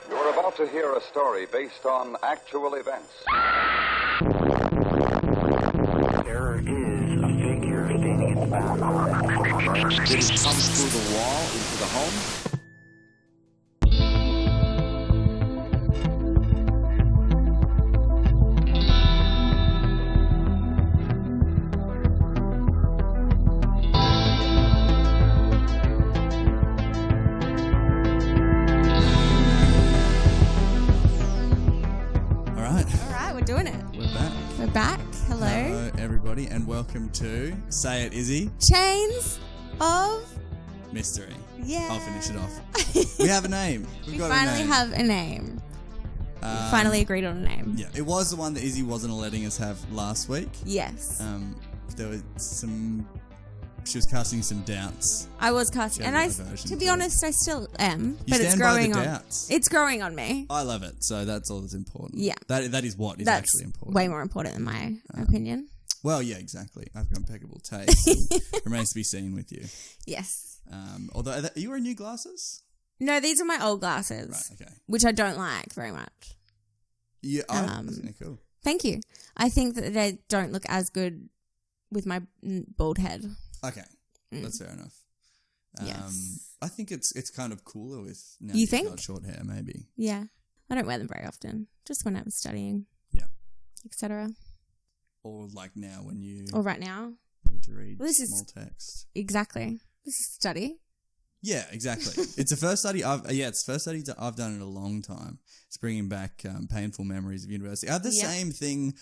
You're about to hear a story based on actual events. There is a figure standing in the bathroom. It comes through the wall into the home. Hello, everybody, and welcome to Say It, Izzy. Chains of Mystery. Yeah. I'll finish it off. We have a name. We finally have a name. We finally agreed on a name. Yeah, it was the one that Izzy wasn't letting us have last week. Yes. There was she was casting some doubts. I was casting, and to be honest, I still am. But it's growing on. Doubts. It's growing on me. I love it, so that's all that's important. Yeah, that is what is actually important. Way more important in my opinion. Well, yeah, exactly. I've got impeccable taste. It remains to be seen with you. Yes. Although, are you wearing new glasses? No, these are my old glasses. Right. Okay. Which I don't like very much. Yeah. I think they're cool. Thank you. I think that they don't look as good with my bald head. Okay. That's fair enough. Yes. I think it's kind of cooler with now you you've think? got short hair, maybe. Yeah. I don't wear them very often. Just when I was studying. Yeah. Etc. Or like now when you... Or right now. Need to read small text. Exactly. This is study. Yeah, exactly. It's the first study I've done in a long time. It's bringing back painful memories of university. I have the same thing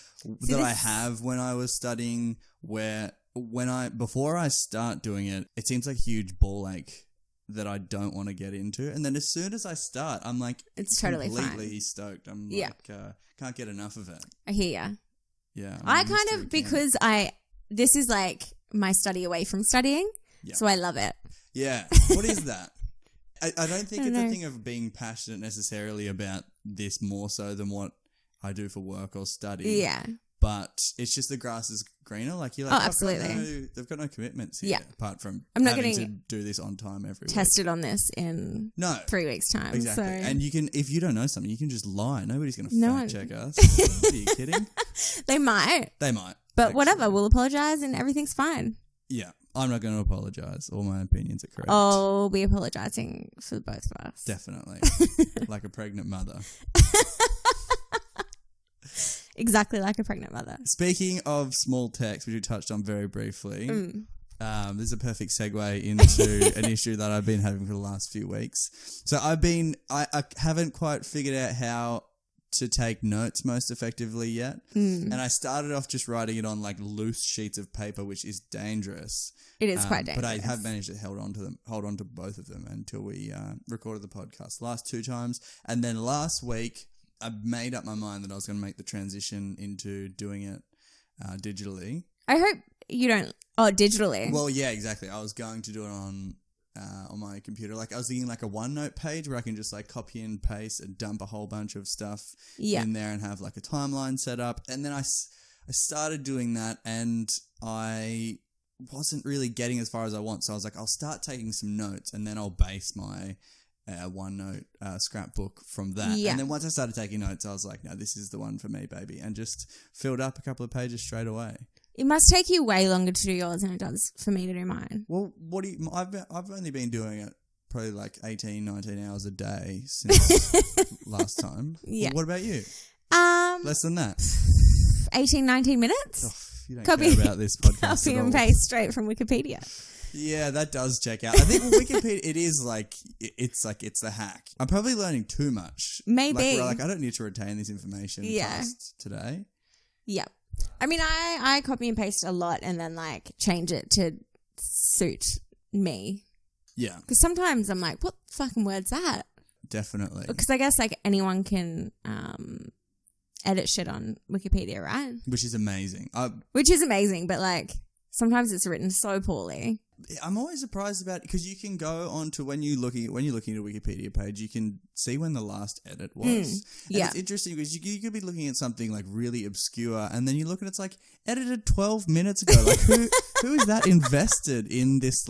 I have when I was studying where... before I start doing it, it seems like a huge ball ache that I don't want to get into. And then as soon as I start, I'm like, it's totally completely fine. Stoked. I'm like, can't get enough of it. I hear ya. Yeah. I kind of, because this is like my study away from studying. Yeah. So I love it. Yeah. What is that? I don't think it's a thing of being passionate necessarily about this more so than what I do for work or study. Yeah. But it's just the grass is greener. Like you're like, absolutely. They've got no commitments here apart from I'm not having to do this on time every week. Tested on this in 3 weeks' time. Exactly. So. And you can, if you don't know something, you can just lie. Nobody's going to fact check us. Are you kidding? They might. They might. But whatever, we'll apologise and everything's fine. Yeah. I'm not going to apologise. All my opinions are correct. I'll be apologising for both of us. Definitely. Like a pregnant mother. Exactly like a pregnant mother. Speaking of small text, which we touched on very briefly, this is a perfect segue into an issue that I've been having for the last few weeks. So I haven't quite figured out how to take notes most effectively yet. And I started off just writing it on like loose sheets of paper, which is dangerous. It is quite dangerous. But I have managed to hold on to both of them until we recorded the podcast the last 2 times. And then last week, I made up my mind that I was going to make the transition into doing it digitally. I hope you don't... Oh, digitally. Well, yeah, exactly. I was going to do it on my computer. Like I was thinking like a OneNote page where I can just like copy and paste and dump a whole bunch of stuff in there and have like a timeline set up. And then I started doing that and I wasn't really getting as far as I want. So I was like, I'll start taking some notes and then I'll base my... OneNote scrapbook from that. And then once I started taking notes, I was like, no, this is the one for me, baby. And just filled up a couple of pages straight away. It must take you way longer to do yours than it does for me to do mine. Well, I've only been doing it probably like 18, 19 hours a day since last time. Yeah. What about you? Less than that? 18, 19 minutes? Oh, you don't care about this podcast Copy and paste straight from Wikipedia. Yeah, that does check out. I think Wikipedia, it is like, it's the hack. I'm probably learning too much. Maybe. Like I don't need to retain this information past today. Yeah. I mean, I copy and paste a lot and then like change it to suit me. Yeah. Because sometimes I'm like, what fucking word's that? Definitely. Because I guess like anyone can edit shit on Wikipedia, right? Which is amazing. Which is amazing, but like sometimes it's written so poorly. I'm always surprised about because you can go on to when you're looking at a Wikipedia page, you can see when the last edit was. And yeah. it's interesting because you could be looking at something like really obscure, and then you look and it's like edited 12 minutes ago. Like who is that invested in this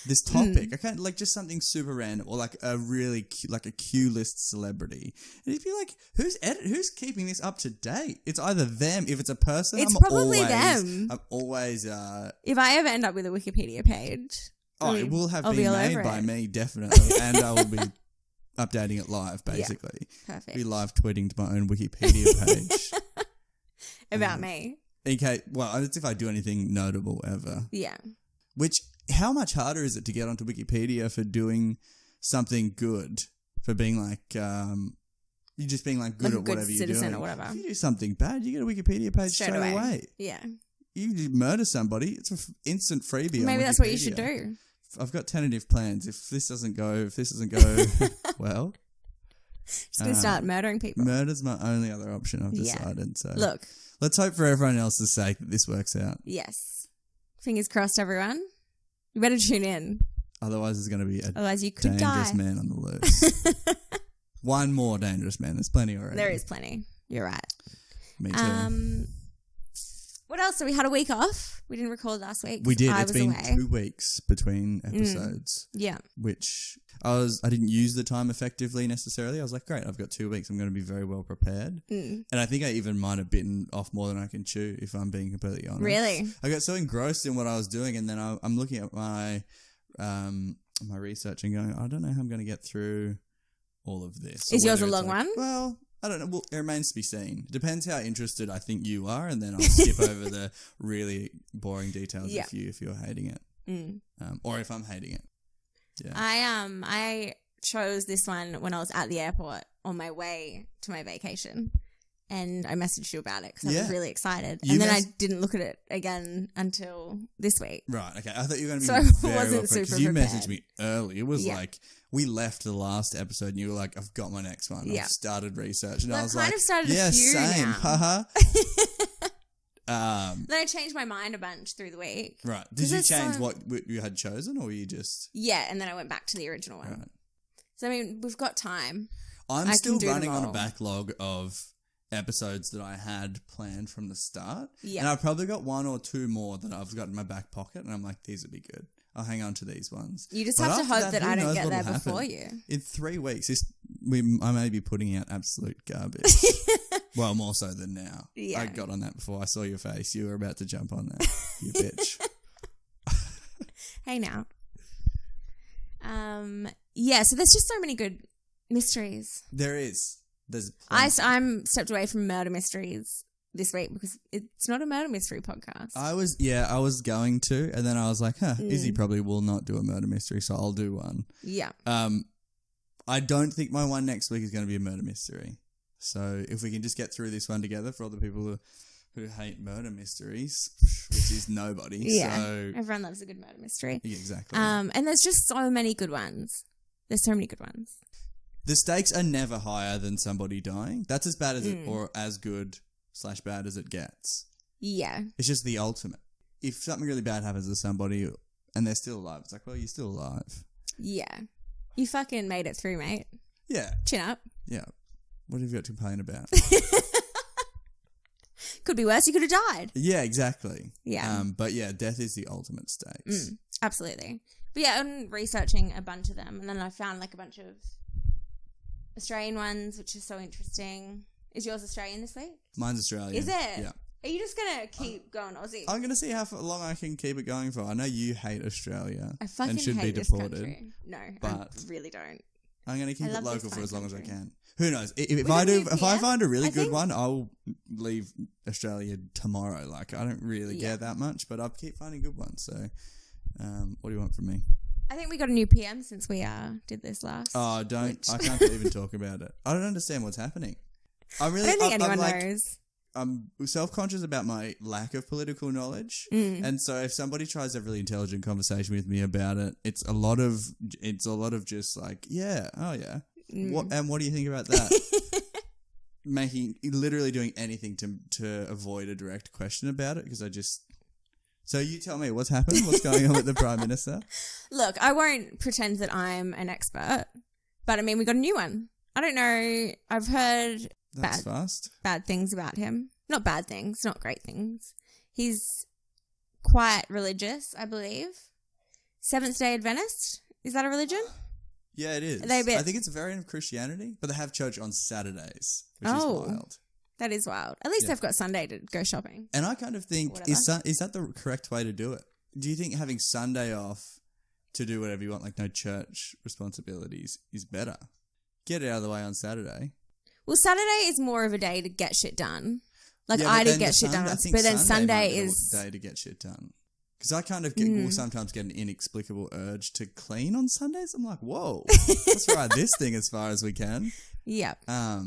this topic? I can't like just something super random or like a really like a Q-list celebrity. And you'd be like, who's keeping this up to date? It's either them. If it's a person, It's probably them. I'm always. If I ever end up with a Wikipedia page, it will have I'll been be all made over by it. me, definitely. And I will be updating it live, basically. Perfect. Be live tweeting to my own Wikipedia page. About me. In case, well, it's if I do anything notable ever. Yeah. Which, how much harder is it to get onto Wikipedia for doing something good? For being like, you're just being like good Like a at good whatever you're citizen doing. or whatever. If you do something bad, you get a Wikipedia page straight away. Yeah. You murder somebody, it's an instant freebie. on Maybe that's what you Wikipedia. should do. I've got tentative plans. If this doesn't go well, Just gonna start murdering people. murder's my only other option. I've Yeah. decided. So Look. let's hope for everyone else's sake that this works out. Yes. Fingers crossed, everyone. You better tune in. Otherwise, there's going to be a Otherwise, you could dangerous die. man on the loose. One more dangerous man. There's plenty already. There is plenty. You're right. Me too. What else? So we had a week off. We didn't record last week. We did. I It's was been away. 2 weeks between episodes. Yeah. Which I didn't use the time effectively necessarily. I was like, great, I've got 2 weeks. I'm going to be very well prepared. And I think I even might have bitten off more than I can chew, if I'm being completely honest. Really? I got so engrossed in what I was doing, and then I'm looking at my my research and going, I don't know how I'm going to get through all of this. Is Or yours whether a it's long one? Well, I don't know. Well, it remains to be seen. Depends how interested I think you are, and then I'll skip over the really boring details Yeah. if you're hating it, or if I'm hating it. Yeah. I chose this one when I was at the airport on my way to my vacation, and I messaged you about it because I was really excited. You and then I didn't look at it again until this week. Right. Okay. I thought you were going to be So I very wasn't well super because you prepared. messaged me early. It was Yeah. like we left the last episode, and you were like, "I've got my next one. Yeah. I've started research," and Well, I I've was kind like, of started a "Yeah, few same." now. Haha. Then I changed my mind a bunch through the week. Right. Did 'Cause you there's change so- what you had chosen, or were you just? Yeah, and then I went back to the original one. Right. So I mean, we've got time. I'm I still can do them running on a all. backlog of episodes that I had planned from the start. Yeah. And I've probably got 1 or 2 more that I've got in my back pocket, and I'm like, these would be good. I'll hang on to these ones. You just But have to after hope that who I don't knows get there what'll before happen. you. In 3 weeks, I may be putting out absolute garbage. Well, more so than now. Yeah. I got on that before I saw your face. You were about to jump on that, you bitch. Hey now. Yeah, so there's just so many good mysteries. There is. There's. I'm stepped away from murder mysteries this week because it's not a murder mystery podcast. I was going to, and then I was like, Izzy probably will not do a murder mystery, so I'll do one. Yeah. I don't think my one next week is going to be a murder mystery. So if we can just get through this one together for all the people who hate murder mysteries, which is nobody. Yeah. So, Everyone loves a good murder mystery. yeah, exactly. And there's just so many good ones. There's so many good ones. The stakes are never higher than somebody dying. That's as bad as it, or as good / bad as it gets. Yeah. It's just the ultimate. If something really bad happens to somebody and they're still alive, it's like, well, you're still alive. Yeah. You fucking made it through, mate. Yeah. Chin up. Yeah. What have you got to complain about? Could be worse. You could have died. Yeah, exactly. Yeah. But yeah, death is the ultimate stakes. Absolutely. But yeah, I'm researching a bunch of them, and then I found like a bunch of Australian ones, which is so interesting. Is yours Australian this week? Mine's Australian. Is it? Yeah. Are you just gonna keep going Aussie? I'm going to see how long I can keep it going for. I know you hate Australia I fucking and should hate be this deported. country. No, I but- really don't. I'm going to keep I it love this local for fine as long as I country. can. Who knows? If With I a do, new if I PM, find a really I good think- one, I'll leave Australia tomorrow. Like, I don't really Yeah. care that much, but I'll keep finding good ones. So, what do you want from me? I think we got a new PM since we did this last. Oh, don't. Which- I can't even talk about it. I don't understand what's happening. I don't think anyone knows. I'm self-conscious about my lack of political knowledge, Mm. and so if somebody tries to have a really intelligent conversation with me about it, it's a lot of just like, yeah, oh yeah, what do you think about that? Literally doing anything to avoid a direct question about it because So you tell me what's happened. What's going on with the Prime Minister? Look, I won't pretend that I'm an expert, but I mean, we got a new one. I don't know. I've heard That's fast. bad things about him. Not bad things, not great things. He's quite religious, I believe. Seventh-day Adventist. Is that a religion? Yeah, it is. Are they a bit- I think it's a variant of Christianity, but they have church on Saturdays, which Oh. is wild. That is wild. At least Yeah. they've got Sunday to go shopping. And I kind of think, Whatever. is that the correct way to do it? Do you think having Sunday off to do whatever you want, like no church responsibilities, is better? Get it out of the way on Saturday. Well, Saturday is more of a day to get shit done. Like, Yeah, I but did then get the shit Sunday- done, I think but then might Sunday be the is... day to get shit done. Because I kind of will sometimes get an inexplicable urge to clean on Sundays. I'm like, whoa, let's ride this thing as far as we can. Yeah. I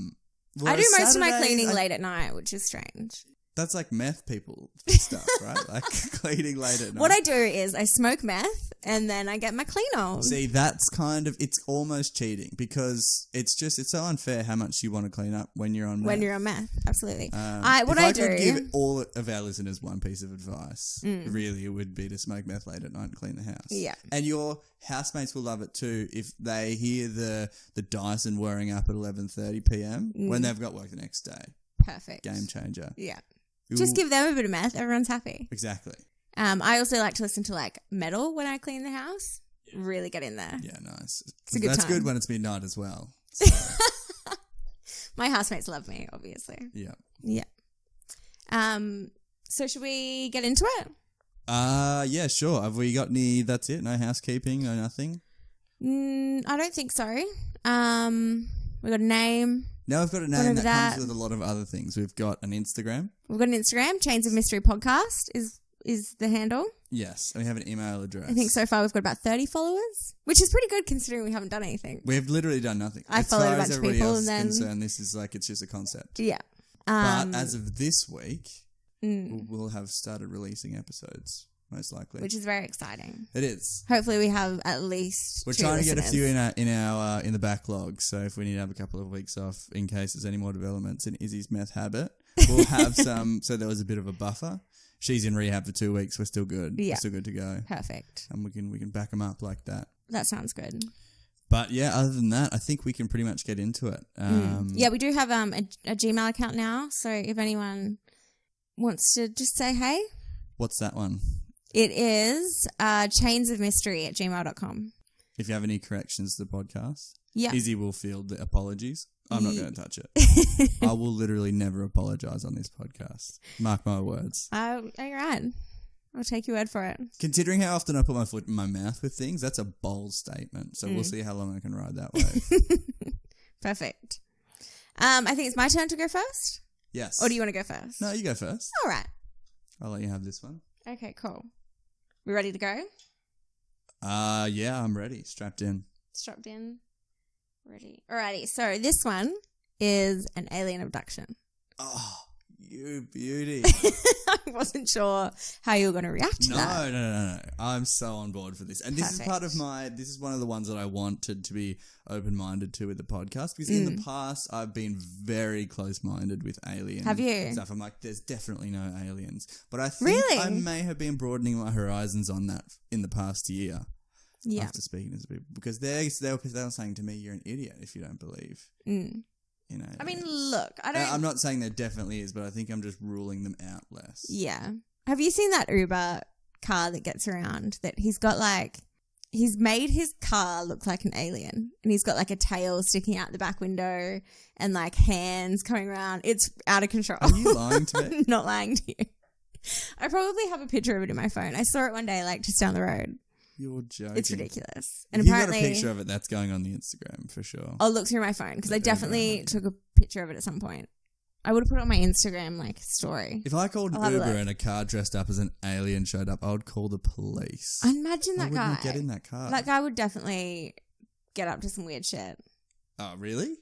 Whereas do most of my Saturday, cleaning late at night, which is strange. That's like meth people stuff, right? Like cleaning late at night. What I do is I smoke meth and then I get my clean on. See, that's kind of, it's almost cheating because it's so unfair how much you want to clean up when you're on meth. When you're on meth, absolutely. If I I do. could give all of our listeners one piece of advice, really, it would be to smoke meth late at night and clean the house. Yeah. And your housemates will love it too if they hear the Dyson whirring up at 11:30 p.m. when they've got work the next day. Perfect. Game changer. Yeah. Ooh. Just give them a bit of meth. Everyone's happy. Exactly. I also like to listen to like metal when I clean the house. Really get in there. Yeah, nice. It's a good That's time. good when it's midnight as well. So, My housemates love me, obviously. yeah. Yeah. So should we get into it? Yeah, sure. Have we got any? That's it. No housekeeping. No nothing. I don't think so. We got a name. Now we've got a What name over that that? comes with a lot of other things. We've got an Instagram. We've got an Instagram. Chains of Mystery Podcast is the handle. Yes, and we have an email address. I think so far we've got about 30 followers, which is pretty good considering we haven't done anything. We've literally done nothing. I as followed far a bunch as of everybody people else is and then- concerned, this is like it's just a concept. Yeah. But as of this week, we'll have started releasing episodes, most likely. which is very exciting. It is. Hopefully we have at least We're 2 trying to get a few listeners. in the backlog. So if we need to have a couple of weeks off in case there's any more developments in Izzy's meth habit, we'll have some. So there was a bit of a buffer. She's in rehab for 2 weeks. We're still good. Yeah. We're still good to go. Perfect. And we can back them up like that. That sounds good. But yeah, other than that, I think we can pretty much get into it. Yeah, we do have a Gmail account now, so if anyone wants to just say hey, What's that one? it is chainsofmystery@gmail.com. If you have any corrections to the podcast, Yeah. Izzy will field the apologies. I'm not going to touch it. I will literally never apologize on this podcast. Mark my words. All right. I'll take your word for it. Considering how often I put my foot in my mouth with things, that's a bold statement. So we'll see how long I can ride that wave. Perfect. I think it's my turn to go first. Yes. Or do you want to go first? No, you go first. All right. I'll let you have this one. Okay, cool. We ready to go? Yeah, I'm ready. Strapped in. Strapped in. Ready. Alrighty. So this one is an alien abduction. Oh, you beauty. I wasn't sure how you were going to react to that. No. I'm so on board for this. And this is part of this is one of the ones that I wanted to be open-minded to with the podcast because in the past I've been very close-minded with alien Have you? stuff. I'm like, there's definitely no aliens. But I think Really? I may have been broadening my horizons on that in the past year Yeah. after speaking to some people because they were saying to me, you're an idiot if you don't believe. You know, I mean, look, I don't... I'm not saying there definitely is, but I think I'm just ruling them out less. Yeah. Have you seen that Uber car that gets around that he's got like... He's made his car look like an alien and he's got like a tail sticking out the back window and like hands coming around. It's out of control. Are you lying to me? I'm not lying to you. I probably have a picture of it in my phone. I saw it one day like just down the road. You're joking. It's ridiculous. And If apparently... you got a picture of it, that's going on the Instagram for sure. I'll look through my phone because I Yeah, definitely took a picture of it at some point. I would have put it on my Instagram like story. If I called I'll have a Uber look. and a car dressed up as an alien showed up, I would call the police. Imagine that I wouldn't guy. get in that car. That guy would definitely get up to some weird shit. Oh, really?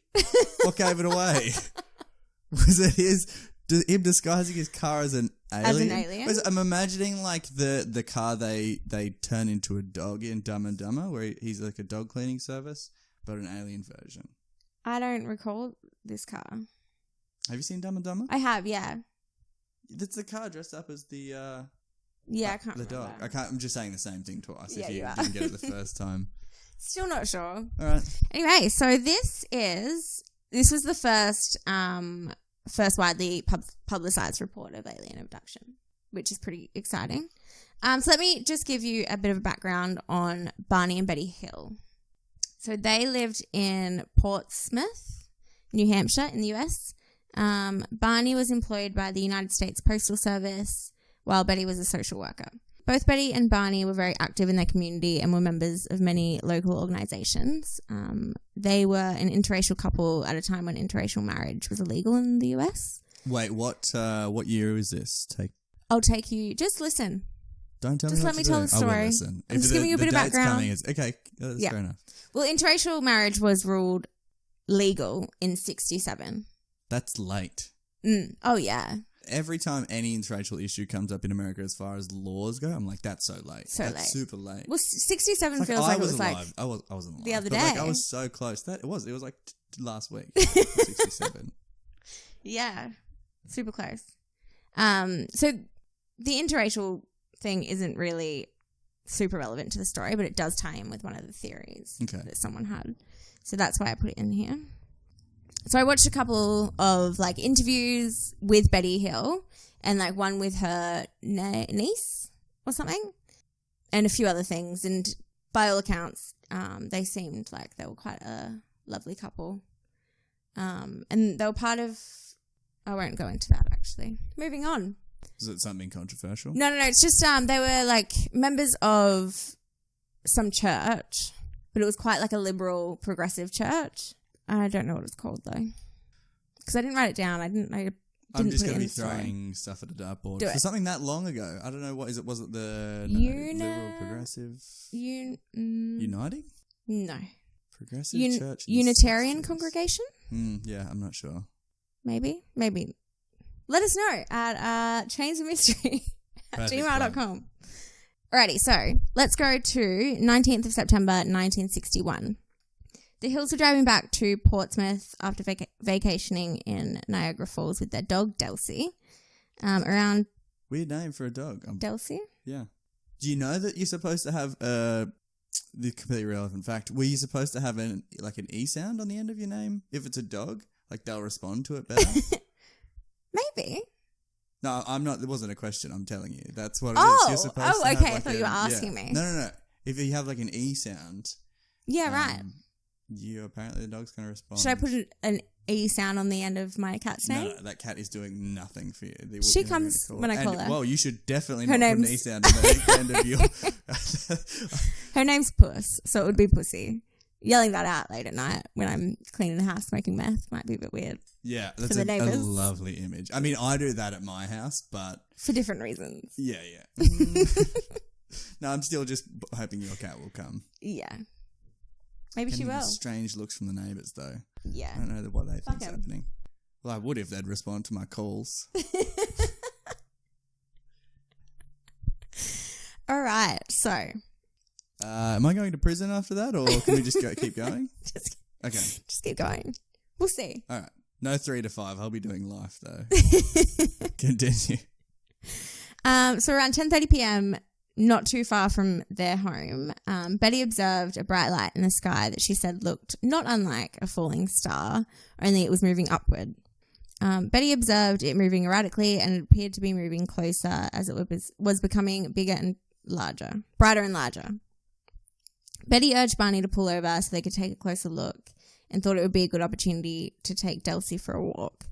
What gave it away? Was it him disguising his car as an alien? As an alien? I'm imagining like the car they turn into a dog in Dumb and Dumber, where he's like a dog cleaning service, but an alien version. I don't recall this car. Have you seen Dumb and Dumber? I have, yeah. That's the car dressed up as the Yeah, I can't The remember. dog. I'm just saying the same thing twice Yeah, if you you are. didn't get it the first time. Still not sure. All right. Anyway, so this was the first widely publicized report of alien abduction, which is pretty exciting. So let me just give you a bit of a background on Barney and Betty Hill. So they lived in Portsmouth, New Hampshire in the US. Barney was employed by the United States Postal Service, while Betty was a social worker. Both Betty and Barney were very active in their community and were members of many local organizations. They were an interracial couple at a time when interracial marriage was illegal in the US. Wait, what year is this? I'll take you. Just listen. Don't tell me. Just what let me to tell do. the I will story. listen. I'm just giving you a bit of date's background. Coming, okay, that's Yeah. fair enough. Well, interracial marriage was ruled legal in 1967. That's late. Oh, yeah. Every time any interracial issue comes up in America as far as laws go, I'm like, that's so late. So that's late. super late. Well, 67 It's feels like it was alive. like I wasn't alive. the other but like, day. I was so close. It was like last week. 67. Yeah, super close. So the interracial thing isn't really super relevant to the story, but it does tie in with one of the theories that someone had. So that's why I put it in here. So I watched a couple of like interviews with Betty Hill and like one with her niece or something and a few other things. And by all accounts, they seemed like they were quite a lovely couple. And they were part of... I won't go into that, actually. Moving on. Is it something controversial? No. It's just they were like members of some church, but it was quite like a liberal, progressive church. I don't know what it's called though, because I didn't write it down. I didn't I'm just put it going to in be the story. throwing stuff at a dartboard Do for it. something that long ago. I don't know what is it. Was it the liberal, progressive, uniting, No, progressive church, in Unitarian 60s? congregation? Yeah, I'm not sure. Maybe. Let us know at chainsofmystery@gmail.com. Alrighty, so let's go to 19th of September 1961. The Hills were driving back to Portsmouth after vacationing in Niagara Falls with their dog, Delcy. Around... Weird name for a dog. Delcy? Yeah. Do you know that you're supposed to have the completely relevant fact? Were you supposed to have an E sound on the end of your name? If it's a dog, like they'll respond to it better? Maybe. No, I'm not. It wasn't a question. I'm telling you. That's what it is. Oh, You're supposed to have okay. I thought you were asking me. No. If you have like an E sound, Yeah, right. Apparently the dog's going to respond. Should I put an E sound on the end of my cat's name? No, that cat is doing nothing for you. She comes when I call her. Well, you should definitely Her not put an name's- E sound on the end of your... Her name's Puss, so it would be Pussy. Yelling that out late at night when I'm cleaning the house smoking meth might be a bit weird. Yeah, that's the a neighbours. lovely image. I mean, I do that at my house, but... For different reasons. Yeah. No, I'm still just hoping your cat will come. Yeah. Maybe she Getting will. strange looks from the neighbours, though. Yeah. I don't know what they think's 'em. happening. Well, I would if they'd respond to my calls. All right. So, Am I going to prison after that, or can we just keep going? Okay. just keep going. We'll see. All right. No 3 to 5. I'll be doing life, though. Continue. So around 10:30 p.m., not too far from their home, Betty observed a bright light in the sky that she said looked not unlike a falling star, only it was moving upward. Betty observed it moving erratically and it appeared to be moving closer as it was becoming bigger and larger, brighter and larger. Betty urged Barney to pull over so they could take a closer look and thought it would be a good opportunity to take Delcy for a walk.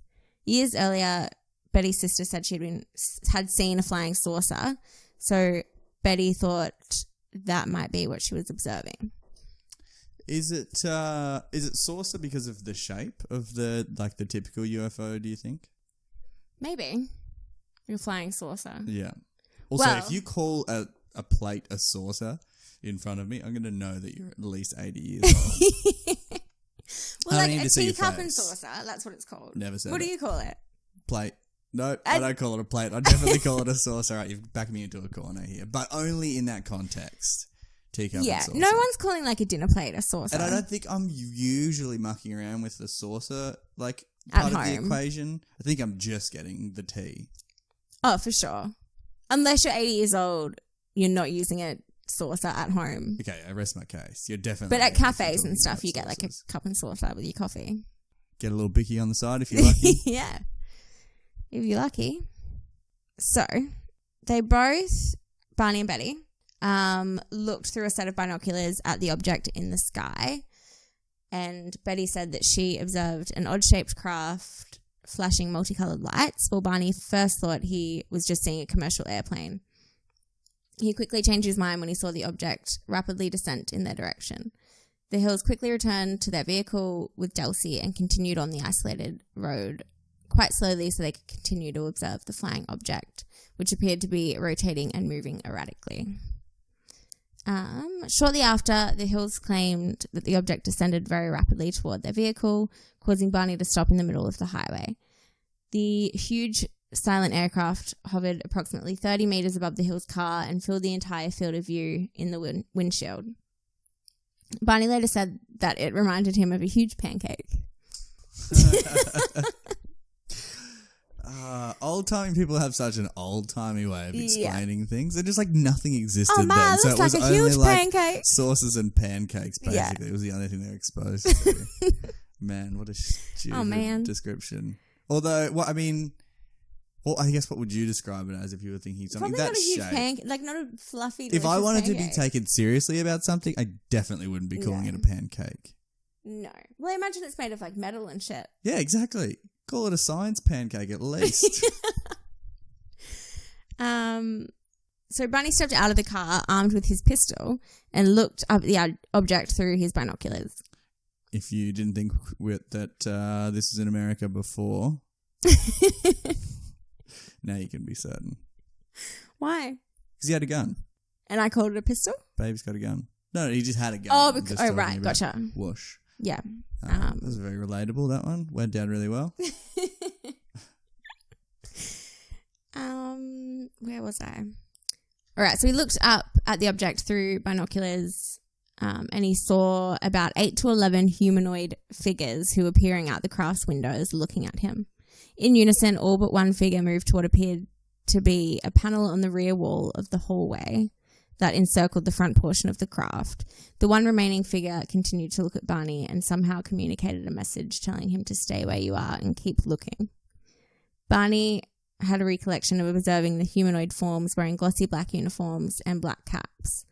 Years earlier, Betty's sister said had seen a flying saucer, so Betty thought that might be what she was observing. Is it saucer because of the shape of the typical UFO, do you think? Maybe. Your flying saucer. Yeah. Also, Well- if you call a plate a saucer in front of me, I'm going to know that you're at least 80 years old. Well, I like need a to see your teacup and face. saucer, that's what it's called. Never said What it. do you call it? Plate. No, I don't call it a plate. I definitely call it a saucer. All right, you've backed me into a corner here. But only in that context. Teacup Yeah, and saucer. no one's calling like a dinner plate a saucer. And I don't think I'm usually mucking around with the saucer, At part of the home. equation. I think I'm just getting the tea. Oh, for sure. Unless you're 80 years old, you're not using a saucer at home. Okay, I rest my case. You're definitely. But at cafes and stuff, about you get like a saucers. cup and saucer with your coffee. Get a little bicky on the side if you're lucky. Yeah. If you're lucky. So, they both, Barney and Betty, looked through a set of binoculars at the object in the sky. And Betty said that she observed an odd-shaped craft flashing multicolored lights, while Barney first thought he was just seeing a commercial airplane. He quickly changed his mind when he saw the object rapidly descend in their direction. The Hills quickly returned to their vehicle with Delcy and continued on the isolated road quite slowly so they could continue to observe the flying object, which appeared to be rotating and moving erratically. Shortly after, the Hills claimed that the object descended very rapidly toward their vehicle, causing Barney to stop in the middle of the highway. The huge silent aircraft hovered approximately 30 meters above the Hills' car and filled the entire field of view in the windshield. Barney later said that it reminded him of a huge pancake. Old-timey people have such an old-timey way of explaining things. They're just like nothing existed Oh man, then. it So looks it was like a only huge like pancake. sauces and pancakes, basically. It was the only thing they were exposed to. Man, what a stupid description. Although, I guess what would you describe it as if you were thinking something Probably that not a huge shape? pancake, like not a fluffy. If I delicious wanted to pancake. be taken seriously about something, I definitely wouldn't be calling it a pancake. No. Well, I imagine it's made of like metal and shit. Yeah, exactly. Call it a science pancake at least. So Barney stepped out of the car armed with his pistol and looked up at the object through his binoculars. If you didn't think that this was in America before, now you can be certain. Why? Because he had a gun. And I called it a pistol? Babe's got a gun. No, he just had a gun. Oh, I'm just oh talking right, about gotcha. Whoosh. Yeah. That was very relatable, that one. Went down really well. Where was I? All right, so he looked up at the object through binoculars and he saw about 8 to 11 humanoid figures who were peering out the craft's windows looking at him. In unison, all but one figure moved to what appeared to be a panel on the rear wall of the hallway that encircled the front portion of the craft. The one remaining figure continued to look at Barney and somehow communicated a message telling him to stay where you are and keep looking. Barney had a recollection of observing the humanoid forms wearing glossy black uniforms and black caps.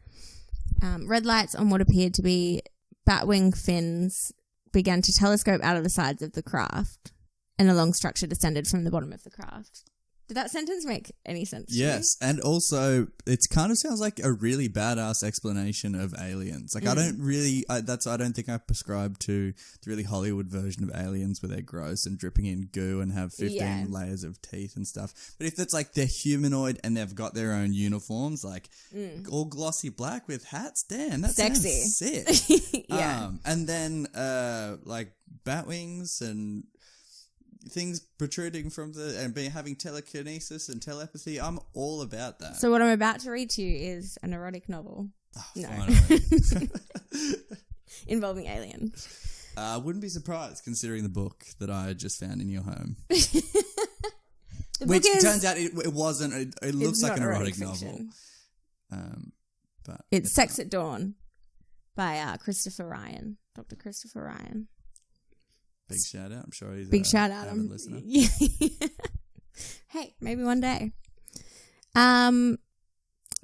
Red lights on what appeared to be batwing fins began to telescope out of the sides of the craft, and a long structure descended from the bottom of the craft. Did that sentence make any sense to you? Yes, and also it kind of sounds like a really badass explanation of aliens. Like I don't think I prescribe to the really Hollywood version of aliens where they're gross and dripping in goo and have 15 layers of teeth and stuff. But if it's like they're humanoid and they've got their own uniforms, like all glossy black with hats, damn, that's Sexy. sick. Yeah. And then like bat wings and things protruding from having telekinesis and telepathy. I'm all about that. So what I'm about to read to you is an erotic novel. No. Involving aliens. Wouldn't be surprised considering the book that I just found in your home. The Which book is, turns out it wasn't. It looks like an erotic novel. fiction. But It's Sex at Dawn by Christopher Ryan. Dr. Christopher Ryan. Big shout out. I'm sure he's Big a shout out. avid listener. Yeah. Hey, maybe one day. The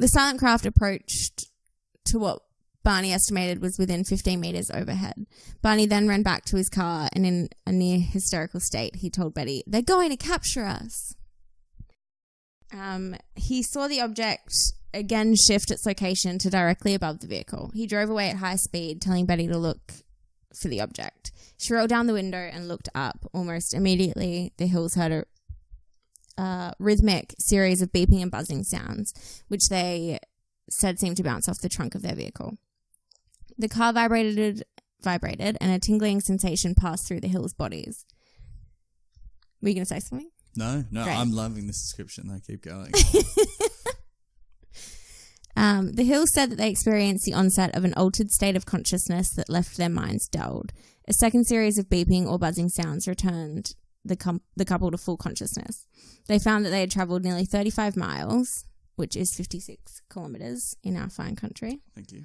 silent craft approached to what Barney estimated was within 15 meters overhead. Barney then ran back to his car and in a near hysterical state, he told Betty, "They're going to capture us." He saw the object again shift its location to directly above the vehicle. He drove away at high speed, telling Betty to look for the object. She rolled down the window and looked up. Almost immediately, the Hills heard a rhythmic series of beeping and buzzing sounds, which they said seemed to bounce off the trunk of their vehicle. The car vibrated, and a tingling sensation passed through the Hills' bodies. Were you going to say something? No, Great. I'm loving this description. I keep going. The Hills said that they experienced the onset of an altered state of consciousness that left their minds dulled. A second series of beeping or buzzing sounds returned the couple to full consciousness. They found that they had travelled nearly 35 miles which is 56 kilometres in our fine country. Thank you.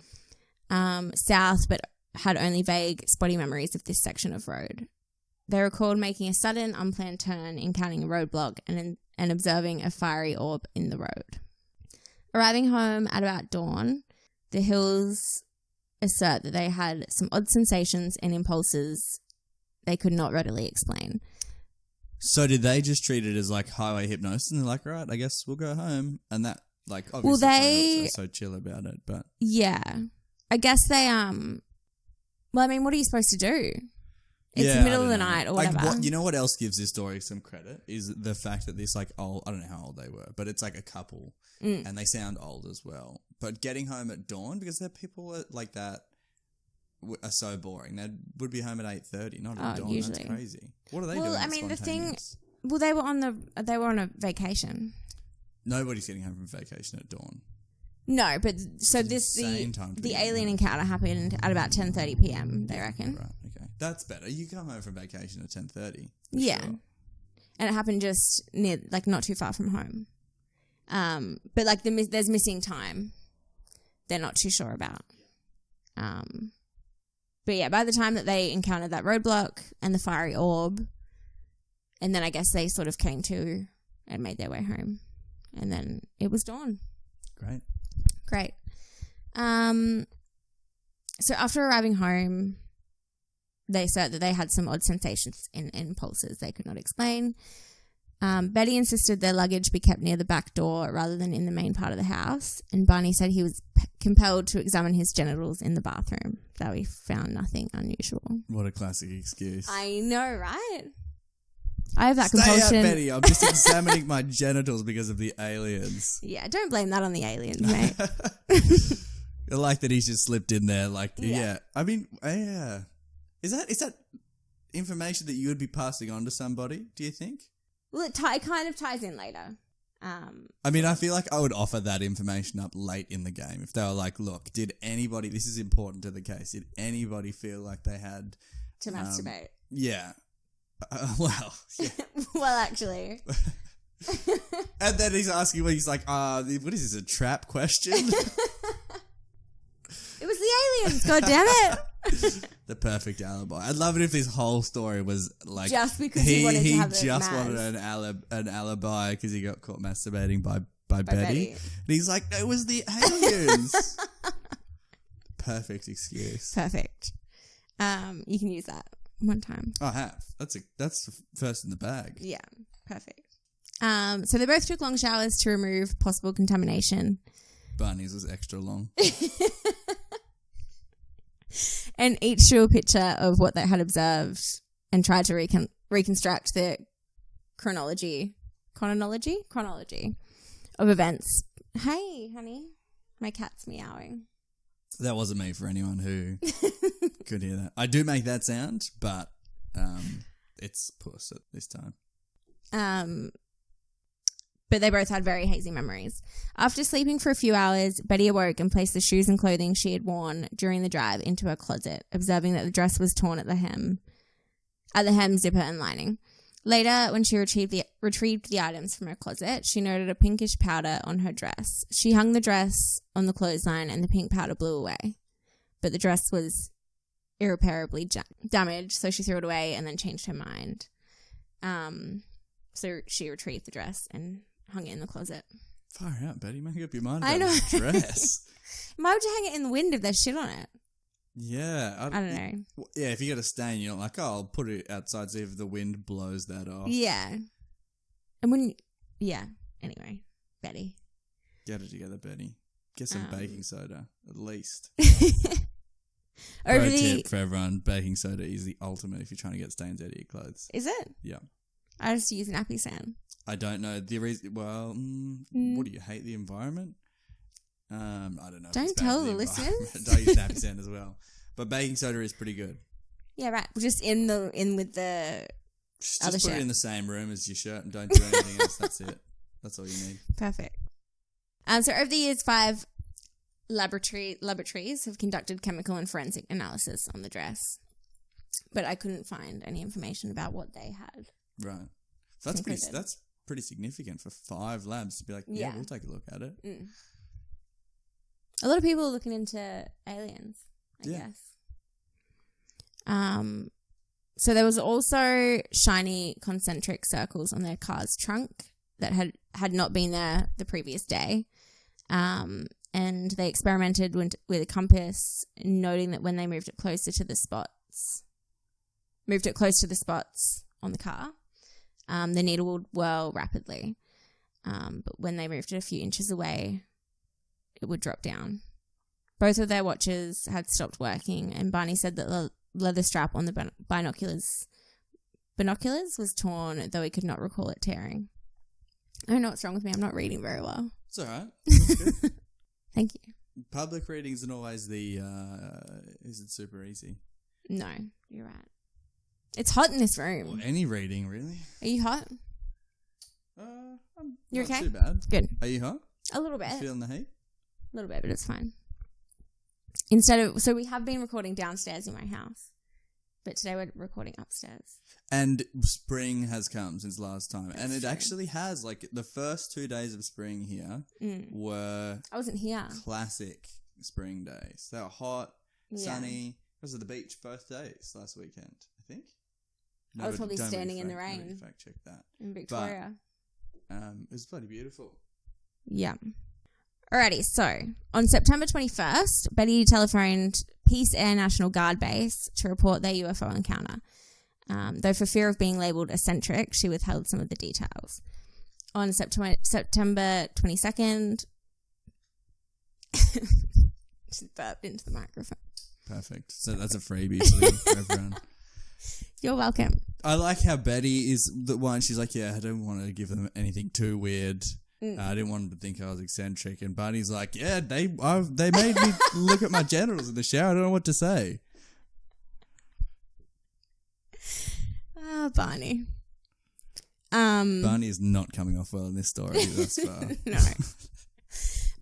South, but had only vague, spotty memories of this section of road. They recalled making a sudden, unplanned turn, encountering a roadblock, and observing a fiery orb in the road. Arriving home at about dawn, the Hills assert that they had some odd sensations and impulses they could not readily explain. So did they just treat it as like highway hypnosis and they're like, all right, I guess we'll go home? And that, like, obviously they not so chill about it, but... Yeah. I guess they, well, I mean, what are you supposed to do? It's yeah, the middle of the night or whatever. Like, you know what else gives this story some credit is the fact that this like old, I don't know how old they were, but it's like a couple and they sound old as well. But getting home at dawn, because there are people like that are so boring. They would be home at 8:30, not at dawn. Usually. That's crazy. What are they doing? Well, I mean, the thing, spontaneous? well, they were on a vacation. Nobody's getting home from vacation at dawn. No, but so It's this insane time to the be alien home. encounter happened at about 10:30 p.m. They reckon. Right. Okay. That's better. You come home from vacation at 10:30. Yeah, Sure. and it happened just near, like, not too far from home. But like there's missing time. They're not too sure about. But yeah, by the time that they encountered that roadblock and the fiery orb, and then I guess they sort of came to and made their way home, and then it was dawn. Great. So after arriving home, they said that they had some odd sensations and impulses they could not explain. Betty insisted their luggage be kept near the back door rather than in the main part of the house, and Barney said he was compelled to examine his genitals in the bathroom, though he found nothing unusual. What a classic excuse. I know, right? I have that Stay compulsion. out, Betty. I'm just examining my genitals because of the aliens. Yeah, don't blame that on the aliens, mate. I like that he's just slipped in there. Like, yeah. I mean, yeah. Is that information that you would be passing on to somebody, do you think? Well, it kind of ties in later. I mean, I feel like I would offer that information up late in the game. If they were like, look, did anybody, this is important to the case, did anybody feel like they had... To masturbate. Yeah. Well, yeah. Well, actually. And then he's asking, he's like, what is this, a trap question? It was the aliens, god damn it. The perfect alibi. I'd love it if this whole story was like Just because he wanted to have wanted an alibi because he got caught masturbating by Betty. And he's like, it was the aliens. Perfect excuse. Perfect. You can use that one time. I have. That's first in the bag. Yeah, perfect. So they both took long showers to remove possible contamination. Barney's was extra long. And each drew a picture of what they had observed and tried to reconstruct the chronology of events. Hey, honey. My cat's meowing. That wasn't me for anyone who could hear that. I do make that sound, but it's puss at this time. But they both had very hazy memories. After sleeping for a few hours, Betty awoke and placed the shoes and clothing she had worn during the drive into her closet, observing that the dress was torn at the hem, zipper, and lining. Later, when she retrieved the items from her closet, she noted a pinkish powder on her dress. She hung the dress on the clothesline and the pink powder blew away. But the dress was irreparably damaged, so she threw it away and then changed her mind. So she retrieved the dress and hung it in the closet. Far out, Betty. Make up your mind I about know. the dress. Why would you hang it in the wind if there's shit on it? Yeah. I don't know. Yeah, if you got a stain, you're not like, I'll put it outside, see if the wind blows that off. Yeah. And anyway, Betty. Get it together, Betty. Get some baking soda, at least. Over Pro the tip for everyone, baking soda is the ultimate if you're trying to get stains out of your clothes. Is it? Yeah. I just use nappy sand. I don't know the reason. Well, what do you hate the environment? I don't know. Don't tell the listeners. I use nappy sand as well, but baking soda is pretty good. Yeah, right. Just in with the Just other put shirt. it in the same room as your shirt and don't do anything else. That's it. That's all you need. Perfect. So over the years, 5 laboratories have conducted chemical and forensic analysis on the dress, but I couldn't find any information about what they had. Right. That's pretty significant for 5 labs to be like, yeah, we'll take a look at it. A lot of people are looking into aliens, I guess. So there was also shiny concentric circles on their car's trunk that had not been there the previous day. And they experimented with a compass, noting that when they moved it close to the spots on the car, the needle would whirl rapidly. But when they moved it a few inches away, it would drop down. Both of their watches had stopped working, and Barney said that the leather strap on the binoculars was torn, though he could not recall it tearing. I don't know what's wrong with me. I'm not reading very well. It's all right. That's good. Thank you. Public reading isn't always isn't super easy. No, you're right. It's hot in this room. Or any reading, really. Are you hot? You're not okay? too bad. Good. Are you hot? A little bit. You feeling the heat? A little bit, but it's fine. So we have been recording downstairs in my house, but today we're recording upstairs. And spring has come since last time. That's and it true. actually has, like, the first 2 days of spring here were I wasn't here. classic spring days. They were hot, sunny. I was at the beach both days last weekend, I think. I was probably don't standing in the nobody rain. Fact check that. In Victoria. But, it was bloody beautiful. Yeah. Alrighty, so on September 21st, Betty telephoned Peace Air National Guard Base to report their UFO encounter. Though for fear of being labelled eccentric, she withheld some of the details. On September 22nd, just burped into the microphone. Perfect. So that's a freebie for everyone. You're welcome. I like how Betty is the one. She's like, yeah, I don't want to give them anything too weird. I didn't want them to think I was eccentric. And Barney's like, yeah, they made me look at my genitals in the shower. I don't know what to say. Barney. Barney is not coming off well in this story thus far. No.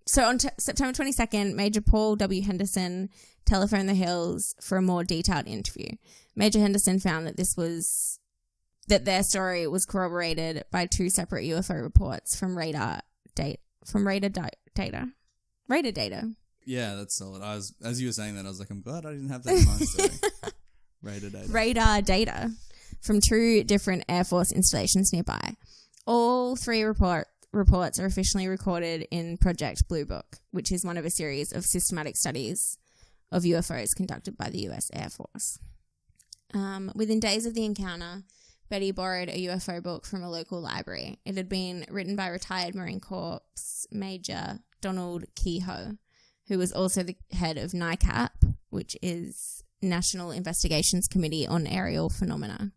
So on September 22nd, Major Paul W. Henderson telephoned the Hills for a more detailed interview. Major Henderson found that their story was corroborated by 2 separate UFO reports from radar data. Yeah, that's solid. As you were saying that, I was like, I'm glad I didn't have that in my story. Radar data from 2 different Air Force installations nearby. All 3 reports are officially recorded in Project Blue Book, which is one of a series of systematic studies of UFOs conducted by the US Air Force. Within days of the encounter, Betty borrowed a UFO book from a local library. It had been written by retired Marine Corps Major Donald Kehoe, who was also the head of NICAP, which is National Investigations Committee on Aerial Phenomena,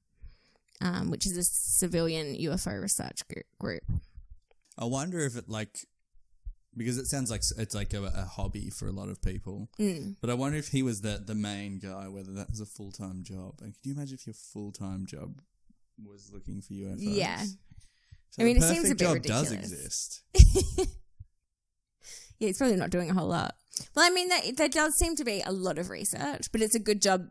which is a civilian UFO research group. I wonder if it because it sounds like it's like a hobby for a lot of people. But I wonder if he was the main guy, whether that was a full-time job. And can you imagine if your full-time job was looking for UFOs? Yeah. So I mean, the it seems a perfect bit job ridiculous. does exist. Yeah, he's probably not doing a whole lot. Well, I mean, there does seem to be a lot of research, but it's a good job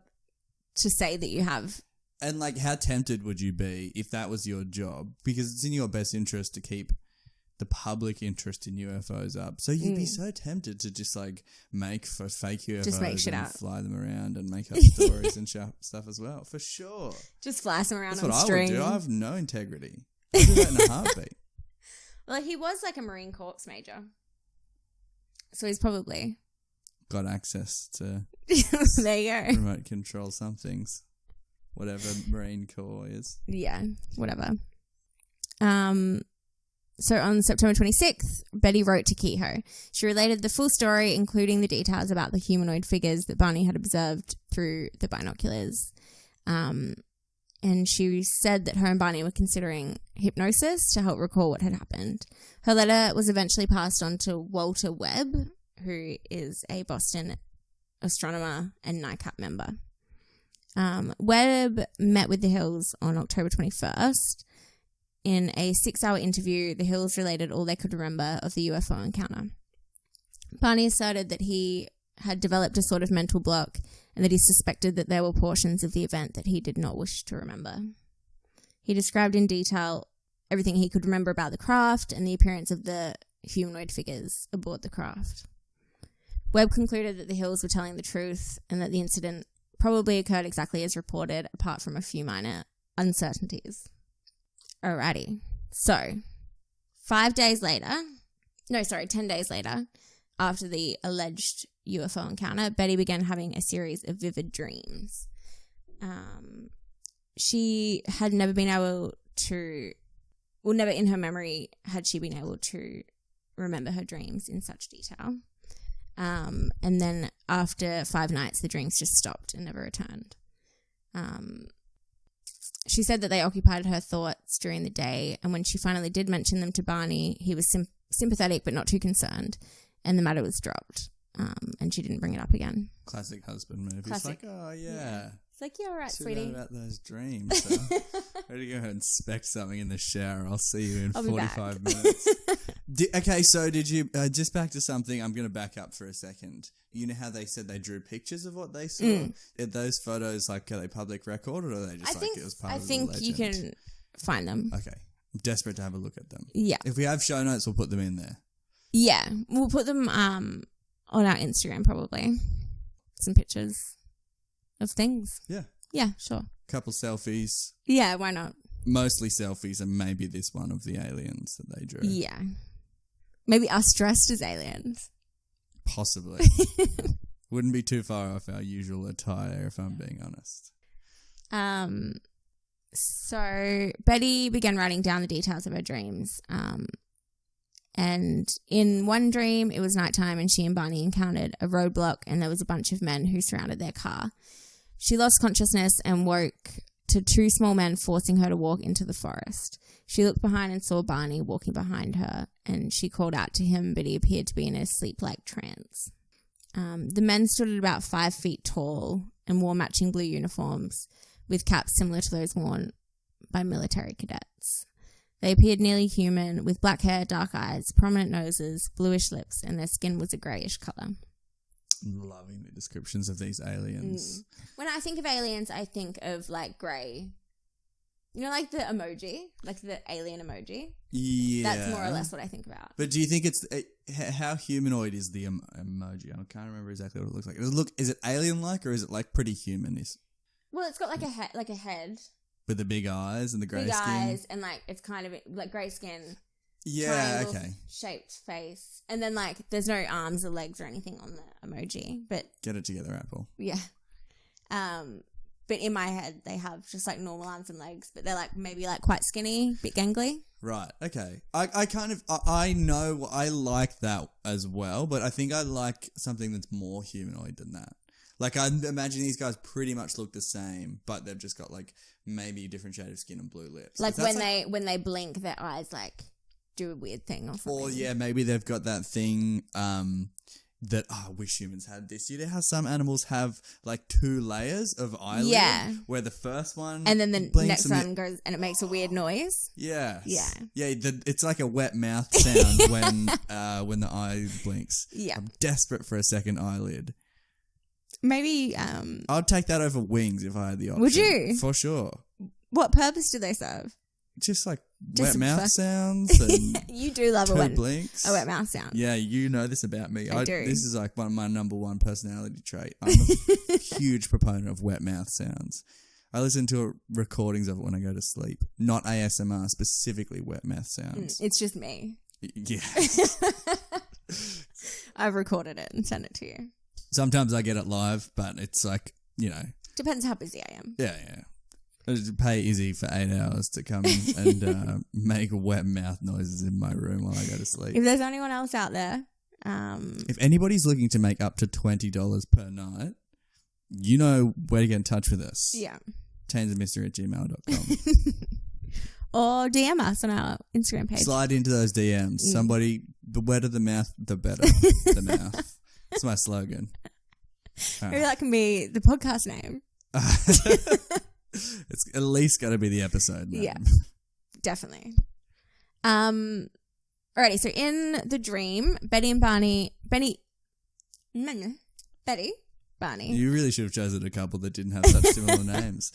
to say that you have. And how tempted would you be if that was your job? Because it's in your best interest to keep the public interest in UFOs up. So you'd be so tempted to just make for fake UFOs Just make shit and up. fly them around and make up stories and stuff as well. For sure. Just fly them around That's on what string. I would do. I have no integrity. I'd do that in a heartbeat. Well, he was a Marine Corps major. So he's probably got access to there you go. remote control some things. Whatever Marine Corps is. Yeah, whatever. So on September 26th, Betty wrote to Kehoe. She related the full story, including the details about the humanoid figures that Barney had observed through the binoculars. And she said that her and Barney were considering hypnosis to help recall what had happened. Her letter was eventually passed on to Walter Webb, who is a Boston astronomer and NICAP member. Webb met with the Hills on October 21st. In a 6-hour interview, the Hills related all they could remember of the UFO encounter. Barney asserted that he had developed a sort of mental block and that he suspected that there were portions of the event that he did not wish to remember. He described in detail everything he could remember about the craft and the appearance of the humanoid figures aboard the craft. Webb concluded that the Hills were telling the truth and that the incident probably occurred exactly as reported, apart from a few minor uncertainties. Alrighty. So, 10 days later, after the alleged UFO encounter, Betty began having a series of vivid dreams. She had never been able to, well, never in her memory had she been able to remember her dreams in such detail. And then after 5 nights, the dreams just stopped and never returned. She said that they occupied her thoughts during the day, and when she finally did mention them to Barney, he was sympathetic but not too concerned, and the matter was dropped. And she didn't bring it up again. Classic husband move. Classic. He's like, oh, yeah. It's like, yeah, all right, Too sweetie. bad about those dreams. So. Ready to go and inspect something in the shower. I'll see you in I'll be 45 back. minutes. Okay, so did you, just back to something, I'm going to back up for a second. You know how they said they drew pictures of what they saw? Are those photos, like, are they public record, or are they just it was part of the legend? You can find them. Okay. I'm desperate to have a look at them. Yeah. If we have show notes, we'll put them in there. Yeah. We'll put them on our Instagram, probably. Some pictures of things. Yeah. Yeah, sure. Couple selfies. Yeah, why not? Mostly selfies, and maybe this one of the aliens that they drew. Yeah. Maybe us dressed as aliens. Possibly. Wouldn't be too far off our usual attire, if I'm being honest. So Betty began writing down the details of her dreams. And in one dream, it was nighttime and she and Barney encountered a roadblock and there was a bunch of men who surrounded their car. She lost consciousness and woke to 2 small men forcing her to walk into the forest. She looked behind and saw Barney walking behind her, and she called out to him, but he appeared to be in a sleep-like trance. The men stood at about 5 feet tall and wore matching blue uniforms with caps similar to those worn by military cadets. They appeared nearly human, with black hair, dark eyes, prominent noses, bluish lips, and their skin was a greyish colour. Loving the descriptions of these aliens. When I think of aliens, I think of, like, grey. You know, like the emoji? Like the alien emoji? Yeah. That's more or less what I think about. But do you think it's... how humanoid is the emoji? I can't remember exactly what it looks like. Is it alien-like, or is it, like, pretty human? Well, it's got, like, a head. With the big eyes and the grey skin? Big eyes and, like, it's kind of, like, grey skin. Yeah, okay. Shaped face. And then, like, there's no arms or legs or anything on the emoji. But get it together, Apple. Yeah. But in my head, they have just, like, normal arms and legs. But they're, like, maybe, like, quite skinny, bit gangly. Right, okay. I know I like that as well, but I think I like something that's more humanoid than that. Like, I imagine these guys pretty much look the same, but they've just got, like, maybe a different shade of skin and blue lips. Like, when they blink, their eyes, like, do a weird thing or something. Or, yeah, maybe they've got that thing that, I wish humans had this. You know how some animals have, like, 2 layers of eyelid? Yeah. Where the first one and then the next one goes and it makes a weird noise. Yeah. Yeah. Yeah, it's like a wet mouth sound when the eye blinks. Yeah. I'm desperate for a second eyelid. Maybe... I'd take that over wings if I had the option. Would you? For sure. What purpose do they serve? Just like Just wet mouth sounds and you do love 2 a blinks. wet mouth sound. Yeah, you know this about me. I do. This is like one of my number 1 personality trait. I'm a huge proponent of wet mouth sounds. I listen to recordings of it when I go to sleep. Not ASMR, specifically wet mouth sounds. It's just me. Yeah. I've recorded it and sent it to you. Sometimes I get it live, but it's like, you know. Depends how busy I am. Yeah. I just pay Izzy for 8 hours to come and make wet mouth noises in my room while I go to sleep. If there's anyone else out there... if anybody's looking to make up to $20 per night, you know where to get in touch with us. Yeah. tainsandmystery@gmail.com. Or DM us on our Instagram page. Slide into those DMs. Somebody, the wetter the mouth, the better the mouth. That's my slogan. Maybe that can be the podcast name. It's at least got to be the episode name. Yeah, definitely. Alrighty, so in the dream, Betty, Barney. You really should have chosen a couple that didn't have such similar names.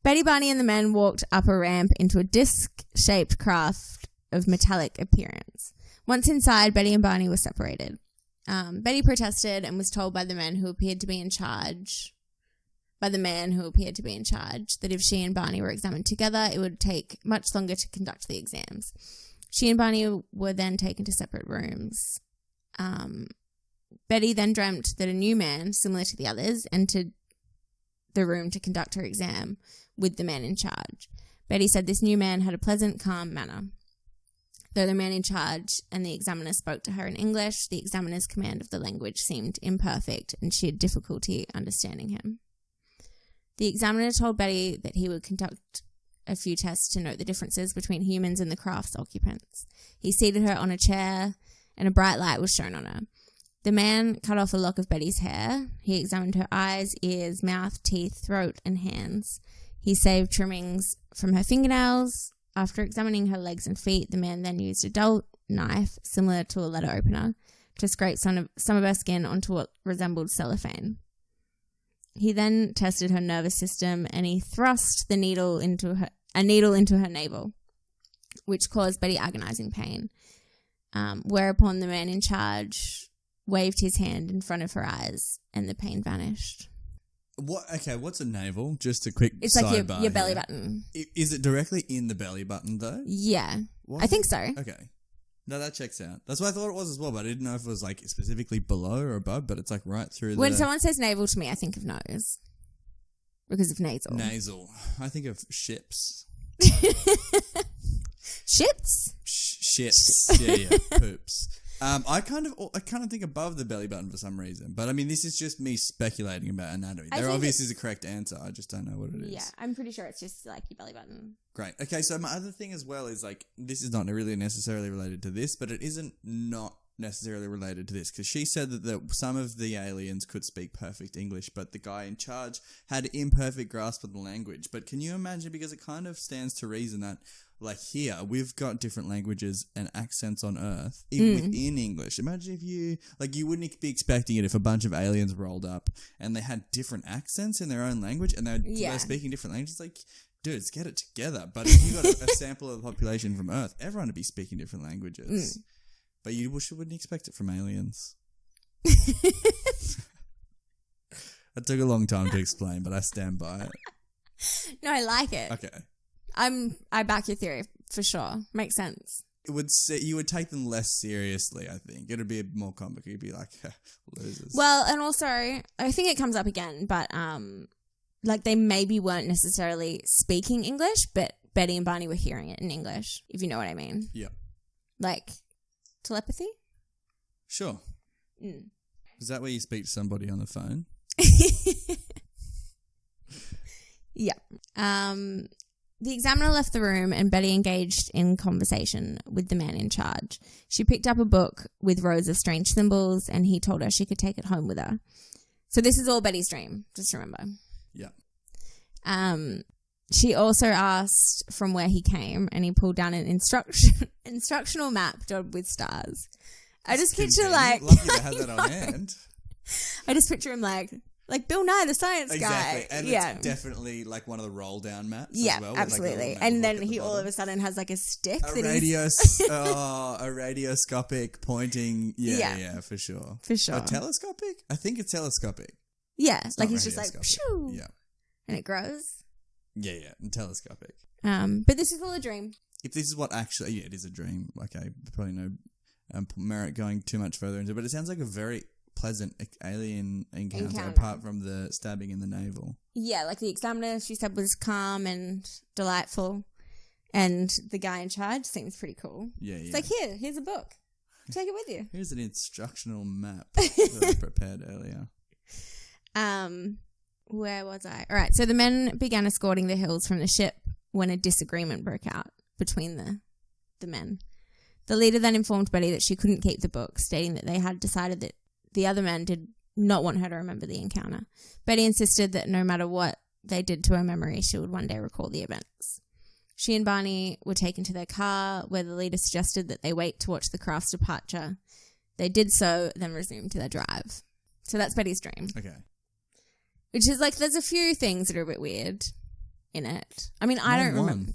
Betty, Barney and the men walked up a ramp into a disc-shaped craft of metallic appearance. Once inside, Betty and Barney were separated. Betty protested and was told by the man who appeared to be in charge that if she and Barney were examined together, it would take much longer to conduct the exams. She and Barney were then taken to separate rooms. Betty then dreamt that a new man, similar to the others, entered the room to conduct her exam with the man in charge. Betty said this new man had a pleasant, calm manner. Though the man in charge and the examiner spoke to her in English, the examiner's command of the language seemed imperfect and she had difficulty understanding him. The examiner told Betty that he would conduct a few tests to note the differences between humans and the craft's occupants. He seated her on a chair and a bright light was shown on her. The man cut off a lock of Betty's hair. He examined her eyes, ears, mouth, teeth, throat, and hands. He saved trimmings from her fingernails. After examining her legs and feet, the man then used a dull knife, similar to a letter opener, to scrape some of her skin onto what resembled cellophane. He then tested her nervous system and he thrust a needle into her navel, which caused Betty agonizing pain. Whereupon the man in charge waved his hand in front of her eyes and the pain vanished. What's a navel? Just a quick It's like sidebar your belly here. button. Is it directly in the belly button though? Yeah. What? I think so. Okay. No, that checks out. That's what I thought it was as well, but I didn't know if it was like specifically below or above, but it's like right through When someone says navel to me, I think of nose. Because of nasal. nasal. I think of ships. Shits? Shits. Yeah. Poops. I kind of think above the belly button for some reason, but I mean, this is just me speculating about anatomy. There obviously is a correct answer. I just don't know what it is. Yeah, I'm pretty sure it's just like your belly button. Great. Okay, so my other thing as well is like, this is not really necessarily related to this, but it isn't not necessarily related to this because she said that some of the aliens could speak perfect English, but the guy in charge had imperfect grasp of the language. But can you imagine, because it kind of stands to reason that like here, we've got different languages and accents on Earth within English. Imagine if you wouldn't be expecting it if a bunch of aliens rolled up and they had different accents in their own language and they're speaking different languages. Like, dudes, get it together. But if you got a sample of the population from Earth, everyone would be speaking different languages. But you wouldn't expect it from aliens. It took a long time to explain, but I stand by it. No, I like it. Okay. I back your theory for sure. Makes sense. You would take them less seriously, I think. It would be more comical. You'd be like, losers. Well, and also, I think it comes up again, but like they maybe weren't necessarily speaking English, but Betty and Barney were hearing it in English, if you know what I mean. Yeah. Like telepathy? Sure. Is that where you speak to somebody on the phone? Yeah. The examiner left the room and Betty engaged in conversation with the man in charge. She picked up a book with rows of strange symbols and he told her she could take it home with her. So this is all Betty's dream, just remember. Yeah. She also asked from where he came and he pulled down an instructional map dotted with stars. I just picture like... Lucky to have that on hand. I just picture him like Bill Nye, the science guy. Exactly. And it's definitely like one of the roll down maps as well. Absolutely. Like and then he all of a sudden has like a stick. A radioscopic pointing. Yeah, for sure. For sure. A telescopic? I think it's telescopic. Yeah. It's like not he's just like, pshoo. Yeah. And it grows. Yeah. And telescopic. But this is all a dream. If this is what actually, it is a dream. Okay. Probably no merit going too much further into it, but it sounds like a very pleasant alien encounter apart from the stabbing in the navel. Yeah, like the examiner, she said, was calm and delightful, and the guy in charge seems pretty cool. Yeah. It's like, here's a book. Take it with you. Here's an instructional map that I prepared earlier. Where was I? All right, so the men began escorting the Hills from the ship when a disagreement broke out between the men. The leader then informed Betty that she couldn't keep the book, stating that they had decided that the other men did not want her to remember the encounter. Betty insisted that no matter what they did to her memory, she would one day recall the events. She and Barney were taken to their car, where the leader suggested that they wait to watch the craft's departure. They did so, then resumed to their drive. So that's Betty's dream. Okay. Which is like, there's a few things that are a bit weird. in it. I mean, I don't remember.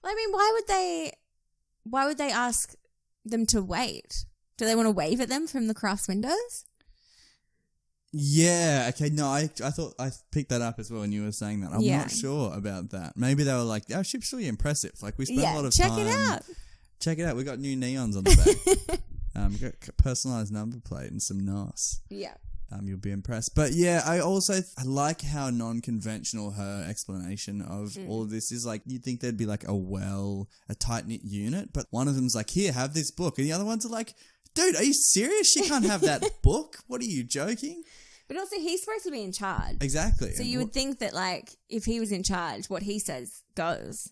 Well, I mean, why would they ask them to wait? Do they want to wave at them from the craft's windows? Yeah, okay, no, I thought I picked that up as well when you were saying that. I'm not sure about that. Maybe they were like, our ship's really impressive. Like, we spent a lot of time. Check it out. Check it out. We got new neons on the back. We got a personalised number plate and some NOS. Yeah. You'll be impressed. But yeah, I like how non-conventional her explanation of all of this is. Like, you'd think there'd be like a tight-knit unit, but one of them's like, here, have this book. And the other ones are like, dude, are you serious? She can't have that book? What are you, joking? But also, he's supposed to be in charge. Exactly. So you would think that, like, if he was in charge, what he says goes.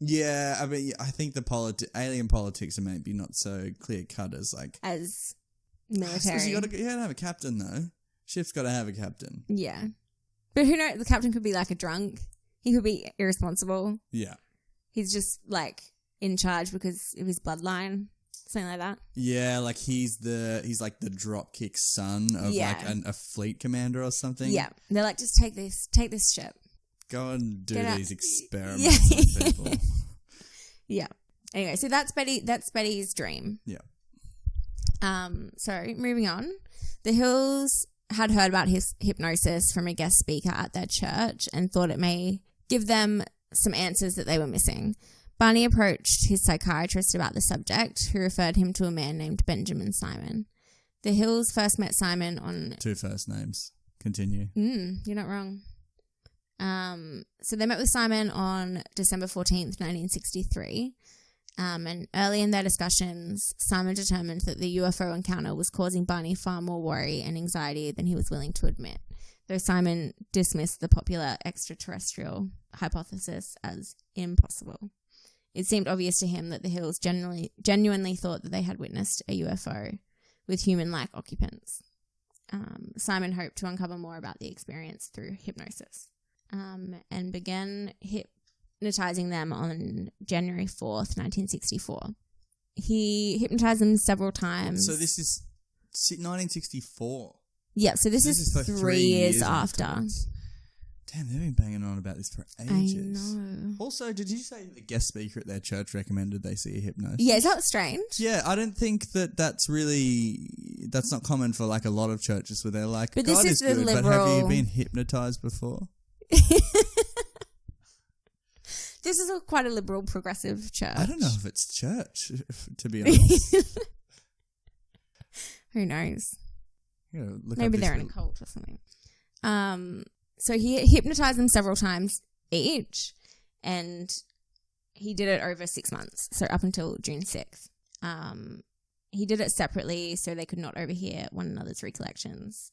Yeah, I mean, I think the alien politics are maybe not so clear-cut as, like... As military. You gotta have a captain, though. Ship's got to have a captain. Yeah. But who knows? The captain could be, like, a drunk. He could be irresponsible. Yeah. He's just, like, in charge because of his bloodline. Something like that. Yeah, like he's like the dropkick son of like a fleet commander or something. Yeah, they're like, just take this ship. Go and do these experiments with people. Yeah. Anyway, so that's Betty's dream. Yeah. So moving on, the Hills had heard about his hypnosis from a guest speaker at their church and thought it may give them some answers that they were missing. Barney approached his psychiatrist about the subject, who referred him to a man named Benjamin Simon. The Hills first met Simon on... 2 first names. Continue. You're not wrong. So they met with Simon on December 14th, 1963. And early in their discussions, Simon determined that the UFO encounter was causing Barney far more worry and anxiety than he was willing to admit, though Simon dismissed the popular extraterrestrial hypothesis as impossible. It seemed obvious to him that the Hills genuinely thought that they had witnessed a UFO with human-like occupants. Simon hoped to uncover more about the experience through hypnosis and began hypnotizing them on January 4th, 1964. He hypnotized them several times. So this is 1964? Yeah, so this is 3 years after. Damn, they've been banging on about this for ages. I know. Also, did you say the guest speaker at their church recommended they see a hypnosis? Yeah, is that strange? Yeah, I don't think that's not common for like a lot of churches where they're like, but God this is the good, liberal... but have you been hypnotized before? This is quite a liberal progressive church. I don't know if it's church, to be honest. Who knows? Maybe Maybe they're in a cult or something. So he hypnotized them several times each, and he did it over 6 months, so up until June 6th. He did it separately so they could not overhear one another's recollections.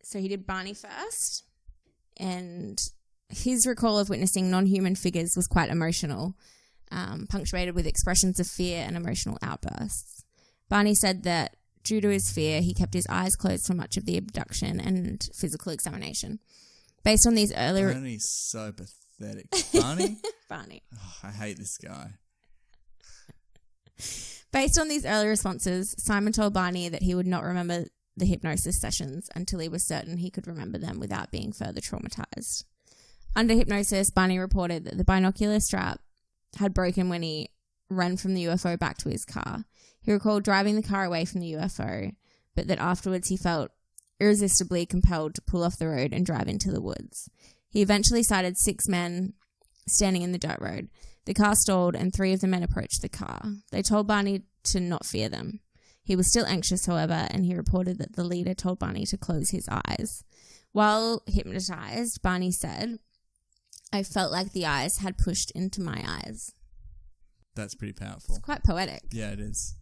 So he did Barney first, and his recall of witnessing non-human figures was quite emotional, punctuated with expressions of fear and emotional outbursts. Barney said that due to his fear, he kept his eyes closed for much of the abduction and physical examination. Based on these earlier... Barney's so pathetic. Barney? Barney. Oh, I hate this guy. Based on these early responses, Simon told Barney that he would not remember the hypnosis sessions until he was certain he could remember them without being further traumatized. Under hypnosis, Barney reported that the binocular strap had broken when he ran from the UFO back to his car. He recalled driving the car away from the UFO, but that afterwards he felt irresistibly compelled to pull off the road and drive into the woods. He eventually sighted 6 men standing in the dirt road. The car stalled and 3 of the men approached the car. They told Barney to not fear them. He was still anxious, however, and he reported that the leader told Barney to close his eyes. While hypnotized, Barney said, "I felt like the eyes had pushed into my eyes." That's pretty powerful. It's quite poetic. Yeah, it is.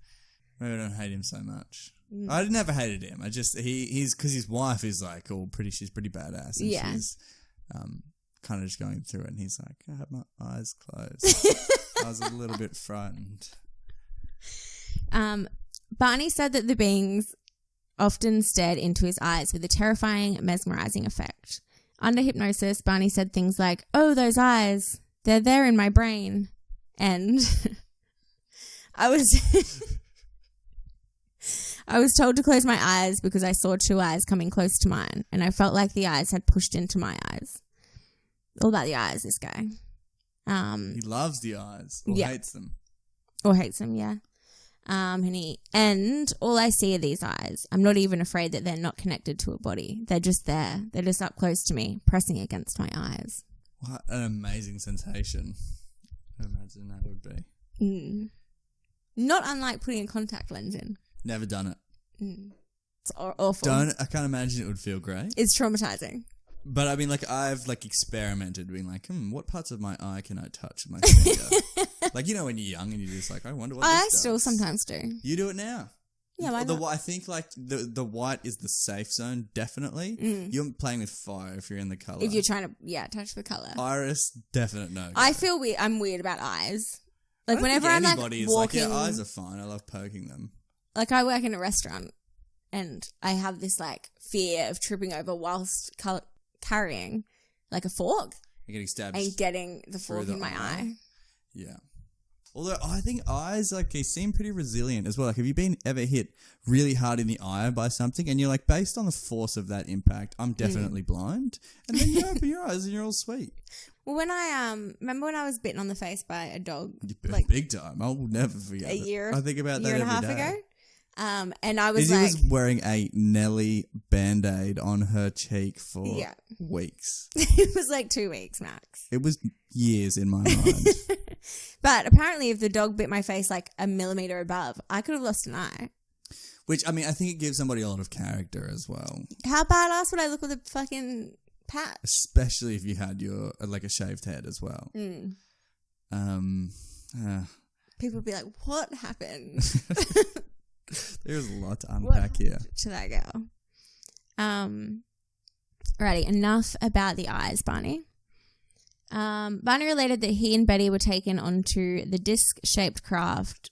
Maybe I don't hate him so much. I never hated him. I just he's because his wife is like she's pretty badass. And yeah. She's kind of just going through it, and he's like, I have my eyes closed. I was a little bit frightened. Barney said that the beings often stared into his eyes with a terrifying, mesmerizing effect. Under hypnosis, Barney said things like, "Oh, those eyes, they're there in my brain." And I I was told to close my eyes because I saw two eyes coming close to mine, and I felt like the eyes had pushed into my eyes. All about the eyes, this guy. He loves the eyes or hates them. Or hates them, yeah. And all I see are these eyes. I'm not even afraid that they're not connected to a body. They're just there. They're just up close to me, pressing against my eyes. What an amazing sensation. I imagine that would be. Not unlike putting a contact lens in. Never done it. It's awful. I can't imagine it would feel great. It's traumatizing. But I mean, like, I've like experimented being like, what parts of my eye can I touch with my finger? Like, you know, when you're young and you're just like, I wonder what I this still does. sometimes do. You do it now. Yeah, why not? I think like the white is the safe zone, definitely. You're playing with fire if you're in the colour. If you're trying to, touch the colour. Iris, definite no. I feel weird. I'm weird about eyes. Like, I don't whenever think I'm like anybody is walking. like, eyes are fine. I love poking them. Like, I work in a restaurant and I have this like fear of tripping over whilst carrying like a fork. You're getting stabbed. And getting the fork in my eye. Yeah. Although I think eyes, like, they seem pretty resilient as well. Like, have you been ever hit really hard in the eye by something and you're like, based on the force of that impact, I'm definitely blind? And then you open your eyes and you're all sweet. Well, when I remember when I was bitten on the face by a dog, Like, big time. I'll never forget a year, I think about that year and a every half day. ago. And I was Izzy like, was wearing a Nelly Band-Aid on her cheek for weeks. it was like 2 weeks max. It was years in my mind. But apparently if the dog bit my face like a millimeter above, I could have lost an eye. Which, I mean, I think it gives somebody a lot of character as well. How badass would I look with a fucking patch? Especially if you had your, like, a shaved head as well. People would be like, what happened There's a lot to unpack here. to that girl? Alrighty, enough about the eyes, Barney. Barney related that he and Betty were taken onto the disc-shaped craft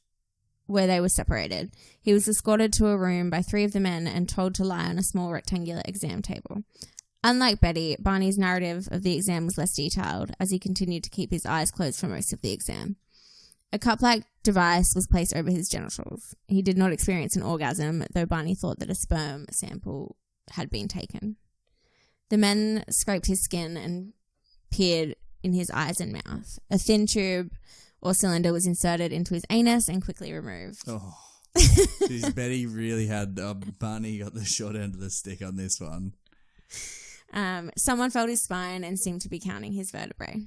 where they were separated. He was escorted to a room by 3 of the men and told to lie on a small rectangular exam table. Unlike Betty, Barney's narrative of the exam was less detailed, as he continued to keep his eyes closed for most of the exam. A cup-like device was placed over his genitals. He did not experience an orgasm, though Barney thought that a sperm sample had been taken. The men scraped his skin and peered in his eyes and mouth. A thin tube or cylinder was inserted into his anus and quickly removed. Oh. Geez, Betty really had, Barney got the short end of the stick on this one. Someone felt his spine and seemed to be counting his vertebrae.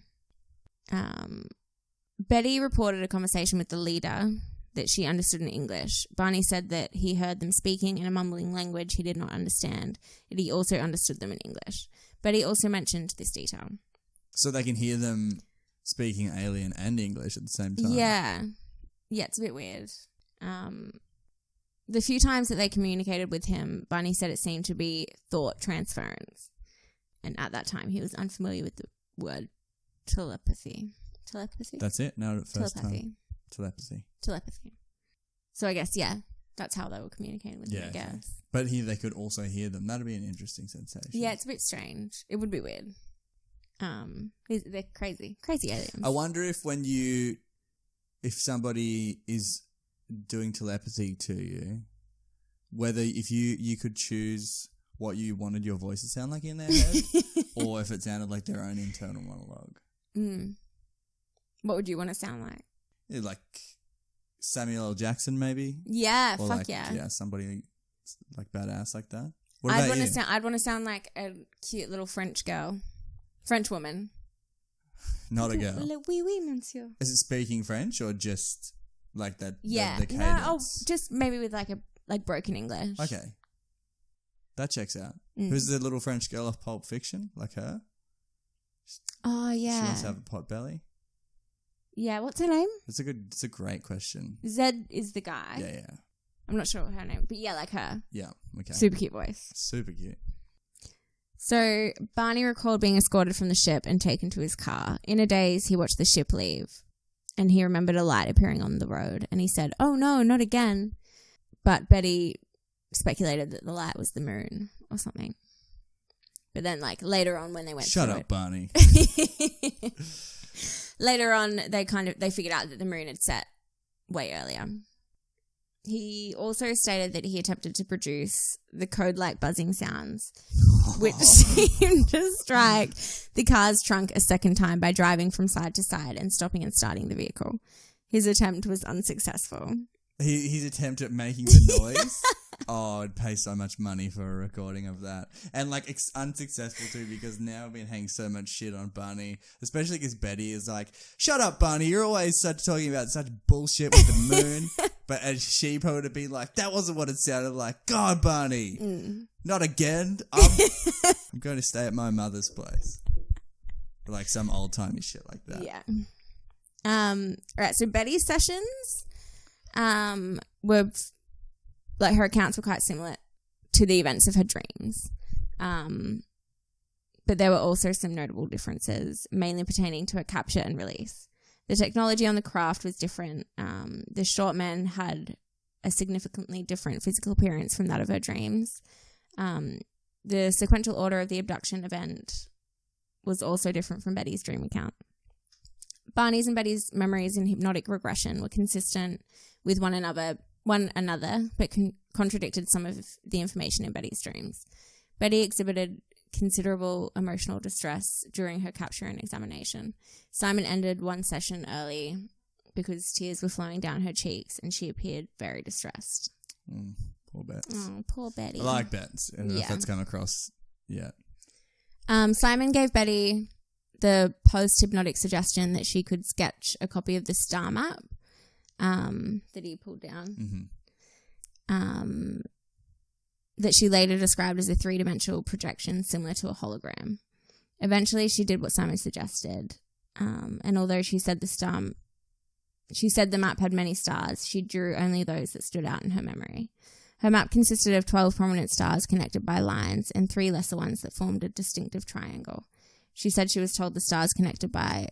Betty reported a conversation with the leader that she understood in English. Barney said that he heard them speaking in a mumbling language he did not understand, and he also understood them in English. Betty also mentioned this detail. So they can hear them speaking alien and English at the same time? Yeah. Yeah, it's a bit weird. The few times that they communicated with him, Barney said it seemed to be thought transference. And at that time, he was unfamiliar with the word telepathy. Telepathy? That's it? Nailed it first time. Telepathy. So I guess, yeah, that's how they were communicating with him, I guess. Okay. But they could also hear them. That'd be an interesting sensation. Yeah, it's a bit strange. It would be weird. They're crazy. Crazy aliens. I wonder if if somebody is doing telepathy to you, whether if you could choose what you wanted your voice to sound like in their head, or if it sounded like their own internal monologue. What would you want to sound like? Yeah, like Samuel L. Jackson, maybe. Yeah, or fuck like, yeah. Yeah, somebody like badass like that. What I'd about you? I'd want to sound like a cute little French woman. Not a girl. Oui, oui, monsieur. Is it speaking French or just like that? Yeah, the cadence? no, just maybe with like broken English. Okay, that checks out. Who's the little French girl of Pulp Fiction? Like her? Oh yeah. She wants to have a pot belly. Yeah, what's her name? It's a great question. Zed is the guy. Yeah. I'm not sure what her name, but yeah, like her. Yeah, okay. Super cute voice. Super cute. So Barney recalled being escorted from the ship and taken to his car. In a daze, he watched the ship leave, and he remembered a light appearing on the road, and he said, "Oh no, not again." But Betty speculated that the light was the moon or something. But then, like, later on when they went Shut through up, Barney. Later on, they figured out that the moon had set way earlier. He also stated that he attempted to produce the code-like buzzing sounds, which seemed to strike the car's trunk a second time by driving from side to side and stopping and starting the vehicle. His attempt was unsuccessful. His attempt at making the noise. Oh, I'd pay so much money for a recording of that. And like it's unsuccessful too because now I've been hanging so much shit on Barney, especially because Betty is like, shut up, Barney, you're always talking about such bullshit with the moon. But as she probably would have been like, that wasn't what it sounded like. God, Barney, not again. I'm going to stay at my mother's place. Like some old timey shit like that. Yeah. Alright, so Betty's sessions were like her accounts were quite similar to the events of her dreams. But there were also some notable differences, mainly pertaining to her capture and release. The technology on the craft was different. The short man had a significantly different physical appearance from that of her dreams. The sequential order of the abduction event was also different from Betty's dream account. Barney's and Betty's memories in hypnotic regression were consistent with one another, but contradicted some of the information in Betty's dreams. Betty exhibited considerable emotional distress during her capture and examination. Simon ended one session early because tears were flowing down her cheeks and she appeared very distressed. Poor Bets. Oh, poor Betty. I like Bets. I don't know Yeah. if that's come across yet. Simon gave Betty the post-hypnotic suggestion that she could sketch a copy of the star map that he pulled down. That she later described as a three-dimensional projection similar to a hologram. Eventually, she did what Simon suggested, and although she said the map had many stars, she drew only those that stood out in her memory. Her map consisted of 12 prominent stars connected by lines and 3 lesser ones that formed a distinctive triangle. She said she was told the stars connected by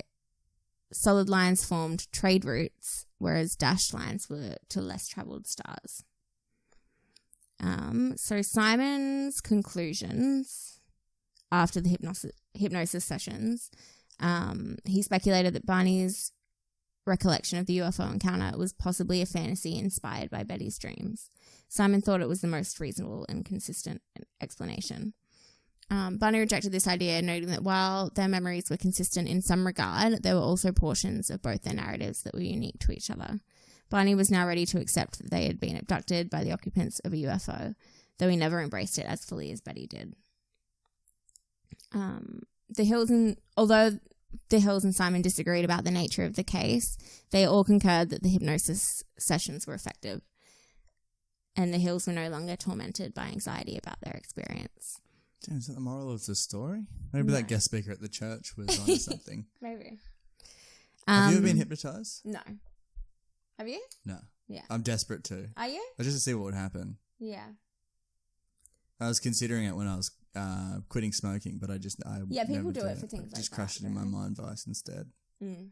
solid lines formed trade routes, whereas dashed lines were to less travelled stars. So Simon's conclusions after the hypnosis sessions, he speculated that Barney's recollection of the UFO encounter was possibly a fantasy inspired by Betty's dreams. Simon thought it was the most reasonable and consistent explanation. Barney rejected this idea, noting that while their memories were consistent in some regard, there were also portions of both their narratives that were unique to each other. Barney was now ready to accept that they had been abducted by the occupants of a UFO, though he never embraced it as fully as Betty did. Although the Hills and Simon disagreed about the nature of the case, they all concurred that the hypnosis sessions were effective, and the Hills were no longer tormented by anxiety about their experience. Damn, is that the moral of the story? Maybe that guest speaker at the church was on something. Maybe. Have you ever been hypnotized? No. Have you? No. Yeah. I'm desperate to. Are you? Just to see what would happen. Yeah. I was considering it when I was quitting smoking, but Yeah, people never do did it for things like that. Just crushed it in my mind vice instead. I'm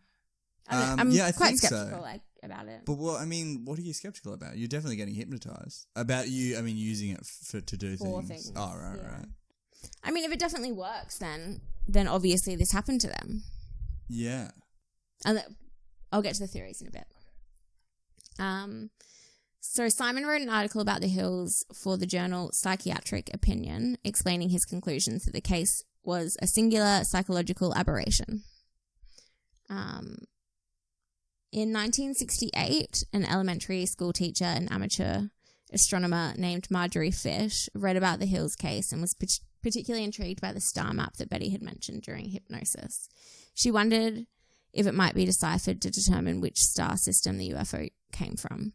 I quite think skeptical so. About it. But what are you skeptical about? You're definitely getting hypnotized. About you, using it to do For things. things. Oh, right, Yeah. right. I mean, if it definitely works, then obviously this happened to them. Yeah. And I'll get to the theories in a bit. So Simon wrote an article about the Hills for the journal Psychiatric Opinion, explaining his conclusions that the case was a singular psychological aberration. In 1968, an elementary school teacher and amateur astronomer named Marjorie Fish read about the Hills case and was particularly intrigued by the star map that Betty had mentioned during hypnosis. She wondered if it might be deciphered to determine which star system the UFO came from.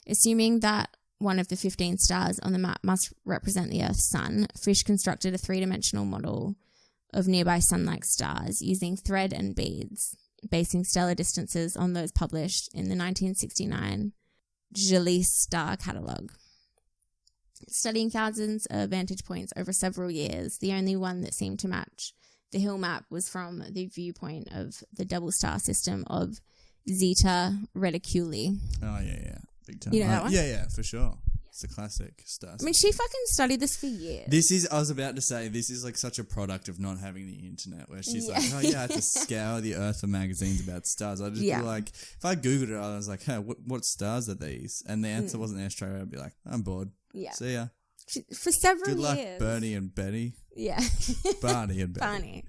Assuming that one of the 15 stars on the map must represent the Earth's sun, Fish constructed a three-dimensional model of nearby sun-like stars using thread and beads, basing stellar distances on those published in the 1969 Jalise Star Catalogue. Studying thousands of vantage points over several years, the only one that seemed to match the Hill map was from the viewpoint of the double star system of Zeta Reticuli. Oh, yeah. Big time. You know that one? Yeah, for sure. It's a classic star. I mean, she fucking studied this for years. I was about to say, this is like such a product of not having the internet, where she's like, oh yeah, I had to scour the earth for magazines about stars. I'd just be like, if I Googled it, I was like, hey, what stars are these? And the answer wasn't there straight away. I'd be like, I'm bored. Yeah. See ya. For several Good luck, years. Bernie and Betty. Yeah. Barney and Betty.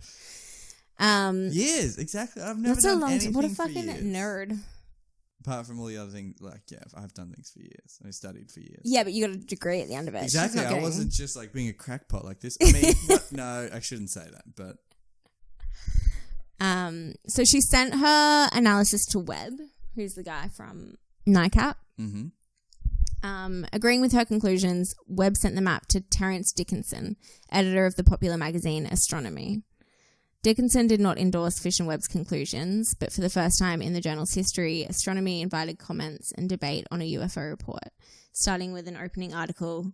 Barney. Years, exactly. I've never That's a done long anything time. What a for fucking years. nerd. Apart from all the other things, like, yeah, I've done things for years. I studied for years. Yeah, but you got a degree at the end of it. Exactly. I wasn't just like being a crackpot like this. I mean, no, I shouldn't say that, but. So she sent her analysis to Webb, who's the guy from NICAP. Mm-hmm. Agreeing with her conclusions, Webb sent the map to Terence Dickinson, editor of the popular magazine Astronomy. Dickinson did not endorse Fish and Webb's conclusions, but for the first time in the journal's history, Astronomy invited comments and debate on a UFO report, starting with an opening article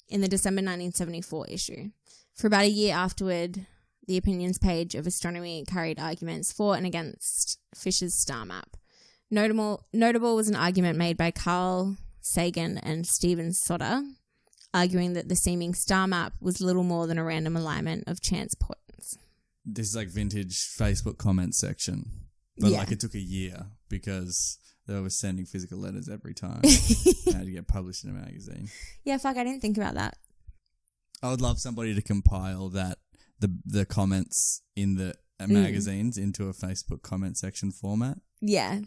in the December 1974 issue. For about a year afterward, the opinions page of Astronomy carried arguments for and against Fish's star map. Notable was an argument made by Carl Sagan and Stephen Soter, arguing that the seeming star map was little more than a random alignment of chance points. This is like vintage Facebook comment section. But like it took a year because they were sending physical letters every time. How to get published in a magazine. Yeah, fuck, I didn't think about that. I would love somebody to compile that, the comments in the magazines into a Facebook comment section format. Yeah.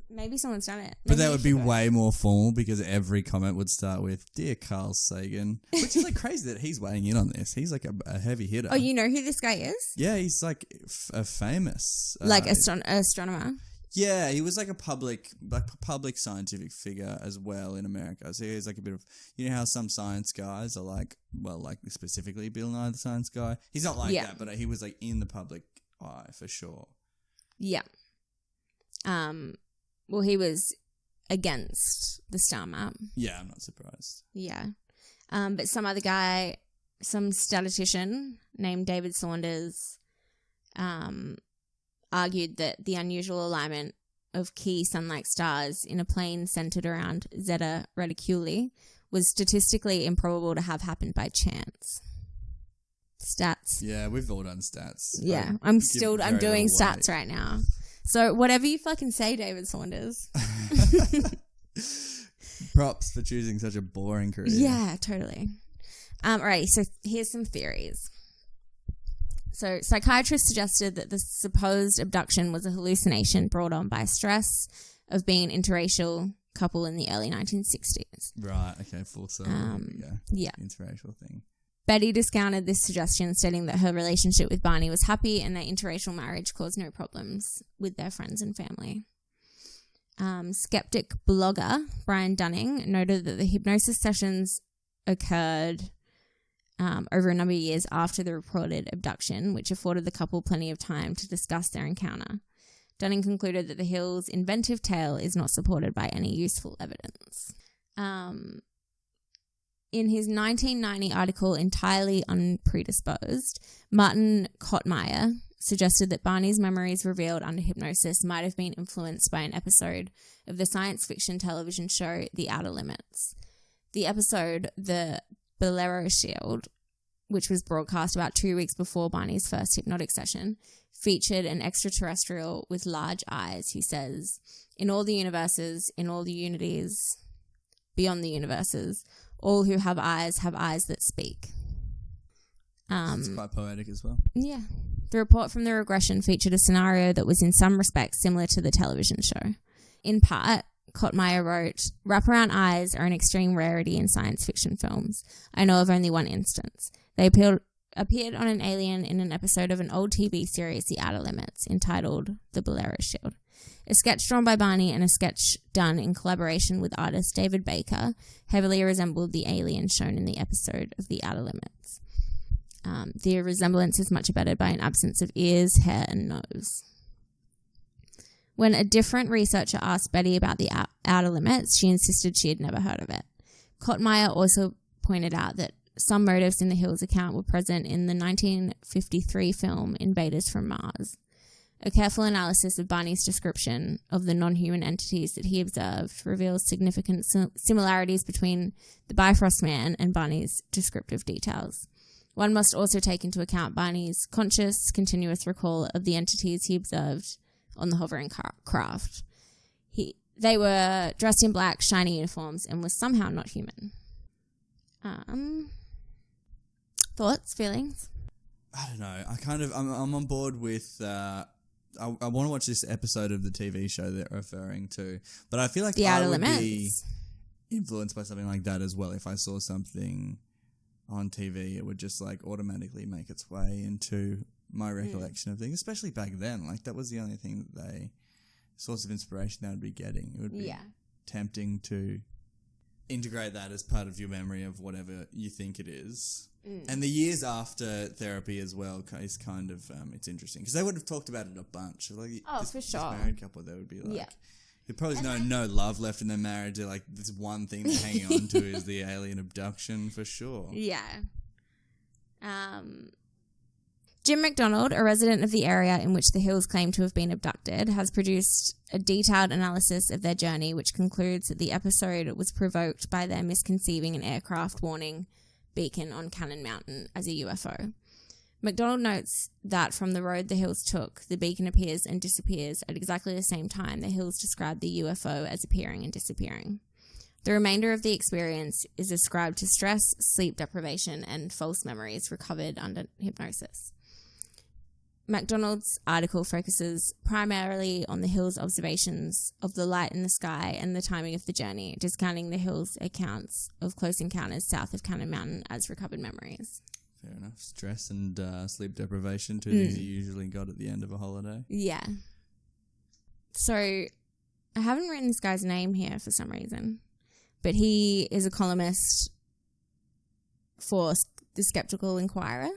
Maybe someone's done it. But that would be way more formal because every comment would start with, Dear Carl Sagan. Which is like crazy that he's weighing in on this. He's like a heavy hitter. Oh, you know who this guy is? Yeah, he's like a famous... Like astronomer? Yeah, he was like a public scientific figure as well in America. So he's like a bit of... You know how some science guys are like... Well, like specifically Bill Nye the Science Guy? He's not like that, but he was like in the public eye for sure. Yeah. Well, he was against the star map. Yeah, I'm not surprised. Yeah. But some other guy, some statistician named David Saunders, argued that the unusual alignment of key sun-like stars in a plane centered around Zeta Reticuli was statistically improbable to have happened by chance. Stats. Yeah, we've all done stats. Yeah, I'm doing stats right now. So whatever you fucking say, David Saunders. Props for choosing such a boring career. Yeah, totally. Alright, so here's some theories. So psychiatrists suggested that the supposed abduction was a hallucination brought on by stress of being an interracial couple in the early 1960s. Right, okay, full circle. There we go. Yeah. Interracial thing. Betty discounted this suggestion, stating that her relationship with Barney was happy and their interracial marriage caused no problems with their friends and family. Skeptic blogger Brian Dunning noted that the hypnosis sessions occurred over a number of years after the reported abduction, which afforded the couple plenty of time to discuss their encounter. Dunning concluded that the Hills' inventive tale is not supported by any useful evidence. In his 1990 article, Entirely Unpredisposed, Martin Kottmeyer suggested that Barney's memories revealed under hypnosis might have been influenced by an episode of the science fiction television show The Outer Limits. The episode, The Bolero Shield, which was broadcast about 2 weeks before Barney's first hypnotic session, featured an extraterrestrial with large eyes who says, "In all the universes, in all the unities, beyond the universes, all who have eyes that speak." It's quite poetic as well. Yeah. The report from the regression featured a scenario that was in some respects similar to the television show. In part, Kottmeyer wrote, "Wraparound eyes are an extreme rarity in science fiction films. I know of only one instance. They appeared on an alien in an episode of an old TV series, The Outer Limits, entitled The Bolero Shield. A sketch drawn by Barney and a sketch done in collaboration with artist David Baker heavily resembled the alien shown in the episode of The Outer Limits. The resemblance is much abetted by an absence of ears, hair, and nose." When a different researcher asked Betty about the Outer Limits, she insisted she had never heard of it. Kottmeyer also pointed out that some motives in the Hills account were present in the 1953 film Invaders from Mars. A careful analysis of Barney's description of the non-human entities that he observed reveals significant similarities between the Bifrost Man and Barney's descriptive details. One must also take into account Barney's conscious, continuous recall of the entities he observed on the hovering craft. They were dressed in black, shiny uniforms and were somehow not human. Thoughts, feelings? I don't know. I'm on board with. I want to watch this episode of the TV show they're referring to, but I feel like I would be influenced by something like that as well. If I saw something on TV, it would just like automatically make its way into my recollection of things, especially back then. Like that was the only thing that source of inspiration they would be getting. It would be tempting to integrate that as part of your memory of whatever you think it is. And the years after therapy as well is kind of, it's interesting. Because they would have talked about it a bunch. Like, for sure. This married couple, they would be like, there'd probably no love left in their marriage. They're like, this one thing they're hanging on to is the alien abduction for sure. Yeah. Jim McDonald, a resident of the area in which the Hills claim to have been abducted, has produced a detailed analysis of their journey, which concludes that the episode was provoked by their misconceiving an aircraft warning beacon on Cannon Mountain as a UFO. McDonald notes that from the road the Hills took, the beacon appears and disappears at exactly the same time the Hills described the UFO as appearing and disappearing. The remainder of the experience is ascribed to stress, sleep deprivation, and false memories recovered under hypnosis. MacDonald's article focuses primarily on the Hills' observations of the light in the sky and the timing of the journey, discounting the Hills' accounts of close encounters south of Cannon Mountain as recovered memories. Fair enough. Stress and sleep deprivation, two things you usually got at the end of a holiday. Yeah. So, I haven't written this guy's name here for some reason, but he is a columnist for The Skeptical Inquirer,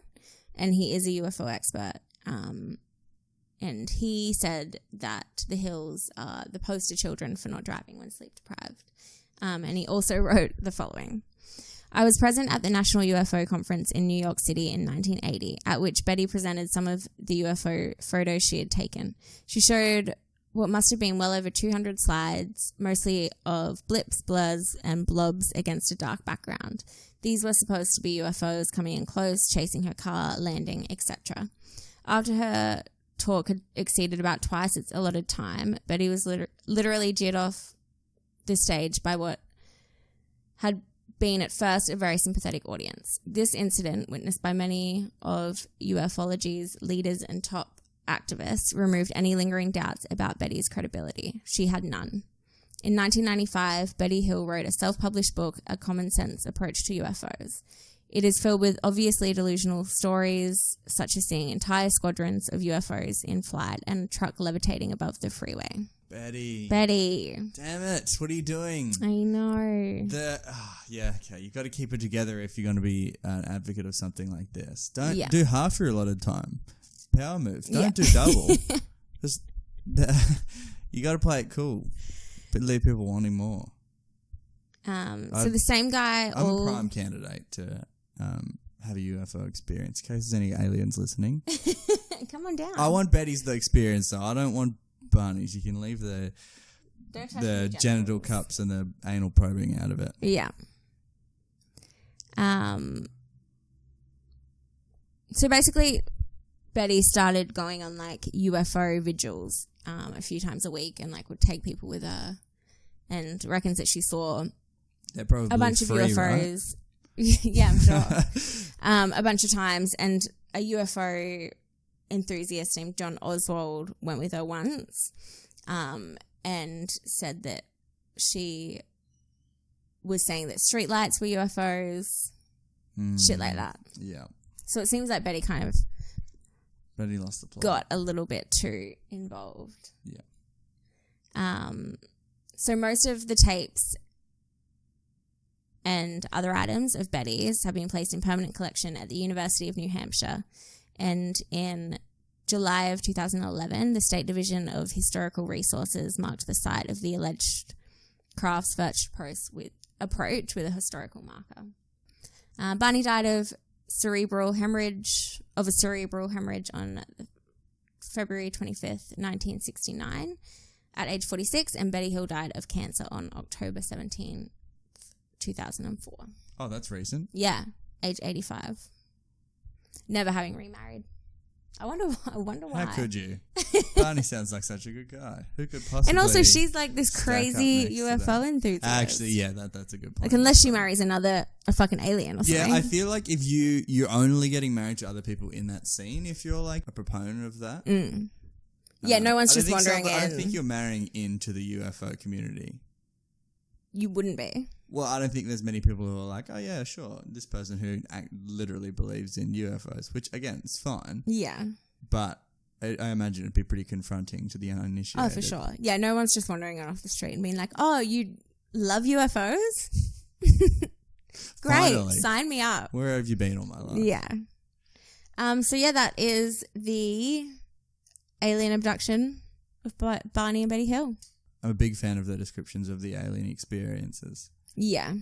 and he is a UFO expert. And he said that the Hills are the poster children for not driving when sleep deprived. And he also wrote the following. I was present at the National UFO Conference in New York City in 1980, at which Betty presented some of the UFO photos she had taken. She showed what must have been well over 200 slides, mostly of blips, blurs, and blobs against a dark background. These were supposed to be UFOs coming in close, chasing her car, landing, etc. After her talk had exceeded about twice its allotted time, Betty was literally jeered off the stage by what had been at first a very sympathetic audience. This incident, witnessed by many of ufology's leaders and top activists, removed any lingering doubts about Betty's credibility. She had none. In 1995, Betty Hill wrote a self-published book, A Common Sense Approach to UFOs. It is filled with obviously delusional stories, such as seeing entire squadrons of UFOs in flight and a truck levitating above the freeway. Betty. Damn it. What are you doing? I know. Okay. You've got to keep it together if you're going to be an advocate of something like this. Don't do half your allotted time. Power move. Don't do double. Just, you got to play it cool. But leave people wanting more. So the same guy... I'm a prime candidate to have a UFO experience. In case there's any aliens listening. Come on down. I want Betty's the experience, though. I don't want Barney's. You can leave the genital cups and the anal probing out of it. Yeah. So basically, Betty started going on like UFO vigils a few times a week and like would take people with her and reckons that she saw a bunch of UFOs. Right? Yeah, I'm sure. A bunch of times, and a UFO enthusiast named John Oswald went with her once and said that she was saying that streetlights were UFOs, shit like that. Yeah. So it seems like Betty lost the plot. Got a little bit too involved. Yeah. So most of the tapes and other items of Betty's have been placed in permanent collection at the University of New Hampshire. And in July of 2011, the State Division of Historical Resources marked the site of the alleged craft's approach with a historical marker. Barney died of a cerebral hemorrhage on the February 25th, 1969 at age 46, and Betty Hill died of cancer on October 17th, 2004. Oh, that's recent. Yeah, age 85. Never having remarried. I wonder why. How could you? Barney sounds like such a good guy. Who could possibly? And also, she's like this stack up crazy next to UFO that? enthusiast. Actually, yeah, that's a good point. Like, unless she marries a fucking alien or something. Yeah, I feel like if you're only getting married to other people in that scene, if you're like a proponent of that. Yeah, no one's I don't just think so, wandering but I in. don't think you're marrying into the UFO community. You wouldn't be. Well, I don't think there's many people who are like, oh yeah, sure, this person who literally believes in UFOs, which again, it's fine. Yeah. But I imagine it'd be pretty confronting to the uninitiated. Oh, for sure. Yeah, no one's just wandering off the street and being like, oh, you love UFOs? Great. Finally. Sign me up. Where have you been all my life? Yeah. So yeah, that is the alien abduction of Barney and Betty Hill. I'm a big fan of the descriptions of the alien experiences. Yeah.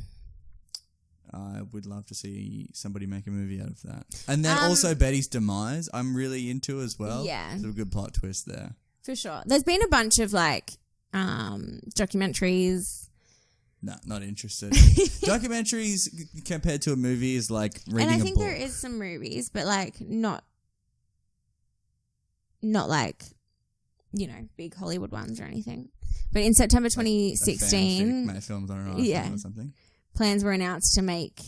I would love to see somebody make a movie out of that. And then also Betty's demise, I'm really into as well. Yeah. There's a good plot twist there. For sure. There's been a bunch of like documentaries. No, not interested. Documentaries compared to a movie is like reading a book. And I think there is some movies, but like not like, you know, big Hollywood ones or anything. But in September 2016, May filmed on an iPhone yeah, or something. plans were announced to make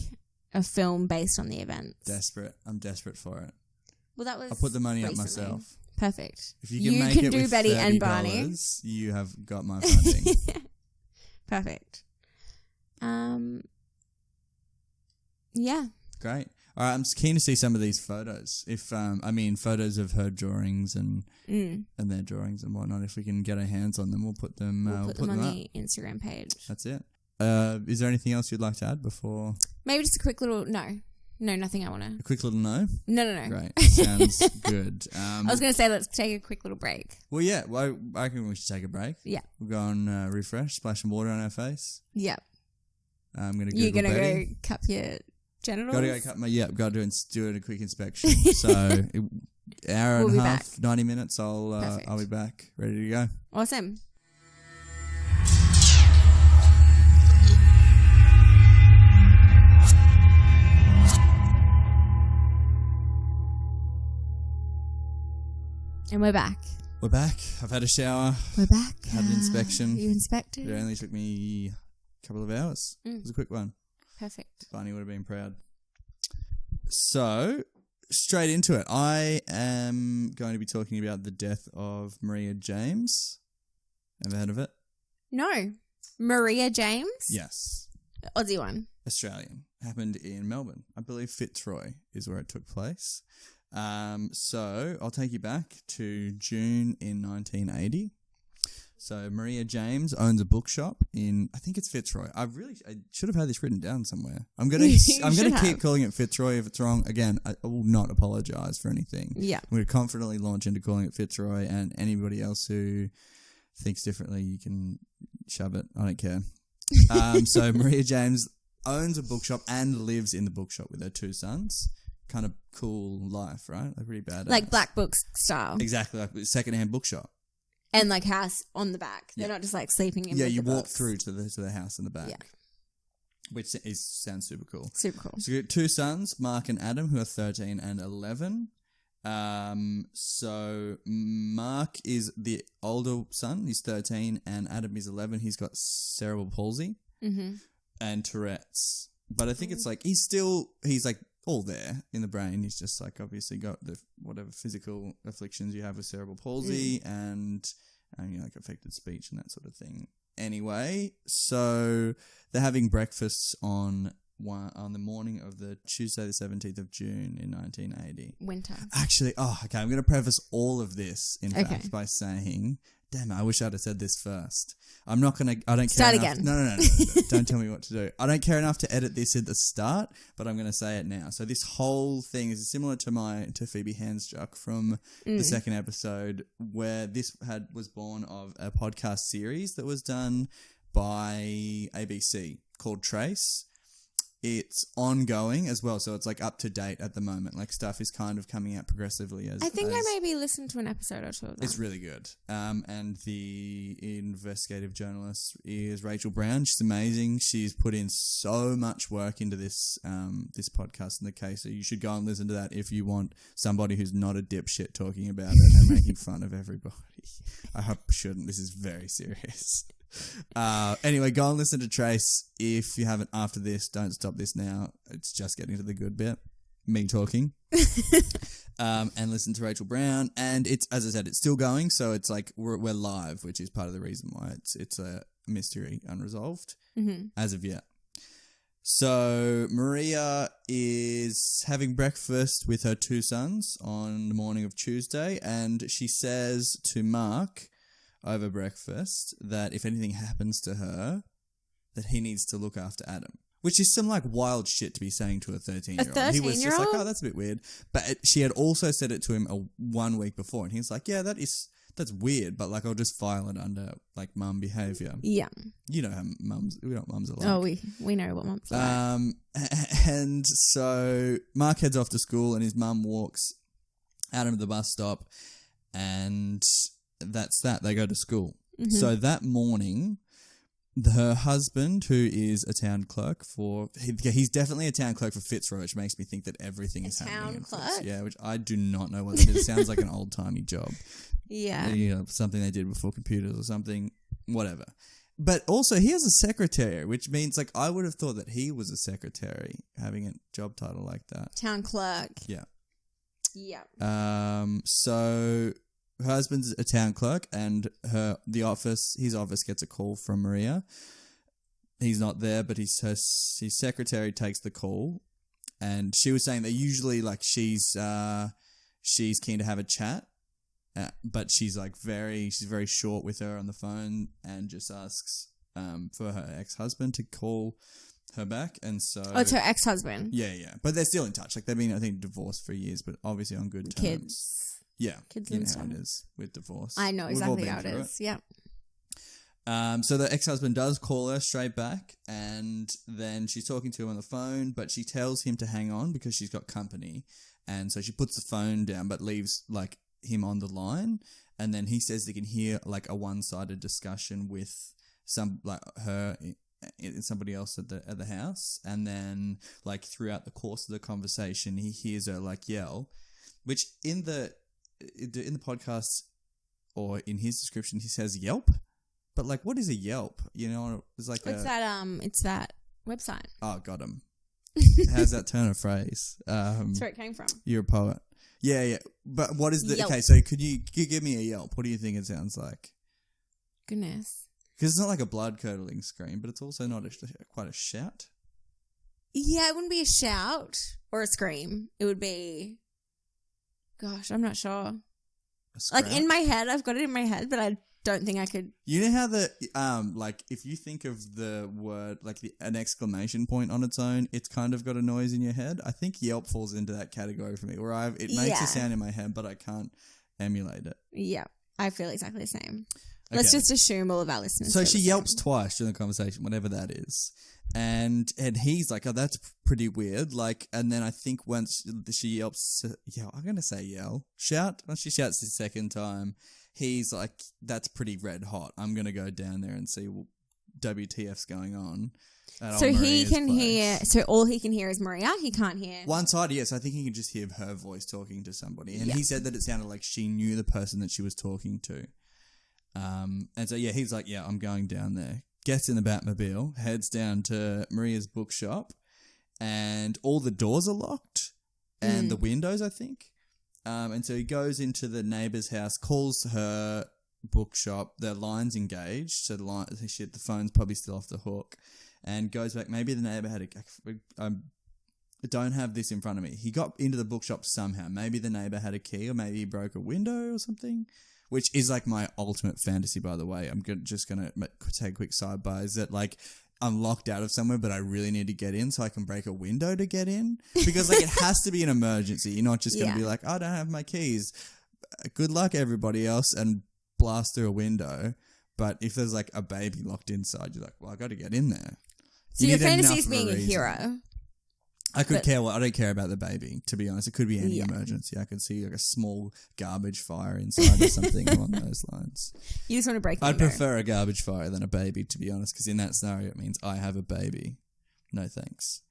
a film based on the events. Desperate. I'm desperate for it. Well, that was I'll put the money recently. up myself. Perfect. If you can make it do with Betty and $30, Barney. you have got my funding. Perfect. Yeah. Great. All right, I'm keen to see some of these photos. If photos of her drawings and their drawings and whatnot. If we can get our hands on them, we'll put them. We'll put them on up. the Instagram page. That's it. Is there anything else you'd like to add before? Maybe just a quick little no, nothing. I want to. A quick little no. No. Great. Sounds good. I was going to say let's take a quick little break. Well, yeah. Well, I reckon we should take a break. Yeah. We'll go and refresh, splash some water on our face. Yep. I'm gonna. You're Google gonna Betty. go cup your genitals. Got to go cut my. Yeah, got to do a quick inspection. So, hour We'll and be a half, back. 90 minutes. I'll Perfect. be back, ready to go. Awesome. And we're back. We're back. I've had a shower. We're back. Had an inspection. You inspected? It only took me a couple of hours. It was a quick one. Perfect. Barney would have been proud. So, straight into it. I am going to be talking about the death of Maria James. Ever heard of it? No. Maria James? Yes. Aussie one. Australian. Happened in Melbourne. I believe Fitzroy is where it took place. So I'll take you back to June in 1980. So Maria James owns a bookshop in, I think it's Fitzroy. I should have had this written down somewhere. I'm gonna keep calling it Fitzroy. If it's wrong, again, I will not apologize for anything. Yeah. I'm gonna confidently launch into calling it Fitzroy, and anybody else who thinks differently, you can shove it. I don't care. So Maria James owns a bookshop and lives in the bookshop with her two sons. Kind of cool life, right? Like pretty bad. Like Black Books style. Exactly, like a secondhand bookshop. And like house on the back. They're Yeah. not just like sleeping in Yeah, with you the walk books. through to the house in the back. Yeah. Which sounds super cool. Super cool. So you got two sons, Mark and Adam, who are 13 and 11. So Mark is the older son. He's 13 and Adam is 11. He's got cerebral palsy and Tourette's. But I think it's like he's like all there in the brain. He's just like obviously got the whatever physical afflictions you have with cerebral palsy and like affected speech and that sort of thing. Anyway, so they're having breakfast on the morning of the Tuesday the 17th of June in 1980. Winter. Actually, okay, I'm going to preface all of this, in fact, by saying, damn it, I wish I'd have said this first. I don't care Start enough. again. No. Don't tell me what to do. I don't care enough to edit this at the start, but I'm going to say it now. So this whole thing is similar to Phoebe Handsjuk from the second episode, where this was born of a podcast series that was done by ABC called Trace. it's ongoing as well, so it's like up to date at the moment. Like stuff is kind of coming out progressively as I think I maybe listened to an episode or two of that. It's really good. And the investigative journalist is Rachel Brown. She's amazing. She's put in so much work into this this podcast in the case, so you should go and listen to that if you want somebody who's not a dipshit talking about it and making fun of everybody. I hope you shouldn't. This is very serious. Anyway, go and listen to Trace if you haven't after this. Don't stop this now. It's just getting to the good bit. Me talking. And listen to Rachel Brown. And it's, as I said, it's still going. So it's like we're live, which is part of the reason why it's a mystery unresolved as of yet. So Maria is having breakfast with her two sons on the morning of Tuesday. And she says to Mark over breakfast that if anything happens to her, that he needs to look after Adam. Which is some like wild shit to be saying to a 13-year-old. A 13-year-old? He was just like, oh, that's a bit weird. But she had also said it to him 1 week before, and he was like, yeah, that's weird, but like I'll just file it under like mum behaviour. Yeah. You know how mums are like. Oh, we know what mums are like. And so Mark heads off to school, and his mum walks Adam to the bus stop, and that's that. They go to school. So that morning, her husband, who is a town clerk he's definitely a town clerk for Fitzroy, which makes me think that everything is happening in Fitzroy. Yeah, which I do not know what it is. It sounds like an old timey job. Yeah. You know, something they did before computers or something, whatever. But also he has a secretary, which means like I would have thought that he was a secretary having a job title like that. Town clerk. Yeah. Yeah. So her husband's a town clerk, and his office gets a call from Maria. He's not there, but his secretary takes the call, and she was saying that usually like she's keen to have a chat, but she's very short with her on the phone and just asks for her ex-husband to call her back, and so it's her ex-husband. Yeah, but they're still in touch. Like they've been, I think, divorced for years, but obviously on good terms. Kids. Yeah, kids you and know stuff. how it is with divorce. I know We've all exactly been how it through is. Yeah. So the ex-husband does call her straight back, and then she's talking to him on the phone, but she tells him to hang on because she's got company, and so she puts the phone down but leaves like him on the line, and then he says they can hear like a one-sided discussion with her and somebody else at the house, and then like throughout the course of the conversation he hears her like yell, which in the podcast or in his description he says Yelp, but like what is a Yelp? You know, it's like It's that website. Oh, got him. How's that turn of phrase? That's where it came from. You're a poet. Yeah. But what is the Yelp. okay? So could you give me a Yelp? What do you think it sounds like? Goodness. Because it's not like a blood curdling scream, but it's also not quite a shout. Yeah, it wouldn't be a shout or a scream. It would be. Gosh, I'm not sure. Like in my head, I've got it in my head, but I don't think I could. You know how like if you think of the word like an exclamation point on its own, it's kind of got a noise in your head. I think Yelp falls into that category for me, where it makes a sound in my head, but I can't emulate it. Yeah, I feel exactly the same. Okay. Let's just assume all of our listeners. So she yelps twice during the conversation, whatever that is. And he's like, oh, that's pretty weird. Like, and then I think once she yelps, I'm going to say yell, shout. Once she shouts the second time, he's like, that's pretty red hot. I'm going to go down there and see WTF's going on. So he can hear, so all he can hear is Maria. He can't hear. One side, yes. I think he can just hear her voice talking to somebody. And he said that it sounded like she knew the person that she was talking to. And so, yeah, he's like, yeah, I'm going down there. Gets in the Batmobile, heads down to Maria's bookshop, and all the doors are locked and the windows, I think. And so he goes into the neighbor's house, calls her bookshop, their line's engaged, so the phone's probably still off the hook, and goes back. Maybe the neighbor had I don't have this in front of me. He got into the bookshop somehow. Maybe the neighbor had a key, or maybe he broke a window or something. Which is like my ultimate fantasy, by the way. I'm just going to take a quick sidebar. Is that like I'm locked out of somewhere, but I really need to get in so I can break a window to get in? Because like it has to be an emergency. You're not just going to be like, I don't have my keys. Good luck, everybody else, and blast through a window. But if there's like a baby locked inside, you're like, well, I got to get in there. So your fantasy is being a hero. I But- don't care about the baby, to be honest. It could be any emergency. I could see like a small garbage fire inside or something along those lines. You just want to break the I'd window. prefer a garbage fire than a baby, to be honest, because in that scenario it means I have a baby. No thanks.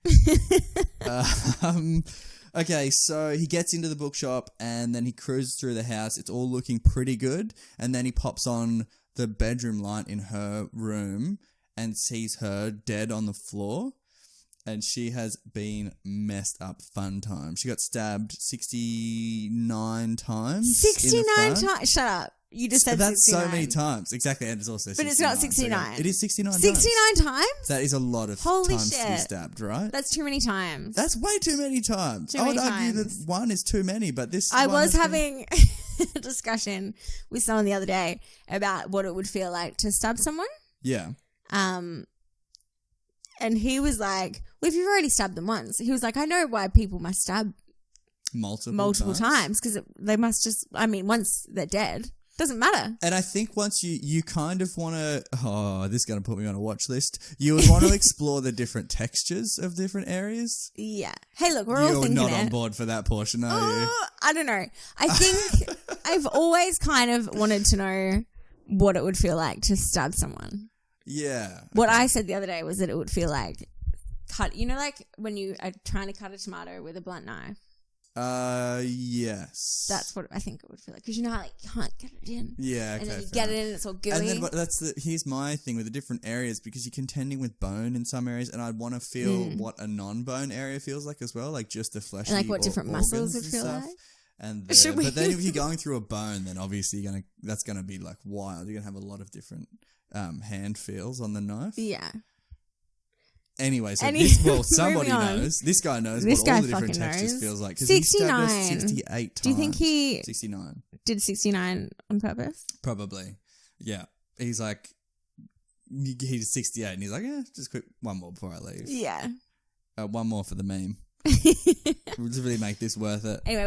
Okay, so he gets into the bookshop and then he cruises through the house. It's all looking pretty good. And then he pops on the bedroom light in her room and sees her dead on the floor. And she has been messed up fun time. She got stabbed 69 times. 69 times. Shut up. You just said That's 69. so many times. Exactly. And it's also 69. But it's not So 69. it is 69 times. 69 times? That is a lot of Holy times to be shit. stabbed, right? That's too many times. That's way too many times. Too I would many argue times. that one is too many, but this I one was has been- having a discussion with someone the other day about what it would feel like to stab someone. Yeah. And he was like, well, if you've already stabbed them once, he was like, I know why people must stab multiple times because they must just, I mean, once they're dead, doesn't matter. And I think once you kind of want to, this is going to put me on a watch list. You would want to explore the different textures of different areas. Yeah. Hey, look, we're all You're thinking not it. on board for that portion, are you? I don't know. I think I've always kind of wanted to know what it would feel like to stab someone. Yeah. What I said the other day was that it would feel like like when you are trying to cut a tomato with a blunt knife. Yes. That's what I think it would feel like. Because you know how like you can't get it in. Yeah, okay. And then you fair get it enough. in and it's all gooey. And then but here's my thing with the different areas, because you're contending with bone in some areas, and I'd want to feel what a non-bone area feels like as well, like just the fleshy And like what different muscles organs would and feel stuff. like. And Should we- but then if you're going through a bone, then obviously that's gonna be like wild. You're gonna have a lot of different hand feels on the knife. Yeah. Anyway, so Moving somebody on. knows. This guy knows This what guy all the different fucking textures knows. feels like. 'Cause he stabbed her 69. 68 times. Do you think he 69? did 69 on purpose? Probably. Yeah. He's like, he's 68 and he's like, just quick, one more before I leave. Yeah. One more for the meme. We'll just really make this worth it. Anyway,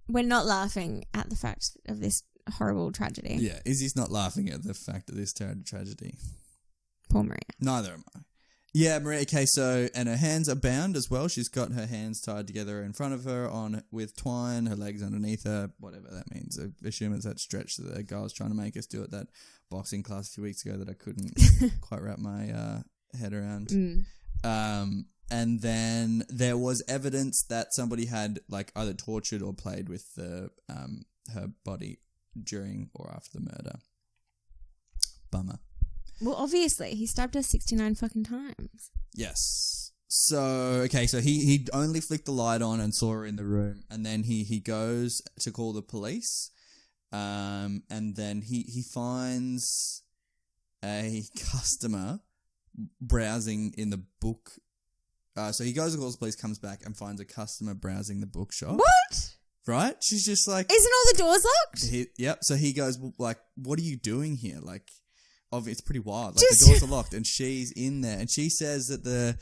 we're not laughing at the fact of this horrible tragedy. Yeah. Izzy's not laughing at the fact of this terrible tragedy. Poor Maria. Neither am I. Yeah, Maria, okay, so, and her hands are bound as well. She's got her hands tied together in front of her with twine, her legs underneath her, whatever that means. I assume it's that stretch that the guy was trying to make us do at that boxing class a few weeks ago that I couldn't quite wrap my head around. And then there was evidence that somebody had like either tortured or played with her body during or after the murder. Bummer. Well, obviously, he stabbed her 69 fucking times. Yes. So, okay, so he only flicked the light on and saw her in the room, and then he goes to call the police, and then he finds a customer browsing in the book. So he goes and calls the police, comes back, and finds a customer browsing the bookshop. What? Right? She's just like... Isn't all the doors locked? Yep, so he goes, well, like, what are you doing here? Like... It's pretty wild. Like Just- the doors are locked and she's in there, and she says that the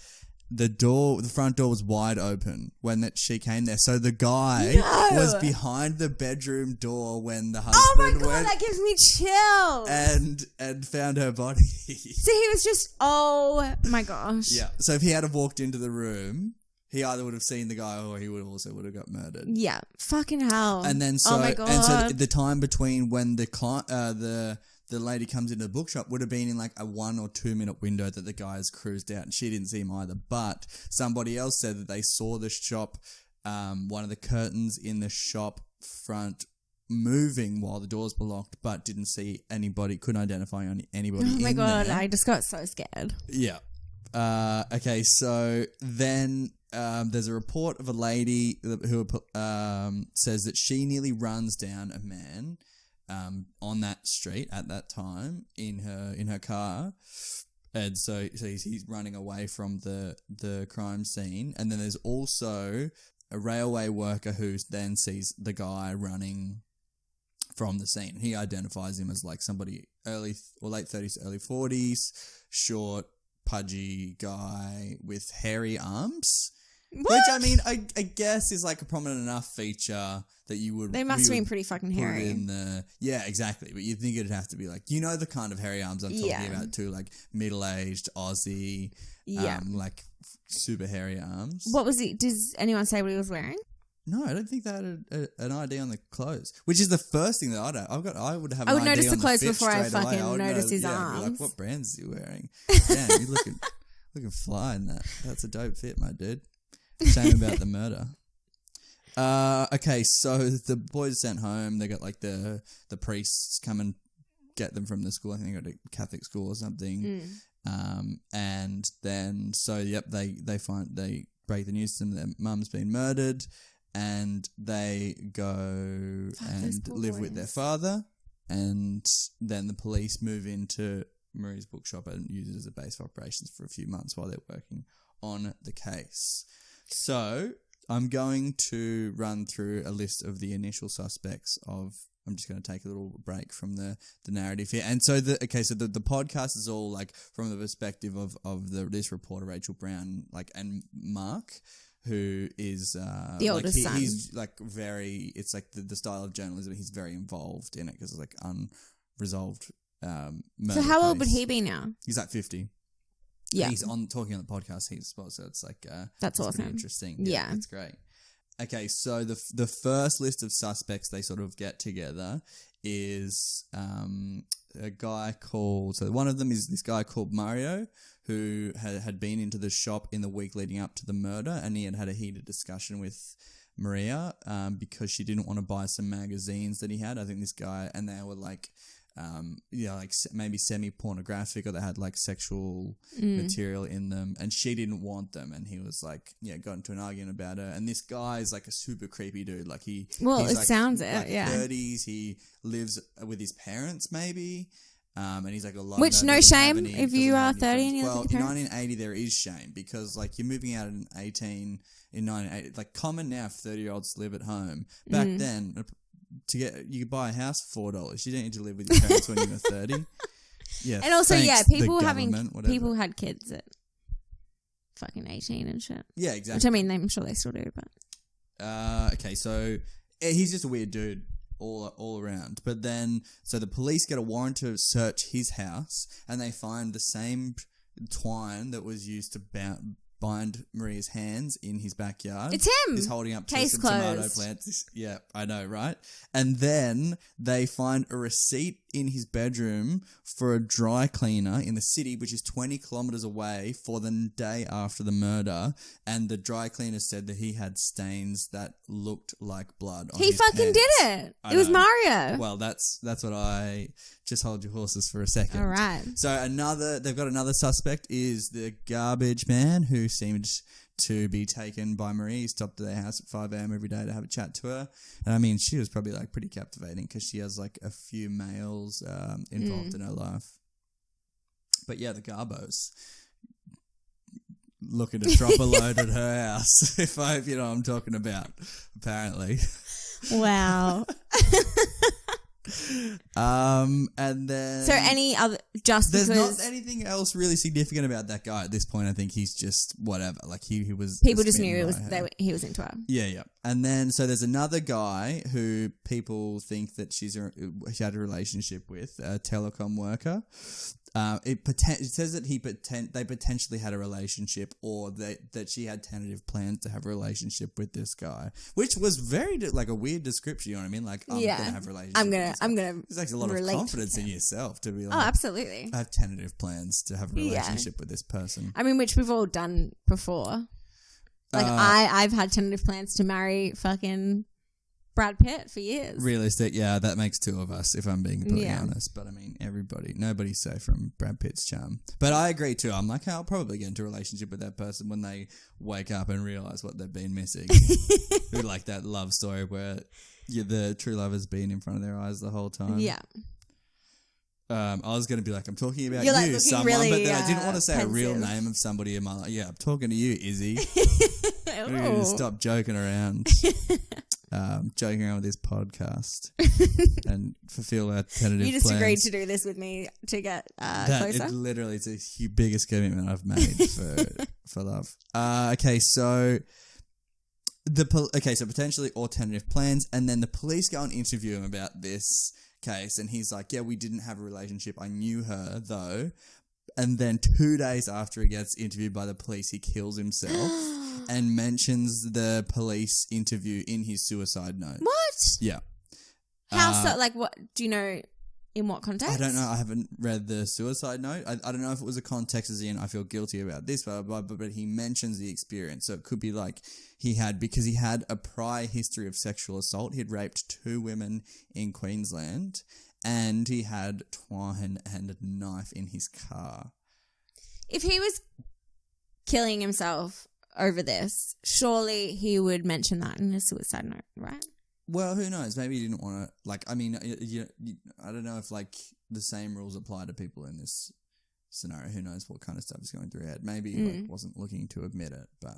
front door was wide open when she came there. So the guy No! was behind the bedroom door when the Oh husband my god, went that gives me chills. and found her body. So he was just, oh my gosh. Yeah. So if he had have walked into the room, he either would have seen the guy or he would have got murdered. Yeah. Fucking hell. And then so oh my god. and so the time between when the lady comes into the bookshop would have been in like a 1 or 2 minute window that the guys cruised out, and she didn't see him either. But somebody else said that they saw the shop, one of the curtains in the shop front moving while the doors were locked, but didn't see anybody, couldn't identify anybody. Oh my in god, there. I just got so scared. Yeah. Okay, so then there's a report of a lady who says that she nearly runs down a man on that street at that time in her car, and so he's running away from the crime scene. And then there's also a railway worker who then sees the guy running from the scene. He identifies him as like somebody early or late 30s, early 40s, short, pudgy guy with hairy arms. What? Which, I mean, I guess is like a prominent enough feature that you would... They must we have been would pretty fucking put it hairy. in the... Yeah, exactly. But you'd think it'd have to be like... You know the kind of hairy arms I'm talking Yeah. about too, like middle-aged, Aussie, Yeah. like super hairy arms. What was he? Does anyone say what he was wearing? No, I don't think they had an ID on the clothes, which is the first thing that I would have. I would an ID notice on the clothes fit before I straight away. fucking would notice his Be arms. like, what brands is he wearing? Damn, you're looking fly in that. That's a dope fit, my dude. Shame about the murder. Okay, so the boys are sent home. They got like the priests come and get them from the school. I think they go to Catholic school or something. And then they break the news to them that their mum's been murdered, and they go and live with their father. And then the police move into Marie's bookshop and use it as a base of operations for a few months while they're working on the case. So I'm going to run through a list of the initial suspects of. I'm just going to take a little break from the narrative here. And so the podcast is all like from the perspective of this reporter, Rachel Brown, like, and Mark, who is the oldest son. He's like it's like the style of journalism. He's very involved in it because it's like unresolved murder So how old case. would he be now? He's like 50. Yeah. He's talking on the podcast. So it's like that's pretty awesome. Interesting. Yeah. It's great. Okay, so the first list of suspects they sort of get together is a guy called... So one of them is this guy called Mario, who had been into the shop in the week leading up to the murder, and he had a heated discussion with Maria because she didn't want to buy some magazines that he had. I think this guy... And they were like... like maybe semi-pornographic, or they had like sexual material in them, and she didn't want them, and he was like, got into an argument about her. And this guy is like a super creepy dude. Like he's it like, sounds like yeah. 30s. He lives with his parents maybe, and he's like a lot. Which no shame if you are 30 and you live with your parents. In 1980 there is shame because like you're moving out in 1980, like common now for 30-year-olds to live at home. Back then. You could buy a house for $4. You didn't need to live with your parents when you were 30. Yeah, and also people people had kids at fucking 18 and shit. Yeah, exactly. Which I mean, I'm sure they still do, but okay, so he's just a weird dude all around. But then, so the police get a warrant to search his house, and they find the same twine that was used to bind Maria's hands in his backyard. It's him. He's holding up Case some closed. tomato plants. Yeah, I know, right? And then they find a receipt in his bedroom for a dry cleaner in the city, which is 20 kilometers away, for the day after the murder. And the dry cleaner said that he had stains that looked like blood on he his fucking pants. did it. It was Mario. Well, that's what I... Just hold your horses for a second. All right. So they've got another suspect is the garbage man who seemed to be taken by Marie. He stopped at their house at 5 a.m. every day to have a chat to her. And I mean, she was probably like pretty captivating because she has like a few males involved in her life. But yeah, the Garbos looking to drop a load at her house. If you know what I'm talking about, apparently. Wow. And then So any other there's because not anything else really significant about that guy at this point. I think he's just whatever. Like he was. people just knew smitten by her. he was into her. Yeah. And then so there's another guy who people think that she had a relationship with, a telecom worker. It says that they potentially had a relationship, or that she had tentative plans to have a relationship with this guy, which was very like a weird description. You know what I mean? Like I'm gonna have a relationship. I'm gonna. It takes a lot of confidence in yourself to be like, oh, absolutely. I have tentative plans to have a relationship with this person. I mean, which we've all done before. Like I've had tentative plans to marry fucking Brad Pitt for years. Realistic, yeah, that makes two of us, if I'm being completely honest. But I mean, nobody's safe from Brad Pitt's charm. But I agree too. I'm like, I'll probably get into a relationship with that person when they wake up and realise what they've been missing. Who like that love story where the true love has been in front of their eyes the whole time. Yeah. I was going to be like, I'm talking about You're like you, looking someone, really, but then I didn't want to say pensive. a real name of somebody in my life. Yeah, I'm talking to you, Izzy. I need to stop joking around. Joking around with this podcast and fulfill our tentative You just plans. agreed to do this with me to get closer? It's the biggest commitment I've made for love. Okay, so potentially alternative plans, and then the police go and interview him about this case, and he's like, yeah, we didn't have a relationship. I knew her though, And then 2 days after he gets interviewed by the police, he kills himself and mentions the police interview in his suicide note. What? Yeah. How so? Like, what? Do you know in what context? I don't know. I haven't read the suicide note. I don't know if it was a context as in I feel guilty about this, but he mentions the experience. So it could be like because he had a prior history of sexual assault. He'd raped 2 women in Queensland. And he had twine and a knife in his car. If he was killing himself over this, surely he would mention that in a suicide note, right? Well, who knows? Maybe he didn't want to, like, I mean, I don't know if, like, the same rules apply to people in this scenario. Who knows what kind of stuff is going through your head. Maybe he like, wasn't looking to admit it, but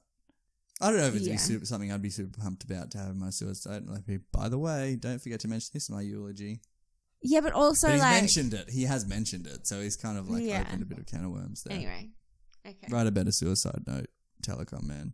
I don't know if it's something I'd be super pumped about to have in my suicide. Like, by the way, don't forget to mention this in my eulogy. Yeah, but also, but like... mentioned it. He has mentioned it, so he's kind of, like, opened a bit of can of worms there. Anyway, okay. Write a better suicide note, Telecom Man.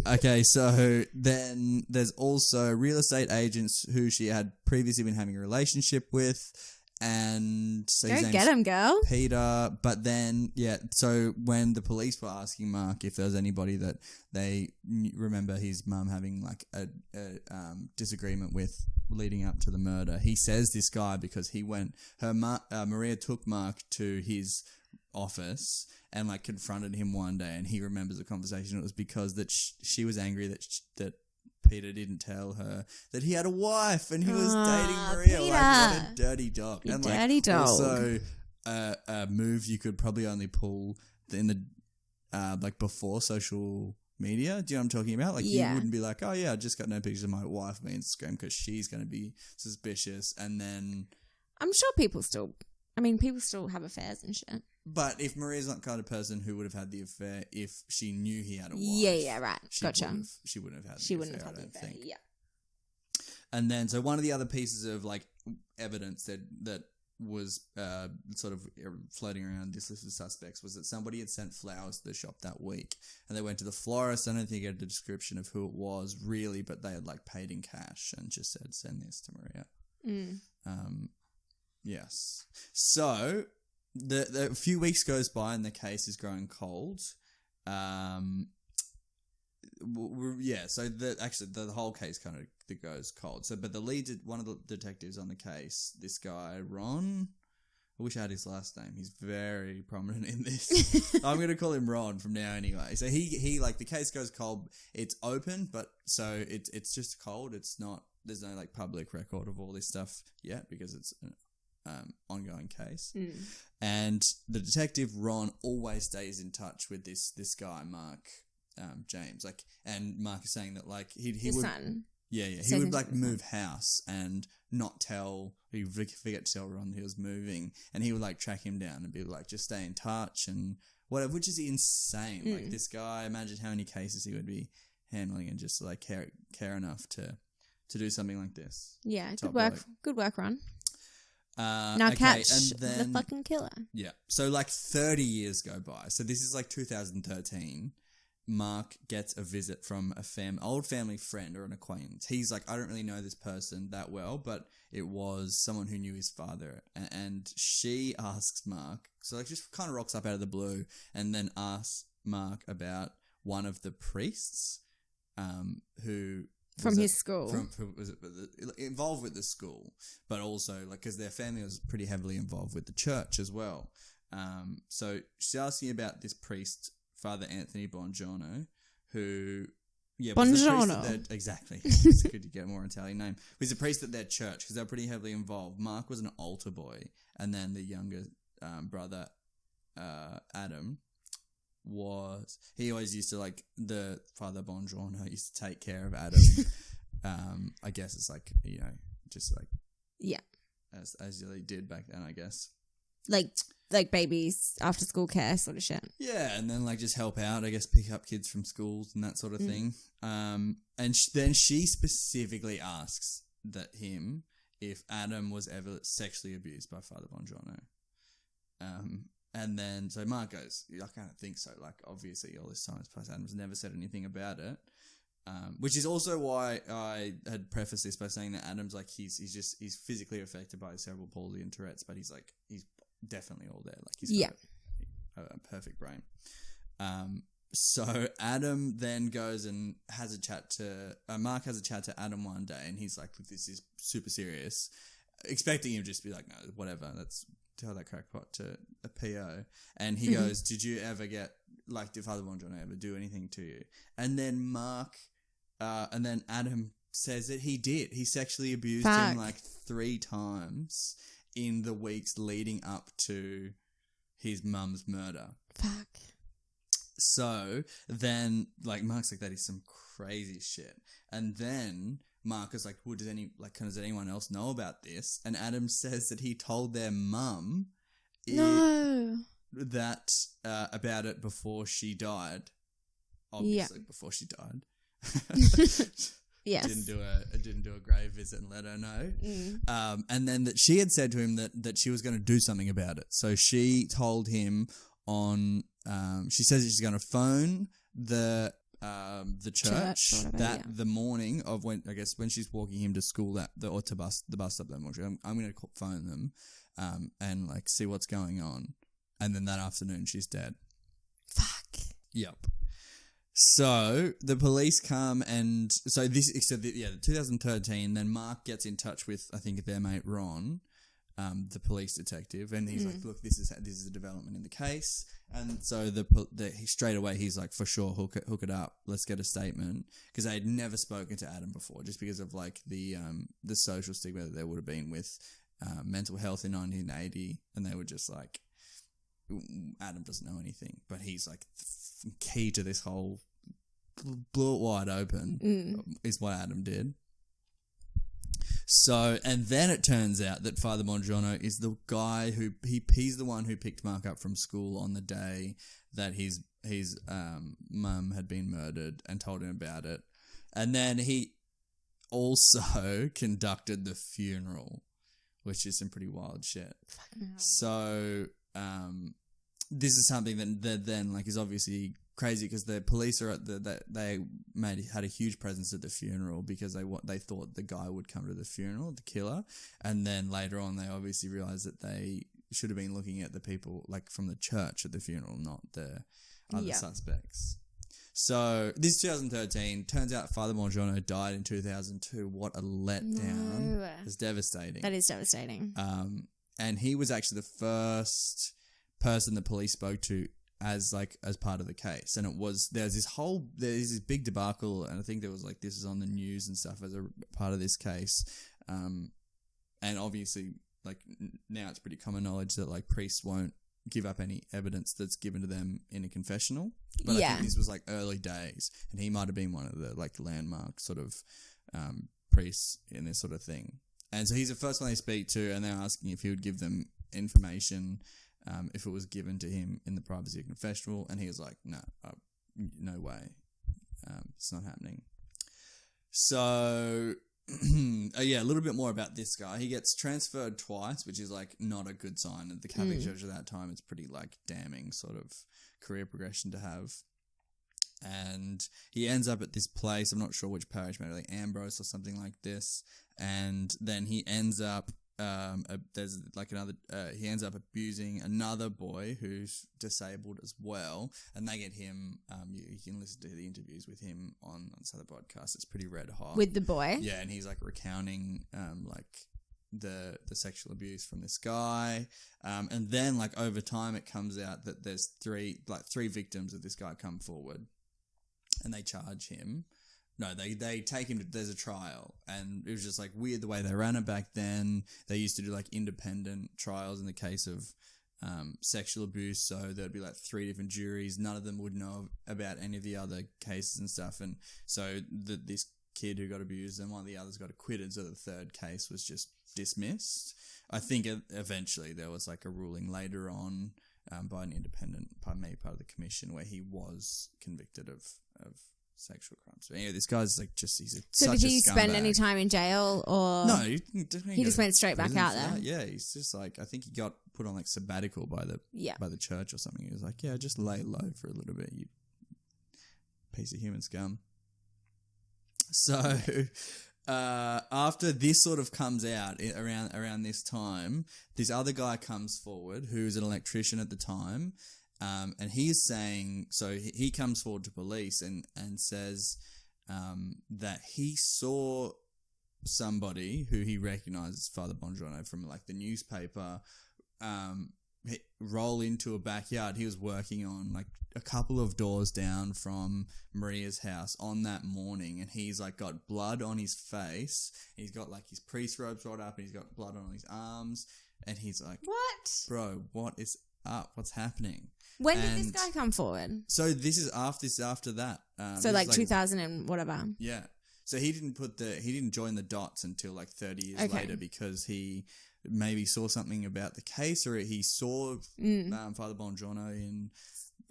Okay, so then there's also real estate agents who she had previously been having a relationship with, and so go get him, girl. Peter. But then, so when the police were asking Mark if there was anybody that they remember his mum having like a disagreement with leading up to the murder, he says this guy because he went. Maria took Mark to his office and like confronted him one day, and he remembers the conversation. It was because that she was angry that Peter didn't tell her that he had a wife and he was dating Maria. Peter. Like, what a dirty dog! You and dirty dog. Also, a move you could probably only pull in the like before social media. Do you know what I'm talking about? Like you wouldn't be like, oh yeah, I just got no pictures of my wife on Instagram because she's going to be suspicious, and then I'm sure people still have affairs and shit. But if Maria's not the kind of person who would have had the affair if she knew he had a wife. Yeah, right. Gotcha. She wouldn't have had the affair. She wouldn't have had the affair, yeah. And then, so one of the other pieces of, like, evidence that was sort of floating around this list of suspects was that somebody had sent flowers to the shop that week. And they went to the florist. I don't think I get a description of who it was, really, but they had, like, paid in cash and just said, send this to Maria. Yes. So... The few weeks goes by and the case is growing cold. So the whole case kind of goes cold. So, but one of the detectives on the case, this guy Ron, I wish I had his last name. He's very prominent in this. I'm going to call him Ron from now anyway. So he like the case goes cold. It's open, but so it's just cold. It's not. There's no like public record of all this stuff yet because it's an ongoing case. And the detective Ron always stays in touch with this guy Mark James. Like, and Mark is saying that like he would son. he would like move house and not tell. He would forget to tell Ron he was moving, and he would like track him down and be like, just stay in touch and whatever. Which is insane. Like this guy, imagine how many cases he would be handling and just like care enough to do something like this. Yeah, Top good work. bloke. Good work, Ron. Now catch the fucking killer. Yeah. So like 30 years go by. So this is like 2013. Mark gets a visit from old family friend or an acquaintance. He's like, I don't really know this person that well, but it was someone who knew his father. And she asks Mark, so like just kind of rocks up out of the blue and then asks Mark about one of the priests who... From his school. Involved with the school, but also like because their family was pretty heavily involved with the church as well. So she's asking about this priest, Father Anthony Bongiorno, who Bongiorno. Exactly. It's good to get a more Italian name. He's a priest at their church because they're pretty heavily involved. Mark was an altar boy, and then the younger brother, Adam. He always used to like the Father Bongiorno used to take care of Adam. I guess it's like, you know, just like as they did back then, I guess. Like babies after school care sort of shit. Yeah, and then like just help out, I guess, pick up kids from schools and that sort of thing. And then she specifically asks him if Adam was ever sexually abused by Father Bongiorno. And then, so Mark goes, I kind of think so. Like, obviously, all this time has passed. Adam's never said anything about it. Which is also why I had prefaced this by saying that Adam's like, he's physically affected by cerebral palsy and Tourette's, but he's definitely all there. Like, he's a perfect brain. So Adam then goes and has a chat to Mark has a chat to Adam one day, and he's like, "Look, this is super serious," expecting him just to be like, "No, whatever. Let's tell that crackpot to a PO." And he goes, "Did you ever get did Father Bongiorno ever do anything to you?" And then and then Adam says that he did. He sexually abused him 3 times in the weeks leading up to his mum's murder. Fuck. So then, Mark's like, that is some crazy shit. And then Mark is like, well, does anyone else know about this? And Adam says that he told their mum that about it before she died. Obviously, before she died. Yes. Didn't do a grave visit and let her know. And then that she had said to him that she was going to do something about it. So she told him on. She says that she's going to phone the church the morning of when she's walking him to school the bus stop that morning. I'm going to phone them, and see what's going on. And then that afternoon she's dead. Fuck. Yep. So the police come and the 2013. Then Mark gets in touch with I think their mate Ron, the police detective, and he's like, "Look, this is a development in the case." And so straight away he's like, "For sure, hook it up. Let's get a statement," because they had never spoken to Adam before, just because of the social stigma that there would have been with mental health in 1980, and they were just like, Adam doesn't know anything, but he's like key to this whole blew it wide open is what Adam did. So, and then it turns out that Father Bongiorno is the guy he's the one who picked Mark up from school on the day that his mum had been murdered and told him about it. And then he also conducted the funeral, which is some pretty wild shit. So, this is something that then is obviously crazy because the police are had a huge presence at the funeral because they thought the guy would come to the funeral, the killer, and then later on they obviously realized that they should have been looking at the people from the church at the funeral, not the other suspects. So this 2013 turns out Father Bongiorno died in 2002. What a letdown! No. It's devastating. That is devastating. And he was actually the first person the police spoke to as part of the case, and there's this big debacle, and I think there was this is on the news and stuff as a part of this case, and obviously now it's pretty common knowledge that priests won't give up any evidence that's given to them in a confessional, but I think this was early days, and he might have been one of the landmark sort of priests in this sort of thing, and so he's the first one they speak to, and they're asking if he would give them information if it was given to him in the privacy of confessional, and he was like, no way, it's not happening. So a little bit more about this guy. He gets transferred twice, which is not a good sign at the Catholic Church at that time. It's pretty damning sort of career progression to have. And he ends up at this place, I'm not sure which parish, maybe Ambrose or something like this, and then he ends up he ends up abusing another boy who's disabled as well, and they get him. You can listen to the interviews with him on this other podcast. It's pretty red hot with the boy. Yeah, and he's recounting the sexual abuse from this guy, and then over time it comes out that there's three victims of this guy come forward, and they charge him. No, they take him to, there's a trial, and it was just weird the way they ran it back then. They used to do independent trials in the case of sexual abuse, so there'd be 3 different juries. None of them would know about any of the other cases and stuff, and so this kid who got abused and one of the others got acquitted, so the third case was just dismissed. I think eventually there was a ruling later on by an independent part of the commission where he was convicted of sexual crimes. But anyway, this guy's he's so such did he a spend scumbag. any time in jail or No, he just went straight back out there? Yeah, he's just I think he got put on sabbatical by the church or something. He was just lay low for a little bit, you piece of human scum. So after this sort of comes out around this time, this other guy comes forward who's an electrician at the time, And he's saying, so he comes forward to police and says that he saw somebody who he recognizes Father Bongiorno from like the newspaper roll into a backyard he was working on, like a couple of doors down from Maria's house on that morning, and he's like got blood on his face. He's got like his priest robes rolled up and he's got blood on his arms, and he's like, What? bro, what is up? What's happening? When did this guy come forward? So this is after that. So like 2000 and whatever. Yeah. So he didn't join the dots until like 30 years later, because he maybe saw something about the case, or he saw Father Bongiorno in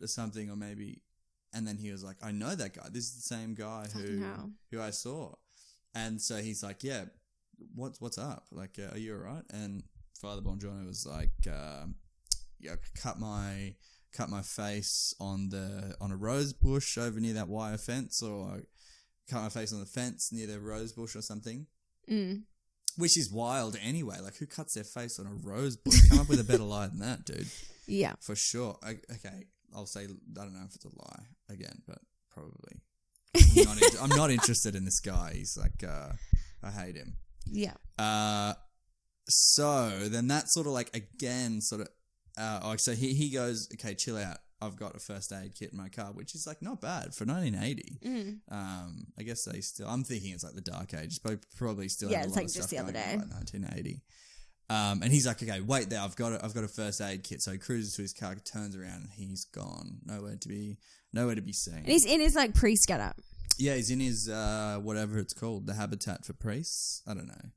something, or maybe, and then he was like, I know that guy. This is the same guy who I saw. And so he's like, yeah, what's up? Like, are you all right? And Father Bongiorno was like, yeah, cut my face on a rose bush over near that wire fence, or cut my face on the fence near the rose bush or something. Which is wild anyway. Like, who cuts their face on a rose bush? Come up with a better lie than that, dude. Yeah. For sure. Okay, I'll say, I don't know if it's a lie again, but probably. I'm not interested in this guy. He's like, I hate him. Yeah. So then that sort of like, again, sort of, so he goes, okay, chill out. I've got a first aid kit in my car, which is like not bad for 1980. I guess they still, I'm thinking it's like the dark ages, but probably still have a it's lot like of just stuff the other going day. on, like 1980. And he's like, okay, wait there, I've got a first aid kit. So he cruises to his car, turns around, and he's gone. Nowhere to be seen. And he's in his like priest getup. Yeah, he's in his whatever it's called, the Habitat for Priests. I don't know.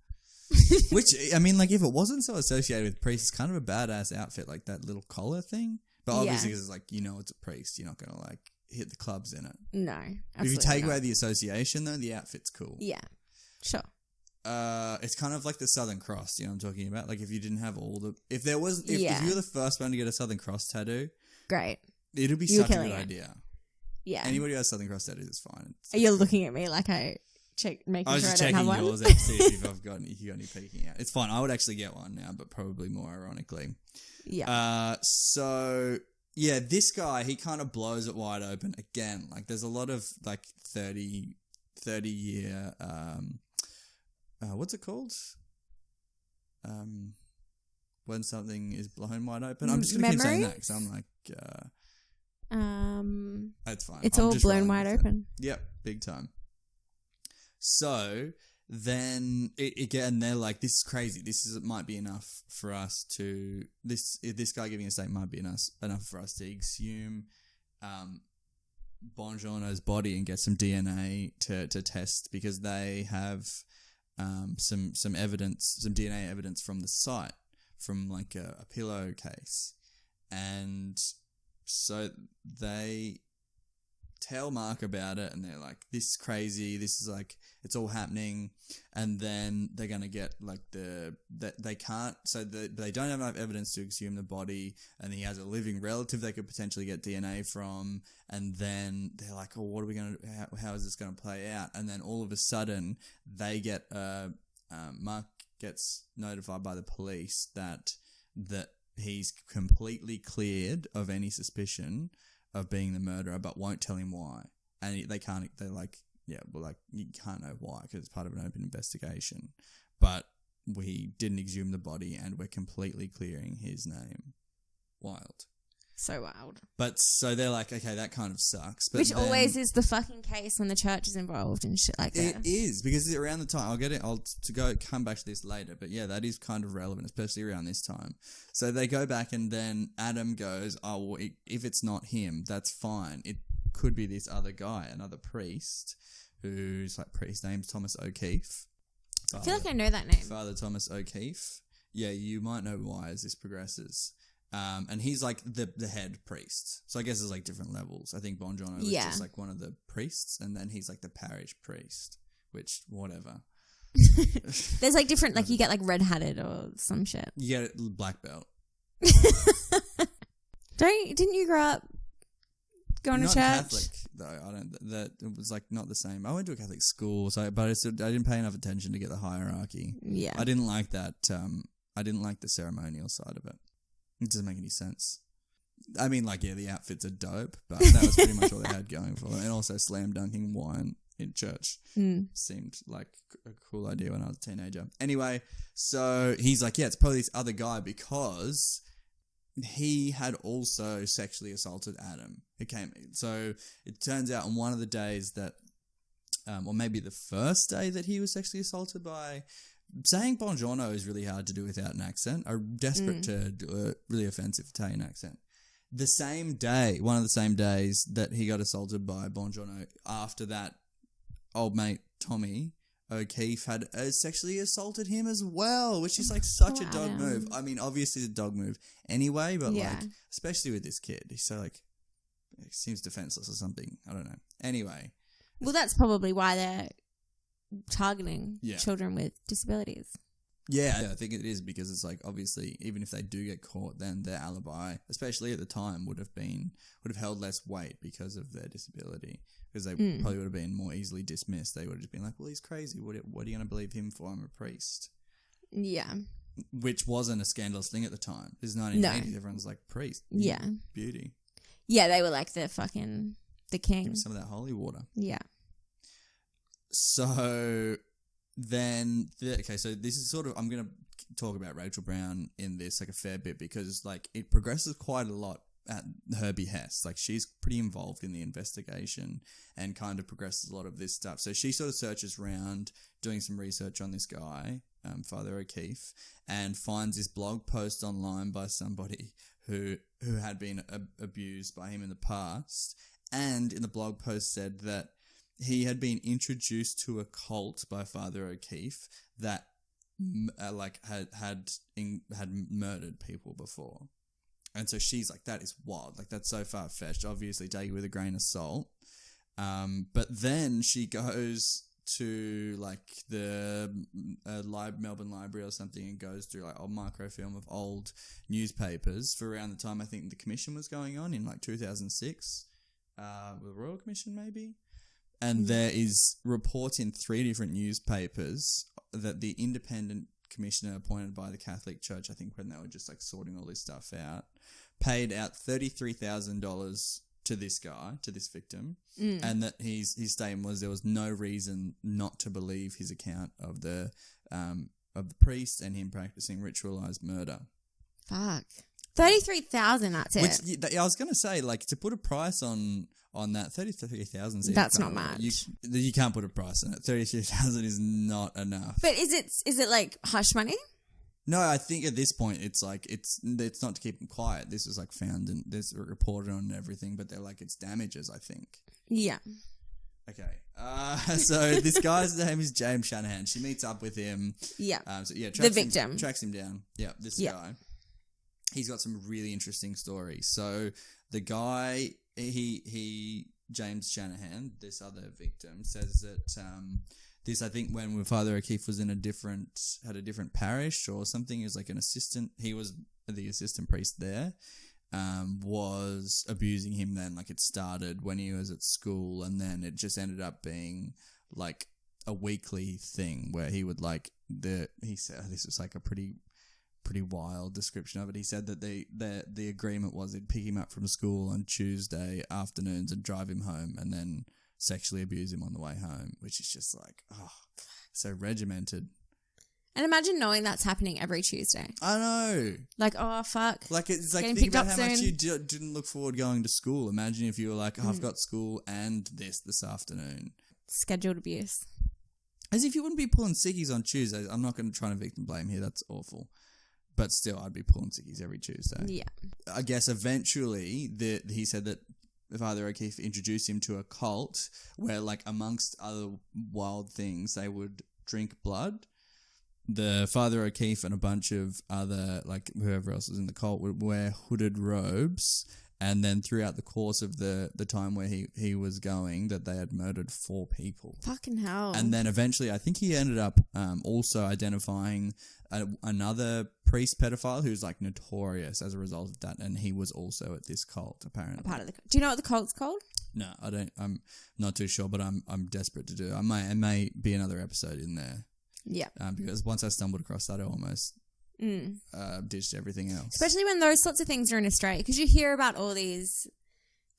Which, I mean, like, if it wasn't so associated with priests, it's kind of a badass outfit, like that little collar thing. But obviously, because it's like, it's a priest, you're not going to like hit the clubs in it. No, If absolutely you take not. away the association, though, the outfit's cool. Yeah, sure. It's kind of like the Southern Cross, you know what I'm talking about? Like, if you didn't have all the... If you were the first one to get a Southern Cross tattoo... Great. It'd be You're such a good killing it. idea. Yeah. Anybody who has Southern Cross tattoos is fine. Are you looking at me like making I was sure just I don't checking have one? yours out to see if you got any peeking out. It's fine. I would actually get one now, but probably more ironically. Yeah. So... Yeah, this guy, he kind of blows it wide open again. Like, there's a lot of, like, 30-year, what's it called? When something is blown wide open. I'm just going to keep saying that because I'm like, that's fine. It's I'm all just blown rolling wide with it. open. Yep, big time. So... Then again, they're like, this is crazy. Might be enough for us to this guy giving a statement might be enough for us to exhume Bongiorno's body and get some DNA to test, because they have some evidence, some DNA evidence from the site, from like a pillowcase, and so they tell Mark about it, and they're like, this is crazy, this is like, it's all happening. And then they're gonna get like they don't have enough evidence to exhume the body, and he has a living relative they could potentially get DNA from. And then they're like, oh, what are we gonna how is this gonna play out? And then all of a sudden they get Mark gets notified by the police that he's completely cleared of any suspicion of being the murderer, but won't tell him why. And they're like, yeah, well, like, you can't know why because it's part of an open investigation. But we didn't exhume the body and we're completely clearing his name. Wild. So wild. But so they're like, okay, that kind of sucks. But Which always is the fucking case when the church is involved and shit like that. It is, because around the time, I'll come back to this later, but yeah, that is kind of relevant, especially around this time. So they go back, and then Adam goes, oh, well, if it's not him, that's fine. It could be this other guy, another priest, who's like, his name's Thomas O'Keefe. I feel like I know that name. Father Thomas O'Keefe. Yeah, you might know why as this progresses. And he's like the head priest. So I guess there's like different levels. I think Bongiorno is just like one of the priests, and then he's like the parish priest, which, whatever. There's like different, like you get like red-hatted or some shit. You get black belt. Didn't you grow up going to church? Not Catholic, though. It was like not the same. I went to a Catholic school, I didn't pay enough attention to get the hierarchy. Yeah. I didn't like that. I didn't like the ceremonial side of it. It doesn't make any sense. I mean, like, yeah, the outfits are dope, but that was pretty much all they had going for them. And also slam dunking wine in church seemed like a cool idea when I was a teenager. Anyway, so he's like, yeah, it's probably this other guy because he had also sexually assaulted Adam. So it turns out on one of the days that, or maybe the first day that he was sexually assaulted by, saying buongiorno is really hard to do without an accent. I'm desperate to do a really offensive Italian accent. The same day, one of the same days that he got assaulted by buongiorno, after that, old mate Tommy O'Keefe had sexually assaulted him as well, which is like such a dog move. I mean, obviously it's a dog move anyway, but like, especially with this kid, he's so like, he seems defenseless or something. I don't know. Anyway. Well, that's probably why they're targeting children with disabilities. Yeah, I think it is because it's like, obviously, even if they do get caught, then their alibi, especially at the time, would have held less weight because of their disability. Because they probably would have been more easily dismissed. They would have just been like, well, he's crazy. What are you going to believe him for? I'm a priest. Yeah. Which wasn't a scandalous thing at the time. This is 1980s. No. Everyone's like, priest. Yeah. Beauty. Yeah, they were like the king. Give me some of that holy water. Yeah. So then, so this is sort of, I'm going to talk about Rachel Brown in this like a fair bit because like it progresses quite a lot at her behest. Like she's pretty involved in the investigation and kind of progresses a lot of this stuff. So she sort of searches around doing some research on this guy, Father O'Keefe, and finds this blog post online by somebody who had been abused by him in the past. And in the blog post said that he had been introduced to a cult by Father O'Keefe that had murdered people before. And so she's like, that is wild. Like, that's so far-fetched. Obviously, take it with a grain of salt. But then she goes to, like, the Melbourne Library or something and goes through, like, a microfilm of old newspapers for around the time I think the commission was going on in, like, 2006. The Royal Commission, maybe? And there is reports in 3 different newspapers that the independent commissioner appointed by the Catholic Church, I think when they were just like sorting all this stuff out, paid out $33,000 to this guy, to this victim, and that his statement was there was no reason not to believe his account of the priest and him practicing ritualized murder. Fuck. 33,000, that's it. Which, I was going to say, like, to put a price on that, 33,000 is... That's not much. You can't put a price on it. 33,000 is not enough. But is it like hush money? No, I think at this point it's like, it's not to keep them quiet. This is like found and there's reported on and everything, but they're like, it's damages, I think. Yeah. Okay. So this guy's name is James Shanahan. She meets up with him. Yeah. The victim. Tracks him down. Yeah, this guy. He's got some really interesting stories. So the guy, James Shanahan, this other victim, says that this, I think, when Father O'Keefe was in a different parish or something, he was like an assistant. He was the assistant priest there, was abusing him then. Like it started when he was at school, and then it just ended up being like a weekly thing where he would he said this was like a pretty wild description of it. He said that the agreement was they'd pick him up from school on Tuesday afternoons and drive him home and then sexually abuse him on the way home, which is just like, so regimented. And imagine knowing that's happening every Tuesday. I know. Like, oh, fuck. Like, it's like, think about how much you didn't look forward going to school. Imagine if you were like, I've got school and this afternoon. Scheduled abuse. As if you wouldn't be pulling sickies on Tuesdays. I'm not going to try and victim blame here. That's awful. But still, I'd be pulling sickies every Tuesday. Yeah. I guess eventually, he said that Father O'Keefe introduced him to a cult where, like, amongst other wild things, they would drink blood. The Father O'Keefe and a bunch of other, like, whoever else was in the cult would wear hooded robes. And then throughout the course of the time where he was going, that they had murdered 4 people. Fucking hell. And then eventually, I think he ended up also identifying another priest pedophile who's like notorious as a result of that. And he was also at this cult, apparently. A part of the cult. Do you know what the cult's called? No, I don't. I'm not too sure, but I'm desperate to do. It may be another episode in there. Yeah. Because once I stumbled across that, I almost ditched everything else. Especially when those sorts of things are in Australia, because you hear about all these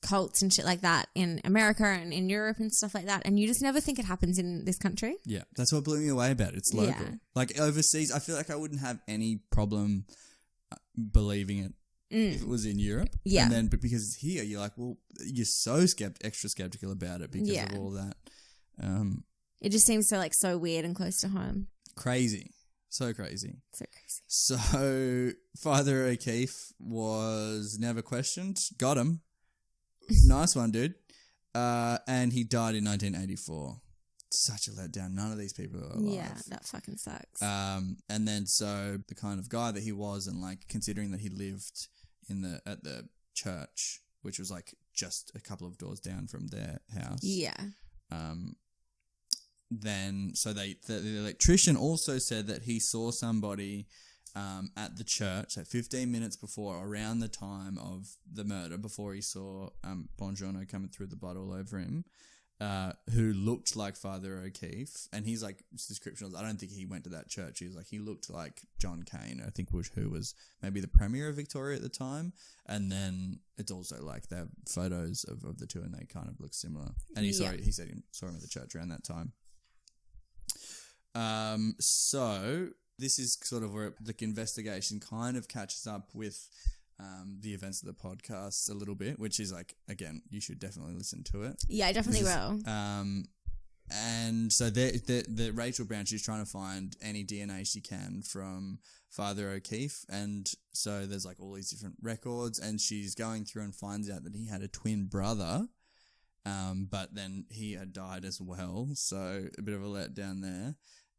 cults and shit like that in America and in Europe and stuff like that, and you just never think it happens in this country. Yeah, that's what blew me away about it. It's local. Yeah. Like overseas, I feel like I wouldn't have any problem believing it if it was in Europe. Yeah. And then, but because it's here, you're like, well, you're so extra skeptical about it because Yeah. of all that. It just seems so weird and close to home. Crazy. So crazy. So crazy. So Father O'Keefe was never questioned. Got him. Nice one, dude. And he died in 1984. Such a letdown. None of these people are alive. Yeah, that fucking sucks. And then so the kind of guy that he was, and like considering that he lived at the church, which was like just a couple of doors down from their house. Yeah. Then so the electrician also said that he saw somebody at the church at 15 minutes before, around the time of the murder, before he saw Bongiorno coming through the blood all over him, who looked like Father O'Keefe. And his description was, I don't think he went to that church. He was like, he looked like John Cain, I think, who was maybe the Premier of Victoria at the time. And then it's also like they have photos of the two, and they kind of look similar. And he said he saw him at the church around that time. So this is sort of where the investigation kind of catches up with the events of the podcast a little bit, which is like, again, you should definitely listen to it. Yeah, I definitely will. And so the Rachel Brown, she's trying to find any DNA she can from Father O'Keefe, and so there's like all these different records, and she's going through and finds out that he had a twin brother, but then he had died as well, so a bit of a letdown there.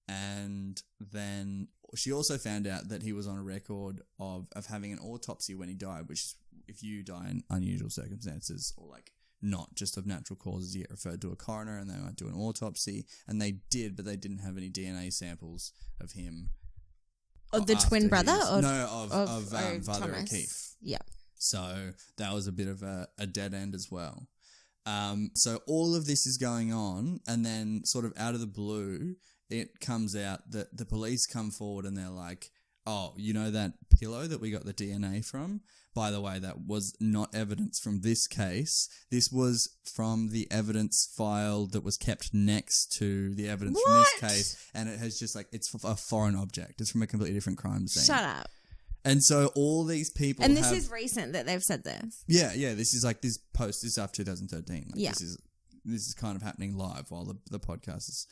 And then she also found out that he was on a record of having an autopsy when he died, which is if you die in unusual circumstances or like not just of natural causes, you get referred to a coroner and they might do an autopsy. And they did, but they didn't have any DNA samples of him. Of the twin brother? Of Father Thomas. O'Keefe. Yeah. So that was a bit of a dead end as well. So all of this is going on, and then sort of out of the blue, it comes out that the police come forward and they're like, oh, you know that pillow that we got the DNA from? By the way, that was not evidence from this case. This was from the evidence file that was kept next to the evidence from this case. And it has just like, it's a foreign object. It's from a completely different crime scene. Shut up. And so all these people And this is recent that they've said this. Yeah. This is like this is after 2013. Like yeah. This is kind of happening live while the podcast is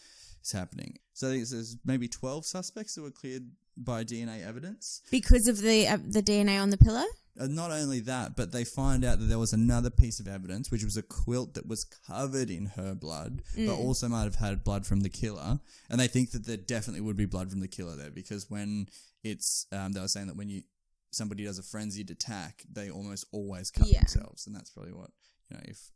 happening. So there's maybe 12 suspects that were cleared by DNA evidence. Because of the DNA on the pillow? Not only that, but they find out that there was another piece of evidence, which was a quilt that was covered in her blood, but also might have had blood from the killer. And they think that there definitely would be blood from the killer there, because when it's, they were saying that when somebody does a frenzied attack, they almost always cut themselves. And that's probably what, if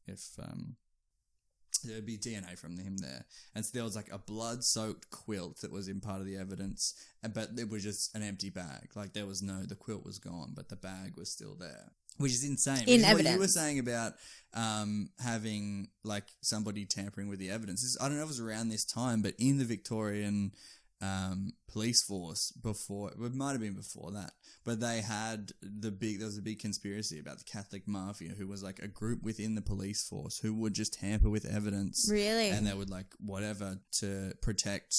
there'd be DNA from him there. And so there was like a blood-soaked quilt that was in part of the evidence, but it was just an empty bag. Like the quilt was gone, but the bag was still there. Which is insane. In evidence. What you were saying about having like somebody tampering with the evidence. I don't know if it was around this time, but in the Victorian police force before, it might have been before that, but they had there was a big conspiracy about the Catholic Mafia, who was like a group within the police force who would just tamper with evidence. Really? And they would like whatever to protect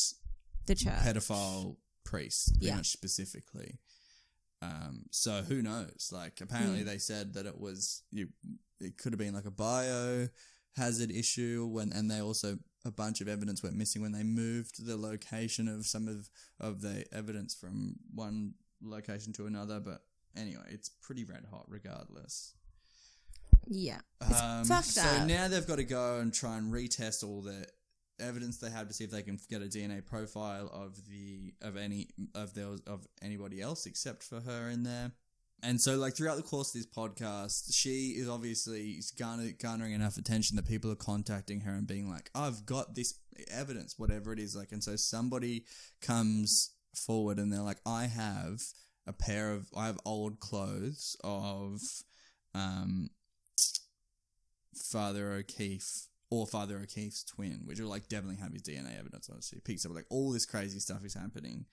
the church. Pedophile priests, pretty much specifically. So who knows? Like apparently they said that it could have been like a biohazard issue and they also, a bunch of evidence went missing when they moved the location of some of the evidence from one location to another. But anyway, it's pretty red hot regardless. Yeah. It's fucked up. So now they've got to go and try and retest all the evidence they have to see if they can get a DNA profile of anybody else except for her in there. And so, like, throughout the course of this podcast, she is obviously garnering enough attention that people are contacting her and being like, I've got this evidence, whatever it is. Like, and so somebody comes forward and they're like, I have old clothes of Father O'Keefe or Father O'Keefe's twin, which will, like, definitely have his DNA evidence, obviously. Picks up, like, all this crazy stuff is happening.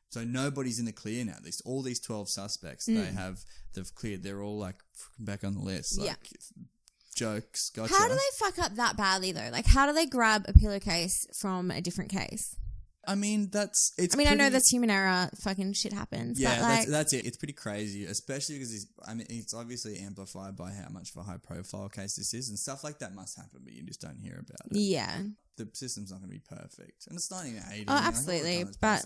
So nobody's in the clear now. All these 12 suspects they've cleared. They're all like back on the list. Like, jokes. Gotcha. How do they fuck up that badly though? Like, how do they grab a pillowcase from a different case? I mean, I know that's human error. Fucking shit happens. Yeah, but like, that's it. It's pretty crazy, especially because it's obviously amplified by how much of a high profile case this is, and stuff like that must happen, but you just don't hear about it. Yeah. The system's not going to be perfect, and it's 1980. Oh, absolutely. But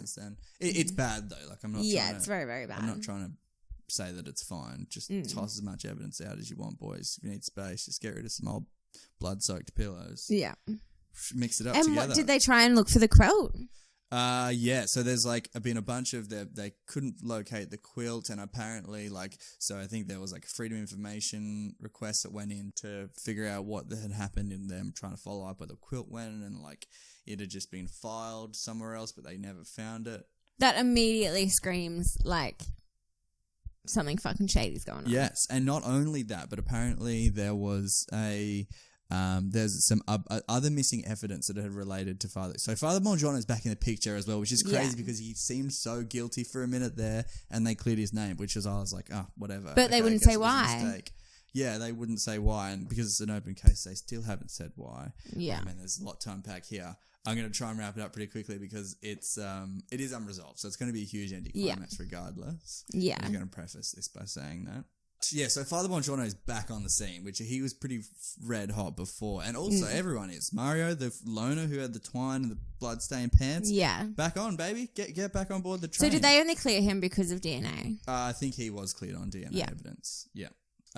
it's bad though. Like, I'm not. It's very, very bad. I'm not trying to say that it's fine. Just toss as much evidence out as you want, boys. If you need space, just get rid of some old blood-soaked pillows. Yeah. Mix it up and together. what did they try and look for the quilt? So there's been a bunch of they couldn't locate the quilt, and apparently so I think there was a Freedom of Information request that went in to figure out what had happened in them trying to follow up where the quilt went, and it had just been filed somewhere else, but they never found it. That immediately screams something fucking shady's going on. Yes, and not only that, but apparently there was there's some other missing evidence that had related to Father. So Father Bongiorno is back in the picture as well, which is crazy because he seemed so guilty for a minute there, and they cleared his name, which is I was like, oh, whatever. But they wouldn't say why. Yeah, they wouldn't say why, and because it's an open case, they still haven't said why. Yeah, I mean, there's a lot to unpack here. I'm going to try and wrap it up pretty quickly because it is unresolved, so it's going to be a huge anticlimax regardless. Yeah, I'm going to preface this by saying that. Yeah, so Father Bongiorno is back on the scene, which he was pretty red hot before. And also everyone is. Mario, the loner who had the twine and the bloodstained pants. Yeah. Back on, baby. Get back on board the train. So did they only clear him because of DNA? I think he was cleared on DNA evidence. Yeah.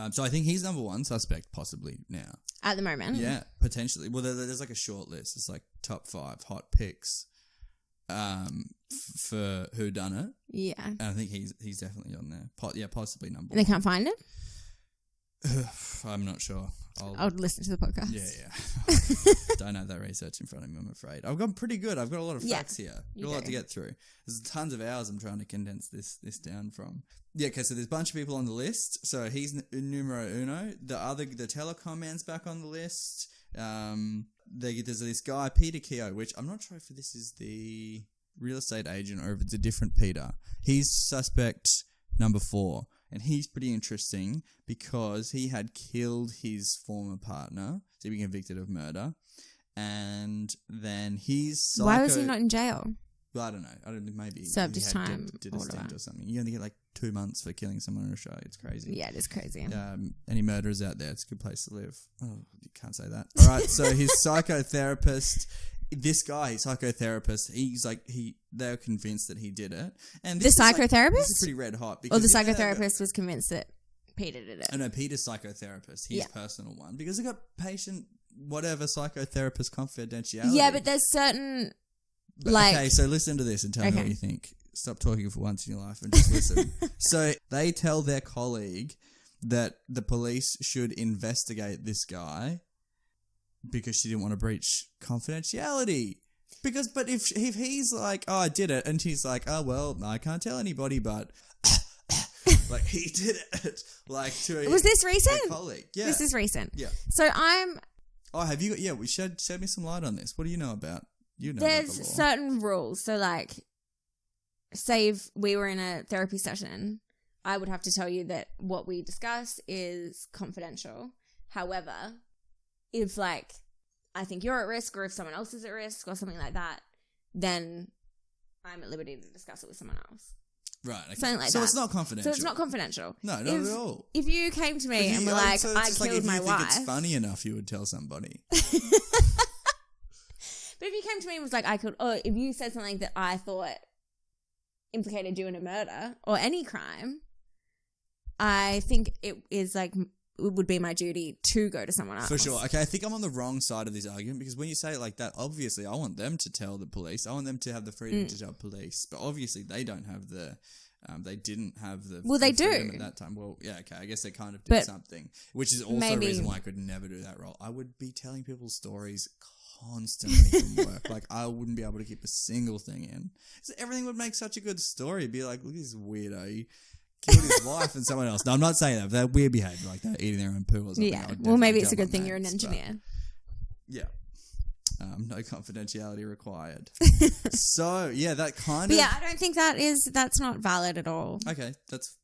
So I think he's number one suspect possibly now. At the moment? Yeah, potentially. Well, there's a short list. It's top 5 hot picks for who done it. Yeah. And I think he's definitely on there. Possibly number one. And they one. can't find him? I'm not sure. I'll listen to the podcast. Yeah. Don't have that research in front of me, I'm afraid. I've gone pretty good. I've got a lot of facts here. I've got a lot to get through. There's tons of hours I'm trying to condense this down from. Yeah, okay, so there's a bunch of people on the list. So he's numero uno. The telecom man's back on the list. There's this guy, Peter Keogh, which I'm not sure if this is the real estate agent or if it's a different Peter. He's suspect number 4. And he's pretty interesting because he had killed his former partner, so he was convicted of murder. And then he's Why was he not in jail? Well, I don't know. Maybe served his time. Did a stint or something. You only get 2 months for killing someone in Australia. It's crazy. Yeah, it is crazy. Any murderers out there, it's a good place to live. Oh, you can't say that. All right, so his psychotherapist... This guy, his psychotherapist, they're convinced that he did it. And the psychotherapist? This is pretty red hot. Or the psychotherapist was convinced that Peter did it. Oh, no, Peter's psychotherapist, his personal one. Because they got patient, whatever, psychotherapist confidentiality. Yeah, but there's certain, Okay, so listen to this and tell me what you think. Stop talking for once in your life and just listen. So they tell their colleague that the police should investigate this guy because she didn't want to breach confidentiality. But if he's like, oh, I did it, and she's like, oh, well, I can't tell anybody, but he did it. To was this recent? A colleague. Yeah. This is recent. Yeah. So I'm... Oh, have you got... Yeah, shed me some light on this. What do you know about... There's certain rules. So say if we were in a therapy session, I would have to tell you that what we discuss is confidential. However... if I think you're at risk or if someone else is at risk or something like that, then I'm at liberty to discuss it with someone else. Right. Okay. Something like so that. it's not confidential. So it's not confidential. No, not at all. If you came to me and were I killed my wife. If it's funny enough, you would tell somebody. But if you came to me and was if you said something that I thought implicated you in a murder or any crime, I think it is it would be my duty to go to someone else. For sure. Okay, I think I'm on the wrong side of this argument because when you say it like that, obviously I want them to tell the police. I want them to have the freedom to tell police. But obviously they don't have the... they didn't have the... Well, they do. At that time. Well, yeah, okay. I guess they kind of did something. Which is also a reason why I could never do that role. I would be telling people stories constantly from work. I wouldn't be able to keep a single thing in. So everything would make such a good story. It'd be like, look at this weirdo. He killed his wife and someone else. No, I'm not saying that. But they're weird behavior, they're eating their own poo or something. Yeah. Well, maybe it's a good thing you're an engineer. Yeah. No confidentiality required. So yeah, that kind But of. yeah, I don't think that's not valid at all. Okay, that's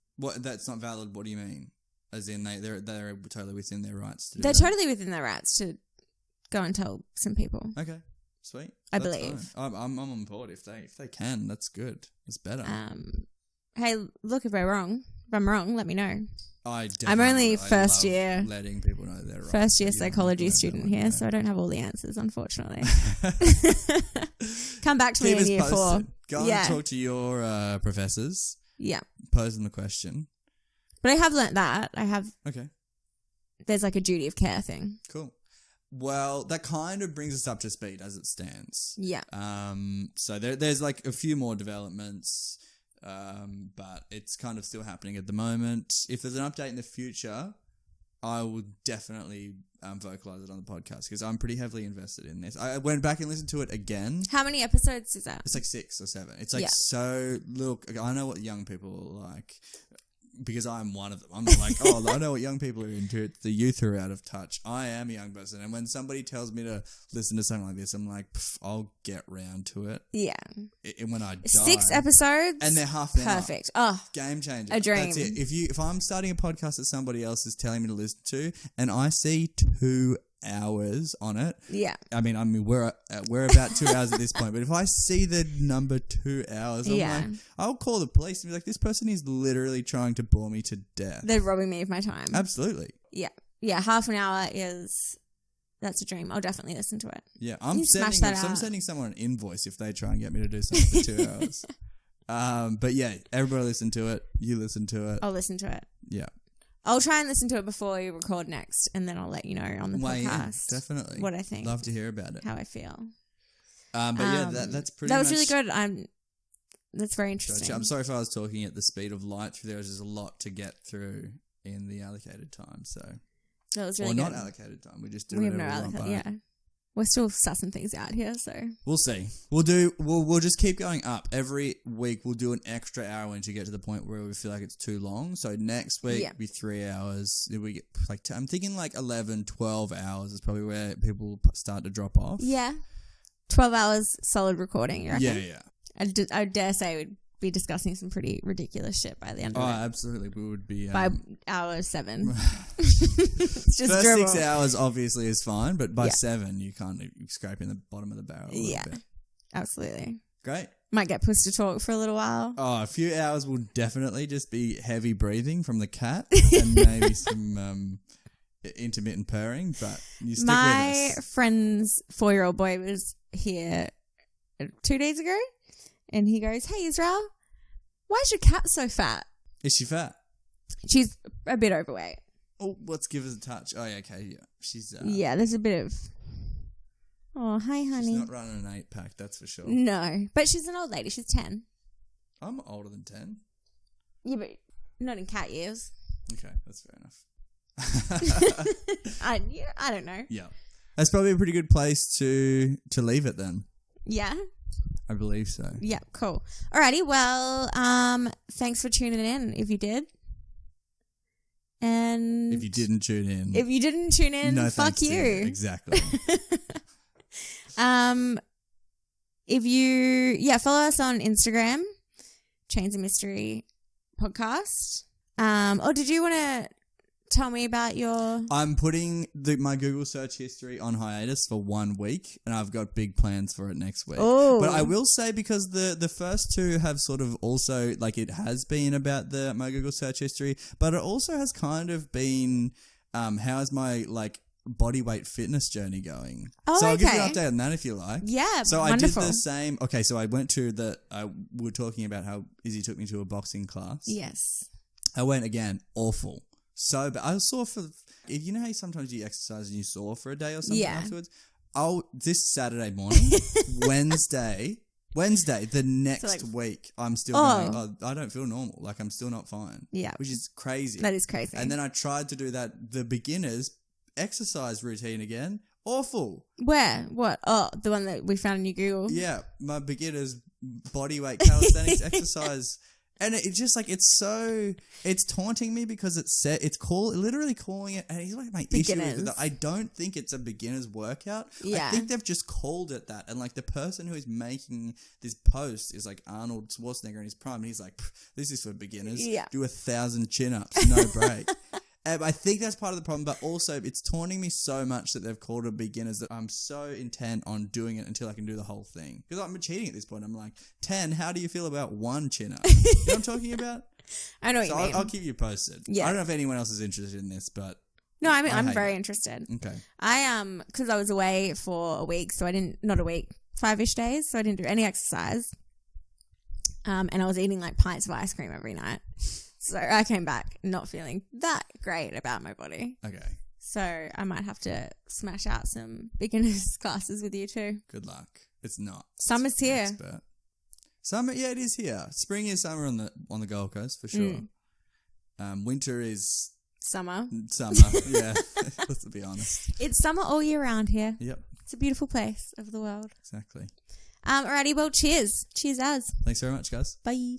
not valid. What do you mean? As in they're totally within their rights to do They're that? totally within their rights to go and tell some people. Okay, sweet. I That's believe. fine. I'm on board if they can. That's good. That's better. Hey, look, if I'm wrong, let me know. I'm only first year. Letting people know they're right. First year You don't psychology know student that here, one, so I don't have all the answers, unfortunately. Come back to me Keep in us year 4. posted. Go Yeah. and talk to your professors. Yeah. Pose them the question. But I have learnt that. Okay. There's like a duty of care thing. Cool. Well, that kind of brings us up to speed as it stands. Yeah. So there's like a few more developments, but it's kind of still happening at the moment. If there's an update in the future, I will definitely vocalize it on the podcast because I'm pretty heavily invested in this. I went back and listened to it again. How many episodes is that? It's like 6 or 7. It's like Yeah. so. Look, I know what young people are like. Because I'm one of them. I'm like, oh, I know what young people are into. The youth are out of touch. I am a young person. And when somebody tells me to listen to something like this, I'm like, I'll get round to it. Yeah. And when I die. 6 episodes. And they're half an hour. Perfect. Oh, Game changer. A dream. That's it. If I'm starting a podcast that somebody else is telling me to listen to, and I see 2 hours on it. yeah. I mean, we're about 2 hours at this point, but if I see the number 2 hours, I'm Yeah. like, I'll call the police and be like, this person is literally trying to bore me to death. They're robbing me of my time. Absolutely. Yeah. Yeah. Half an hour that's a dream. I'll definitely listen to it. Yeah, You smash that I'm out. sending someone an invoice if they try and get me to do something for 2 hours. But yeah, everybody listen to it. You listen to it. I'll listen to it. Yeah. I'll try and listen to it before we record next, and then I'll let you know on the Weigh in, podcast. definitely. What I think. Love to hear about it. How I feel. But yeah, that's pretty That much. was really good. That's very interesting. Gotcha. I'm sorry if I was talking at the speed of light through there. There's just a lot to get through in the allocated time. So, That was really or good. not allocated time. We just do We have whatever no we want. allocation. But Yeah. We're still sussing things out here, so. we'll see. We'll just keep going up. Every week we'll do an extra hour once you get to the point where we feel like it's too long. So next week Yeah. be 3 hours. If we get like I'm thinking like 11, 12 hours is probably where people start to drop off. Yeah. 12 hours solid recording, you reckon? Yeah. I dare say we'd be discussing some pretty ridiculous shit by the end Oh, of it. absolutely. We would be. By hour 7. It's just First dribble. 6 hours obviously is fine, but by Yeah. 7 you're scraping the bottom of the barrel a little Yeah. bit. Absolutely. Great. Might get pushed to talk for a little while. Oh, a few hours will definitely just be heavy breathing from the cat and maybe some intermittent purring, but you stick My with us. friend's 4-year-old boy was here 2 days ago, and he goes, "Hey, Israel, why is your cat so fat?" Is she fat? She's a bit overweight. Oh, let's give us a touch. Oh, yeah, okay, yeah. She's Yeah, there's a bit of... Oh, hi, she's honey. not running an 8-pack, that's for sure. No, but she's an old lady. She's 10. I'm older than 10. Yeah, but not in cat years. Okay, that's fair enough. I don't know. Yeah. That's probably a pretty good place to leave it then. Yeah. I believe so. Yeah, cool. Alrighty, well, thanks for tuning in if you did. And If you didn't tune in, if you didn't tune in, no fuck thanks to you. Exactly. If you follow us on Instagram, Chains of Mystery Podcast. Or did you want to tell me about your... I'm putting my Google search history on hiatus for 1 week, and I've got big plans for it next week. Oh. But I will say, because the first 2 have sort of also, like, it has been about my Google search history, but it also has kind of been, how's my, like, body weight fitness journey going? Oh, so I'll give you an okay. update on that if you like. Yeah, So wonderful. I did the same. Okay, so I went to we were talking about how Izzy took me to a boxing class. Yes. I went again, awful. So bad. I was sore for, you know how sometimes you exercise and you sore for a day or something Yeah. afterwards? This Saturday morning, Wednesday, the next week, I'm still going, I don't feel normal. Like, I'm still not fine. Yeah. Which is crazy. That is crazy. And then I tried to do the beginner's exercise routine again. Awful. Where? What? Oh, the one that we found in your Google. Yeah, my beginner's body weight calisthenics exercise. And it's just like it's taunting me because it's literally calling it. And he's like my issue is that I don't think it's a beginner's workout. Yeah. I think they've just called it that, and like the person who is making this post is like Arnold Schwarzenegger in his prime. And he's like, this is for beginners. Yeah. Do 1,000 chin-ups, no break. I think that's part of the problem, but also it's taunting me so much that they've called it beginners that I'm so intent on doing it until I can do the whole thing. Because I'm cheating at this point. I'm like, 10, how do you feel about 1 chin-up? You know what I'm talking about? I know what you mean. I'll keep you posted. Yeah. I don't know if anyone else is interested in this, but... No, I mean, I'm very interested. Okay. Because I was away for a week, so I didn't, not a week, 5-ish days, so I didn't do any exercise. And I was eating like pints of ice cream every night. So I came back not feeling that great about my body. Okay. So I might have to smash out some beginners classes with you too. Good luck. It's not. Summer's here. Expert. Summer, yeah, it is here. Spring is summer on the Gold Coast for sure. Winter is summer. Yeah, let's be honest. It's summer all year round here. Yep. It's a beautiful place of the world. Exactly. Alrighty, well, cheers. Cheers, Az. Thanks very much, guys. Bye.